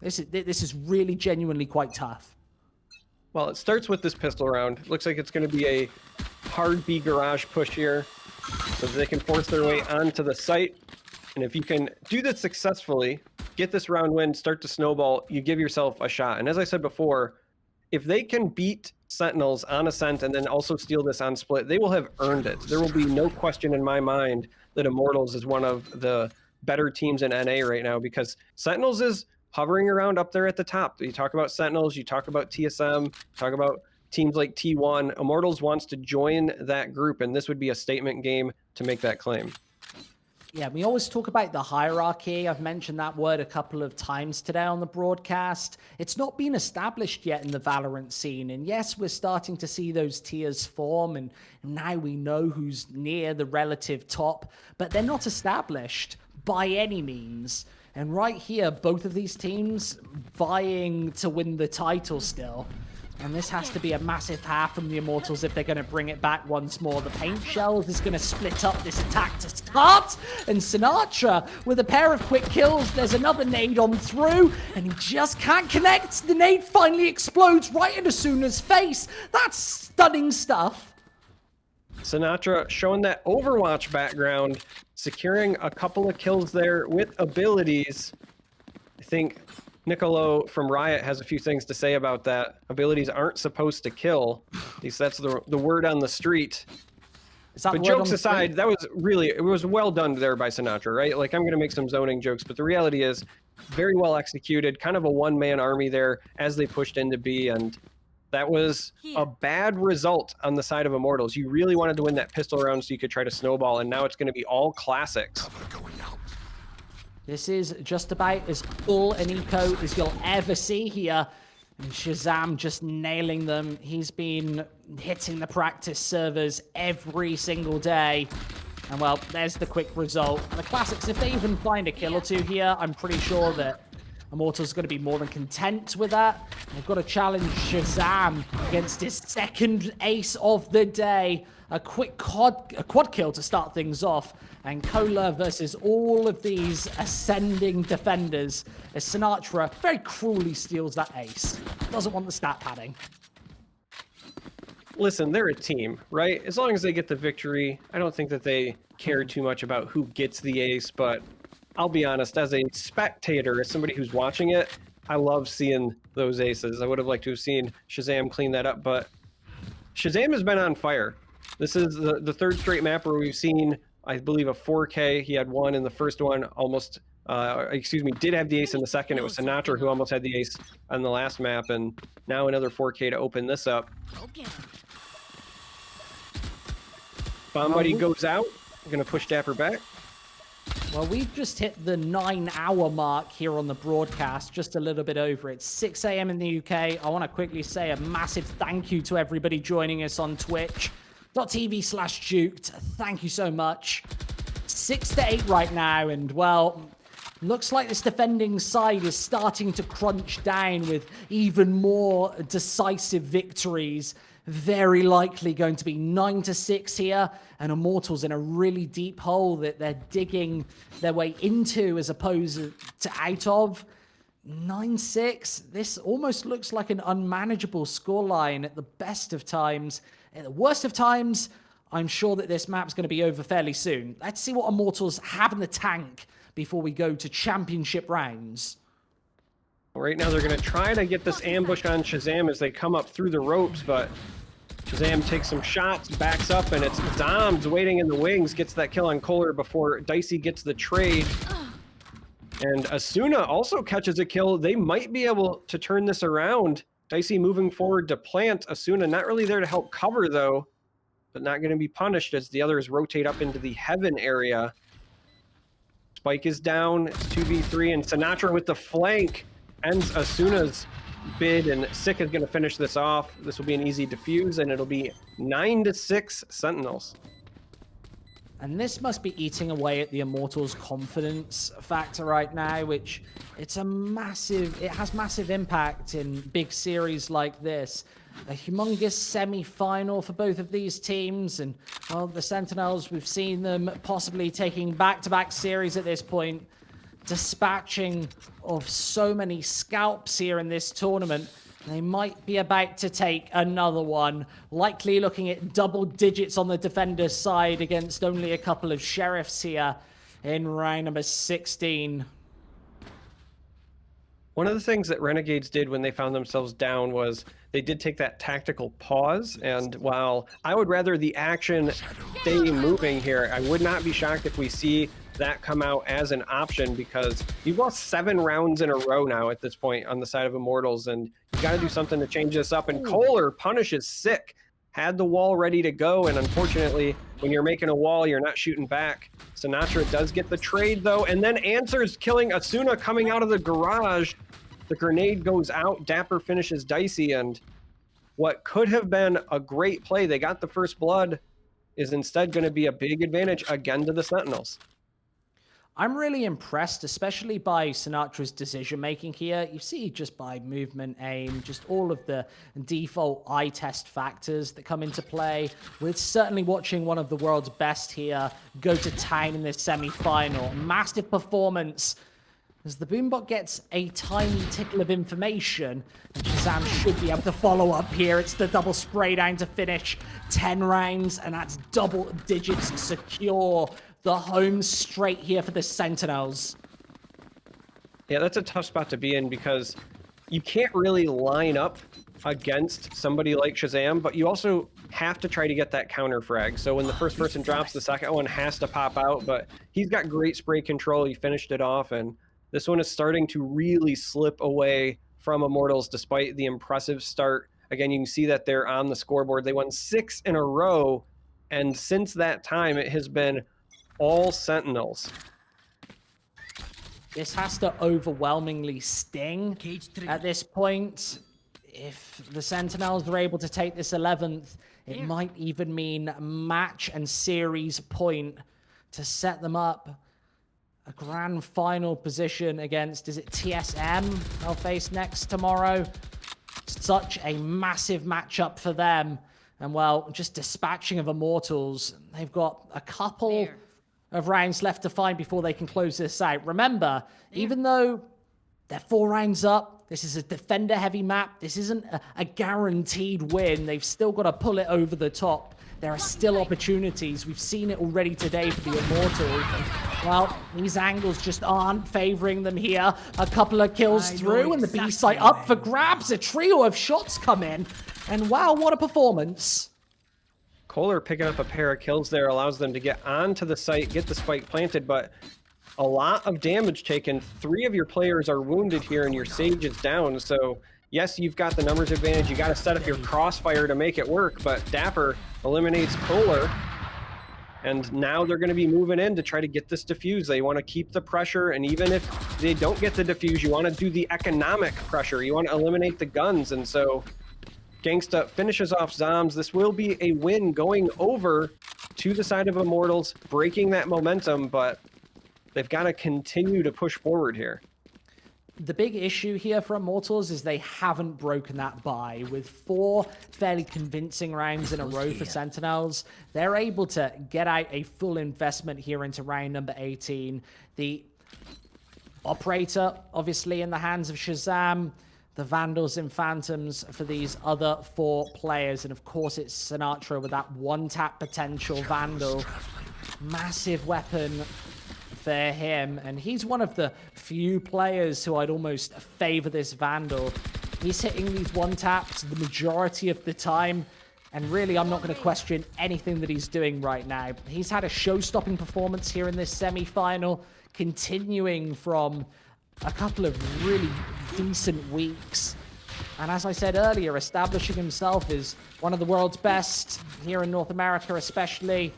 This is really genuinely quite tough. Well, it starts with this pistol round. Looks like it's going to be a hard B garage push here, so that they can force their way onto the site. And if you can do this successfully, get this round win, start to snowball, you give yourself a shot. And as I said before, if they can beat Sentinels on Ascent and then also steal this on Split, they will have earned it. There will be no question in my mind that Immortals is one of the better teams in NA right now, because Sentinels is hovering around up there at the top. You talk about Sentinels, you talk about TSM, talk about teams like T1. Immortals wants to join that group, and this would be a statement game to make that claim. Yeah, we always talk about the hierarchy. I've mentioned that word a couple of times today on the broadcast. It's not been established yet in the Valorant scene. And yes, we're starting to see those tiers form, and now we know who's near the relative top, but they're not established by any means. And right here, both of these teams vying to win the title still. And this has to be a massive half from the Immortals if they're going to bring it back once more. The paint shells is going to split up this attack to start. And Sinatra with a pair of quick kills. There's another nade on through, and he just can't connect. The nade finally explodes right in Asuna's face. That's stunning stuff. Sinatra showing that Overwatch background, securing a couple of kills there with abilities. I think Nicolo from Riot has a few things to say about that. Abilities aren't supposed to kill. At least that's the word on the street. But jokes aside, that was really, it was well done there by Sinatra, right? Like, I'm going to make some zoning jokes, but the reality is very well executed, kind of a one-man army there as they pushed into B, and That was a bad result on the side of Immortals. You really wanted to win that pistol round so you could try to snowball, and now it's going to be all classics. Cover going out. This is just about as full an eco as you'll ever see here. And Shazam just nailing them. He's been hitting the practice servers every single day. And well, there's the quick result. And the classics, if they even find a kill or two here, I'm pretty sure that Immortals are going to be more than content with that. They've got to challenge Shazam against his second ace of the day. A quick quad kill to start things off. And Cola versus all of these ascending defenders as Sinatra very cruelly steals that ace. Doesn't want the stat padding. Listen, they're a team, right? As long as they get the victory, I don't think that they care too much about who gets the ace, but I'll be honest, as a spectator, as somebody who's watching it, I love seeing those aces. I would have liked to have seen Shazam clean that up, but Shazam has been on fire. This is the third straight map where we've seen, I believe, a 4K. He had one in the first one, almost, did have the ace in the second. It was Sinatra who almost had the ace on the last map, and now another 4K to open this up. Okay. Bomb Buddy goes out. I'm going to push Dapper back. Well, we've just hit the 9-hour mark here on the broadcast, just a little bit over. It's 6 a.m. in the UK. I want to quickly say a massive thank you to everybody joining us on twitch.tv/Juked. Thank you so much. 6 to 8 right now, and well, looks like this defending side is starting to crunch down with even more decisive victories. Very likely going to be 9 to 6 here, and Immortals in a really deep hole that they're digging their way into as opposed to out of. 9-6. This almost looks like an unmanageable scoreline at the best of times. At the worst of times, I'm sure that this map's going to be over fairly soon. Let's see what Immortals have in the tank before we go to championship rounds. Right now, they're going to try to get this ambush on Shazam as they come up through the ropes, but Shazam takes some shots, backs up, and it's Zombs waiting in the wings, gets that kill on Kohler before Dicey gets the trade. And Asuna also catches a kill. They might be able to turn this around. Dicey moving forward to plant. Asuna not really there to help cover, though, but not going to be punished as the others rotate up into the Heaven area. Spike is down. It's 2v3, and Sinatra with the flank ends Asuna's bid, and Sick is going to finish this off. This will be an easy defuse, and it'll be 9 to 6 Sentinels. And this must be eating away at the Immortals' confidence factor right now, which it has massive impact in big series like this. A humongous semi-final for both of these teams, and well, the Sentinels, we've seen them possibly taking back-to-back series at this point. Dispatching of so many scalps here in this tournament. They might be about to take another one. Likely looking at double digits on the defender's side against only a couple of sheriffs here in round number 16. One of the things that Renegades did when they found themselves down was they did take that tactical pause, and while I would rather the action stay moving here, I would not be shocked if we see that come out as an option, because you've lost 7 rounds in a row now at this point on the side of Immortals, and you got to do something to change this up. And Kohler punishes Sick, had the wall ready to go, and unfortunately, when you're making a wall, you're not shooting back. Sinatra does get the trade, though, and then answers, killing Asuna coming out of the garage. The grenade goes out, Dapper finishes Dicey, and what could have been a great play, they got the first blood, is instead going to be a big advantage again to the Sentinels. I'm really impressed, especially by Sinatra's decision-making here. You see just by movement, aim, just all of the default eye test factors that come into play. We're certainly watching one of the world's best here go to town in this semi-final. Massive performance as the Boombot gets a tiny tickle of information, and Shazam should be able to follow up here. It's the double spray down to finish 10 rounds, and that's double digits secure. The home straight here for the Sentinels. Yeah, that's a tough spot to be in because you can't really line up against somebody like Shazam, but you also have to try to get that counter frag. So when the first person drops, the second one has to pop out, but he's got great spray control. He finished it off, and this one is starting to really slip away from Immortals despite the impressive start Again, you can see that they're on the scoreboard. They won 6 in a row, and since that time, it has been all Sentinels. This has to overwhelmingly sting at this point. If the Sentinels are able to take this 11th, it might even mean match and series point to set them up. A grand final position against, is it TSM they'll face next tomorrow? Such a massive matchup for them. And well, just dispatching of Immortals. They've got a couple of rounds left to find before they can close this out. Remember, even though they're 4 rounds up, this is a defender-heavy map. This isn't a guaranteed win. They've still got to pull it over the top. There are still opportunities. We've seen it already today for the Immortals. Well, these angles just aren't favoring them here. A couple of kills through, and the B site up for grabs. A trio of shots come in. And wow, what a performance. Kohler picking up a pair of kills there allows them to get onto the site, get the spike planted, but a lot of damage taken. 3 of your players are wounded here, and your Sage is down. So yes, you've got the numbers advantage. You got to set up your crossfire to make it work, but Dapper eliminates Kohler. And now they're going to be moving in to try to get this defuse. They want to keep the pressure, and even if they don't get the defuse, you want to do the economic pressure. You want to eliminate the guns, and so Gangsta finishes off Zombs. This will be a win going over to the side of Immortals, breaking that momentum, but they've got to continue to push forward here. The big issue here for Immortals is they haven't broken that bye. With 4 fairly convincing rounds in a row for Sentinels, they're able to get out a full investment here into round number 18. The Operator, obviously, in the hands of Shazam. The Vandals and Phantoms for these other 4 players. And of course, it's Sinatra with that 1-tap potential Vandal. Massive weapon for him, and he's one of the few players who I'd almost favor this Vandal. He's hitting these 1-taps the majority of the time, and really I'm not going to question anything that he's doing right now. He's had a show-stopping performance here in this semi-final, continuing from a couple of really decent weeks. And as I said earlier, establishing himself as one of the world's best here in North America especially.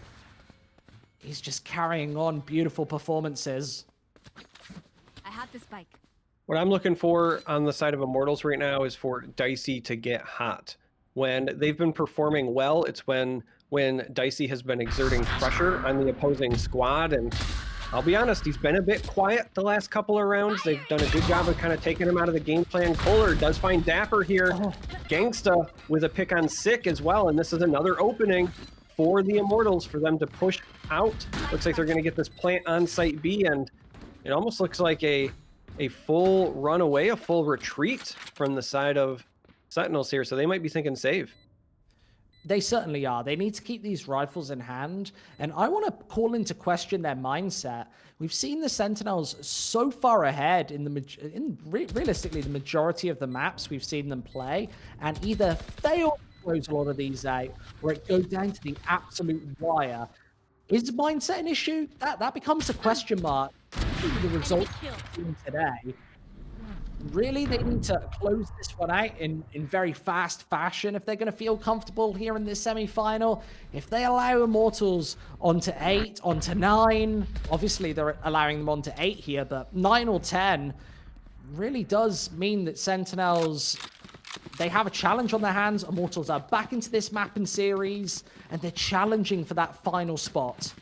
He's just carrying on beautiful performances. I have the spike. What I'm looking for on the side of Immortals right now is for Dicey to get hot. When they've been performing well, it's when Dicey has been exerting pressure on the opposing squad. And I'll be honest, he's been a bit quiet the last couple of rounds. They've done a good job of kind of taking him out of the game plan. Kohler does find Dapper here. Gangsta with a pick on Sick as well. And this is another opening for the Immortals for them to push out. Looks like they're going to get this plant on site B, and it almost looks like a full runaway, a full retreat from the side of Sentinels here. So they might be thinking save. They certainly are. They need to keep these rifles in hand, and I want to call into question their mindset. We've seen the Sentinels so far ahead realistically the majority of the maps we've seen them play, and either fail close a lot of these out, or it goes down to the absolute wire. Is mindset an issue? That becomes a question mark. The results today. Really, they need to close this one out in very fast fashion if they're going to feel comfortable here in this semi-final. If they allow Immortals onto 8, onto 9, obviously they're allowing them onto 8 here, but 9 or 10 really does mean that Sentinels, they have a challenge on their hands. Immortals are back into this map and series, and they're challenging for that final spot.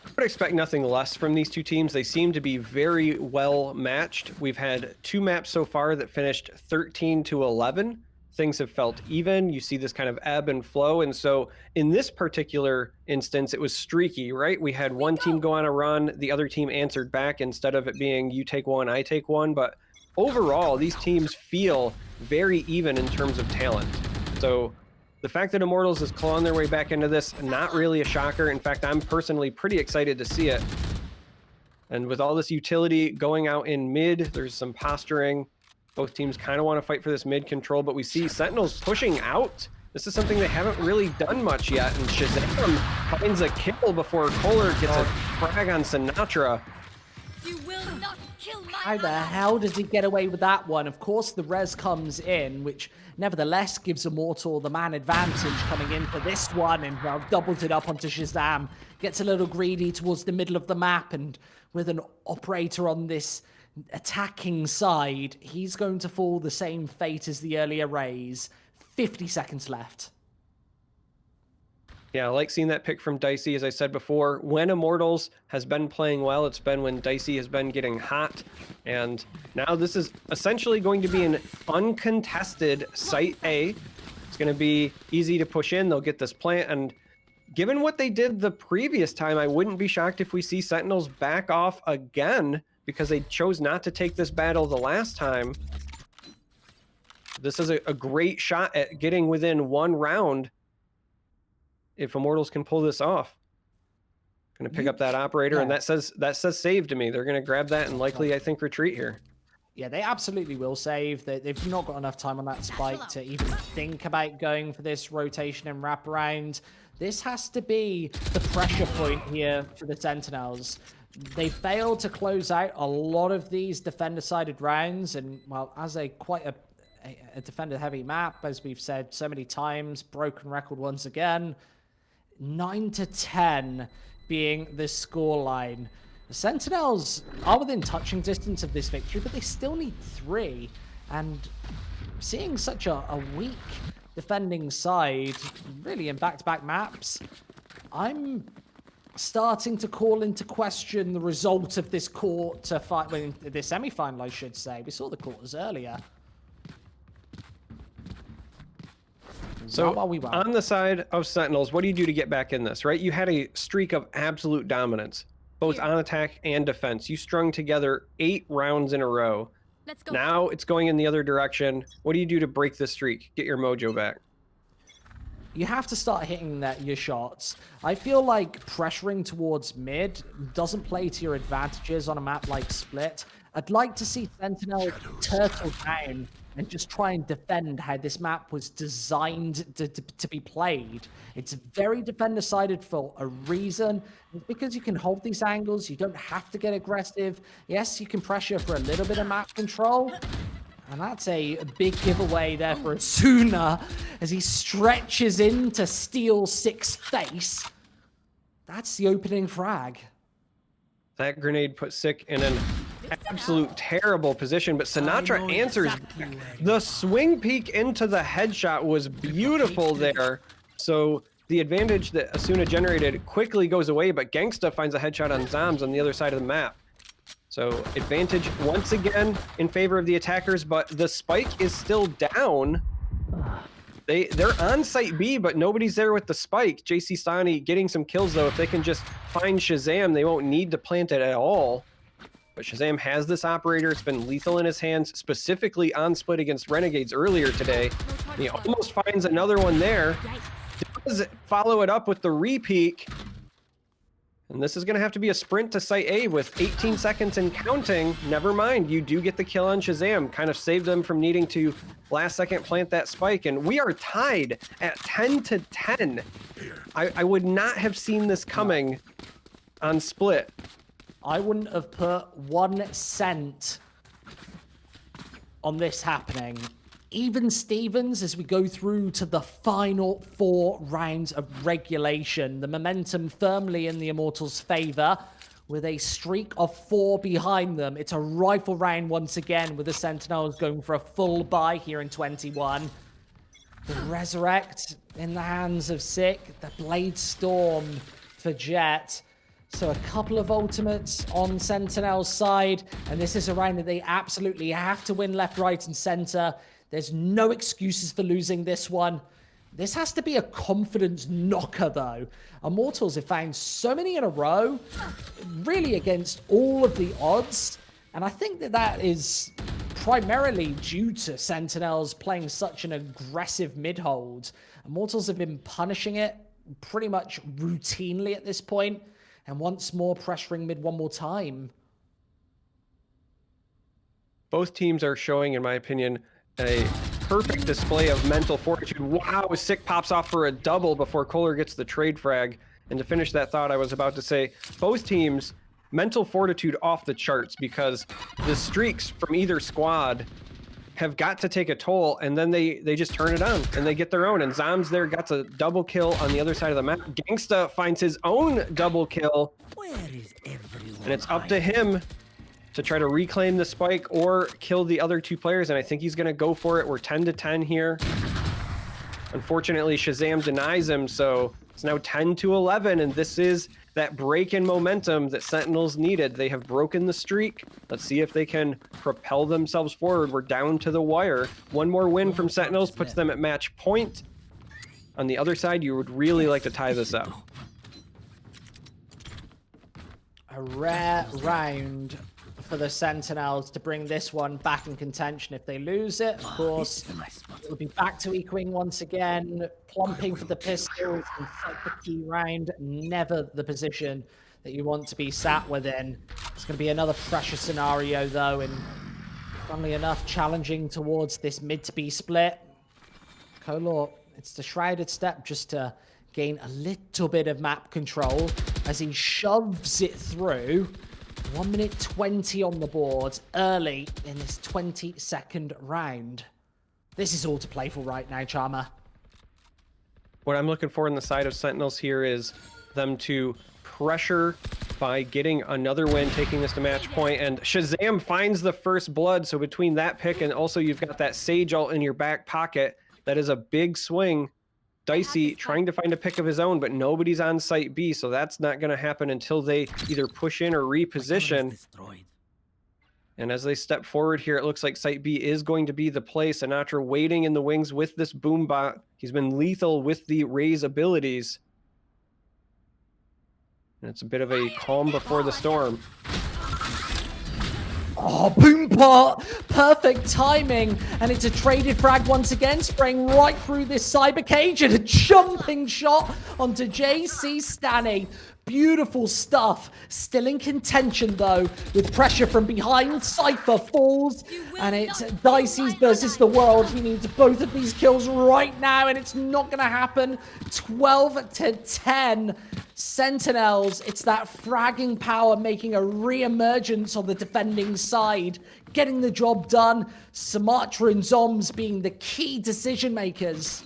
I would expect nothing less from these two teams. They seem to be very well matched. We've had 2 maps so far that finished 13-11. Things have felt even. You see this kind of ebb and flow. And so in this particular instance, it was streaky, right? We had one team go on a run. The other team answered back instead of it being you take one, I take one. But overall, these teams feel very even in terms of talent. So the fact that Immortals is clawing their way back into this, not really a shocker. In fact, I'm personally pretty excited to see it. And with all this utility going out in mid, there's some posturing. Both teams kind of want to fight for this mid control, but we see Sentinels pushing out. This is something they haven't really done much yet. And Shazam finds a kill before Kohler gets a frag on Sinatra. You will not Kill my How the hell does he get away with that one? Of course, the res comes in, which nevertheless gives Immortal the man advantage coming in for this one, and well, doubles it up onto Shazam. Gets a little greedy towards the middle of the map, and with an operator on this attacking side, he's going to fall the same fate as the earlier Rays. 50 seconds left. Yeah, I like seeing that pick from Dicey. As I said before, when Immortals has been playing well, it's been when Dicey has been getting hot. And now this is essentially going to be an uncontested Site A. It's going to be easy to push in. They'll get this plant. And given what they did the previous time, I wouldn't be shocked if we see Sentinels back off again because they chose not to take this battle the last time. This is a great shot at getting within one round if Immortals can pull this off. Gonna pick up that operator, and that says save to me. They're gonna grab that and likely, I think, retreat here. Yeah, they absolutely will save. They've not got enough time on that spike to even think about going for this rotation and wraparound. This has to be the pressure point here for the Sentinels. They failed to close out a lot of these defender-sided rounds, and well, as quite a defender-heavy map, as we've said so many times, broken record once again. 9-10 being the scoreline. The Sentinels are within touching distance of this victory, but they still need 3. And seeing such a weak defending side, really in back-to-back maps, I'm starting to call into question the result of this quarter fight, well, this semi-final, I should say. We saw the quarters earlier. So on the side of Sentinels, what do you do to get back in this, right? You had a streak of absolute dominance, both on attack and defense. You strung together 8 rounds in a row. Let's go. Now it's going in the other direction. What do you do to break this streak, get your mojo back? You have to start hitting your shots. I feel like pressuring towards mid doesn't play to your advantages on a map like Split. I'd like to see Sentinel turtle down and just try and defend how this map was designed to be played. It's very defender-sided for a reason. It's because you can hold these angles, you don't have to get aggressive. Yes, you can pressure for a little bit of map control, and that's a big giveaway there for Asuna as he stretches in to steal 6 face. That's the opening frag. That grenade put Sick in an absolute terrible position, but Sinatra answers. The swing peek into the headshot was beautiful there. So the advantage that Asuna generated quickly goes away, but Gangsta finds a headshot on Zams on the other side of the map. So advantage once again in favor of the attackers, but the spike is still down. They're on site B, but nobody's there with the spike. JC Stani getting some kills though. If they can just find Shazam, they won't need to plant it at all. But Shazam has this operator. It's been lethal in his hands, specifically on Split against Renegades earlier today. He almost finds another one there. Does follow it up with the repeat. And this is going to have to be a sprint to Site A with 18 seconds and counting. Never mind, you do get the kill on Shazam. Kind of saved them from needing to last second plant that spike. And we are tied at 10-10. I would not have seen this coming on Split. I wouldn't have put 1 cent on this happening. Even Stevens, as we go through to the final 4 rounds of regulation, the momentum firmly in the Immortals' favor with a streak of 4 behind them. It's a rifle round once again with the Sentinels going for a full buy here in 21. The Resurrect in the hands of Sick, the Blade Storm for Jet. So a couple of ultimates on Sentinel's side, and this is a round that they absolutely have to win left, right, and center. There's no excuses for losing this one. This has to be a confidence knocker, though. Immortals have found so many in a row, really against all of the odds, and I think that is primarily due to Sentinels playing such an aggressive mid-hold. Immortals have been punishing it pretty much routinely at this point, and once more pressuring mid one more time. Both teams are showing, in my opinion, a perfect display of mental fortitude. Wow, Sick pops off for a double before Kohler gets the trade frag. And to finish that thought, I was about to say, both teams mental fortitude off the charts because the streaks from either squad have got to take a toll, and then they just turn it on and they get their own. And Zom's there, got a double kill on the other side of the map. Gangsta finds his own double kill, Where is everyone? and it's up to him to try to reclaim the spike or kill the other two players, and I think he's going to go for it. We're 10-10 here. Unfortunately, Shazam denies him, so it's now 10-11, and this is that break in momentum that Sentinels needed. They have broken the streak. Let's see if they can propel themselves forward. We're down to the wire. One more win from Sentinels puts them at match point. On the other side, you would really like to tie this up. A rare round for the Sentinels to bring this one back in contention. If they lose it, of course, it'll be back to Equing once again, plumping for the pistols and set the key round. Never the position that you want to be sat within. It's going to be another pressure scenario, though, and funnily enough, challenging towards this mid to B split. Kolor, it's the shrouded step just to gain a little bit of map control as he shoves it through. 1 minute 20 on the board early in this 22nd round. This is all to play for right now, Charmer. What I'm looking for in the side of Sentinels here is them to pressure by getting another win, taking this to match point, and Shazam finds the first blood. So between that pick and also you've got that Sage ult in your back pocket, that is a big swing. Dicey trying to find a pick of his own, but nobody's on site B, so that's not going to happen until they either push in or reposition. And as they step forward here, it looks like site B is going to be the play. Sinatra waiting in the wings with this boombot. He's been lethal with the Raze abilities. And it's a bit of a calm before the storm. Oh, Boompot! Perfect timing. And it's a traded frag once again, spraying right through this cyber cage and a jumping shot onto JC Stanny. Beautiful stuff. Still in contention, though, with pressure from behind. Cypher falls, and it's Dicey's versus the world. He needs both of these kills right now, and it's not going to happen. 12-10. Sentinels, it's that fragging power making a re-emergence on the defending side, getting the job done. Sumatra and Zoms being the key decision makers.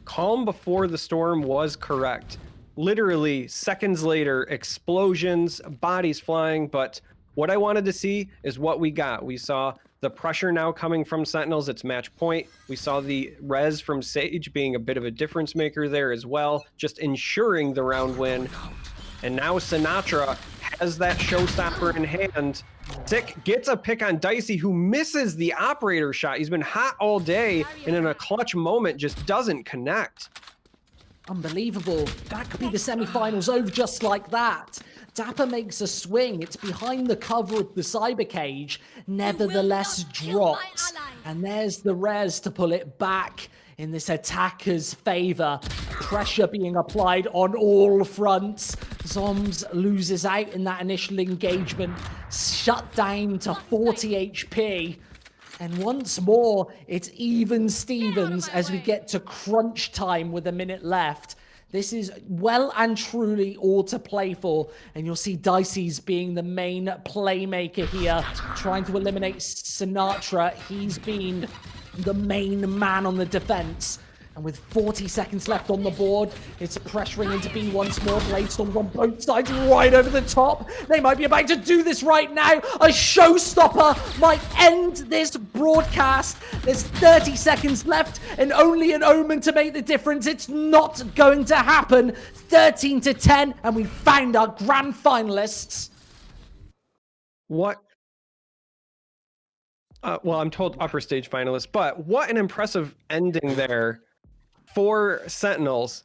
Calm before the storm was correct. Literally seconds later, explosions, bodies flying, but what I wanted to see is what we got. We saw the pressure now coming from Sentinels. It's match point. We saw the res from Sage being a bit of a difference maker there as well, just ensuring the round win. And now Sinatra has that showstopper in hand. Sick gets a pick on Dicey, who misses the operator shot. He's been hot all day, and in a clutch moment just doesn't connect. Unbelievable. That could be the semifinals over just like that. Dapper makes a swing. It's behind the cover of the cyber cage. Nevertheless drops. And there's the res to pull it back in this attacker's favor. Pressure being applied on all fronts. Zoms loses out in that initial engagement. Shut down to 40 HP. And once more, it's even Stevens as we get to crunch time with a minute left. This is well and truly all to play for. And you'll see Dicey's being the main playmaker here, trying to eliminate Sinatra. He's been the main man on the defense. And with 40 seconds left on the board, it's pressuring into B once more. Bladestorms on both sides, right over the top. They might be about to do this right now. A showstopper might end this broadcast. There's 30 seconds left and only an omen to make the difference. It's not going to happen. 13-10, and we found our grand finalists. What? Well, I'm told upper stage finalists, but what an impressive ending there for Sentinels.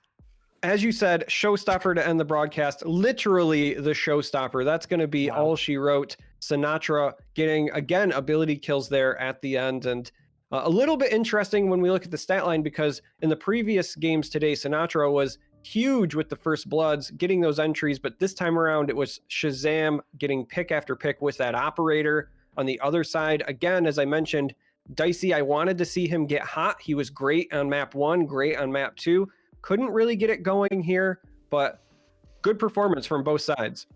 As you said, showstopper to end the broadcast, literally the showstopper. That's going to be all she wrote. Sinatra getting, again, ability kills there at the end. And a little bit interesting when we look at the stat line, because in the previous games today, Sinatra was huge with the first bloods, getting those entries. But this time around, it was Shazam getting pick after pick with that operator. On the other side, again, as I mentioned, Dicey, I wanted to see him get hot. He was great on map 1, great on map 2. Couldn't really get it going here, but good performance from both sides.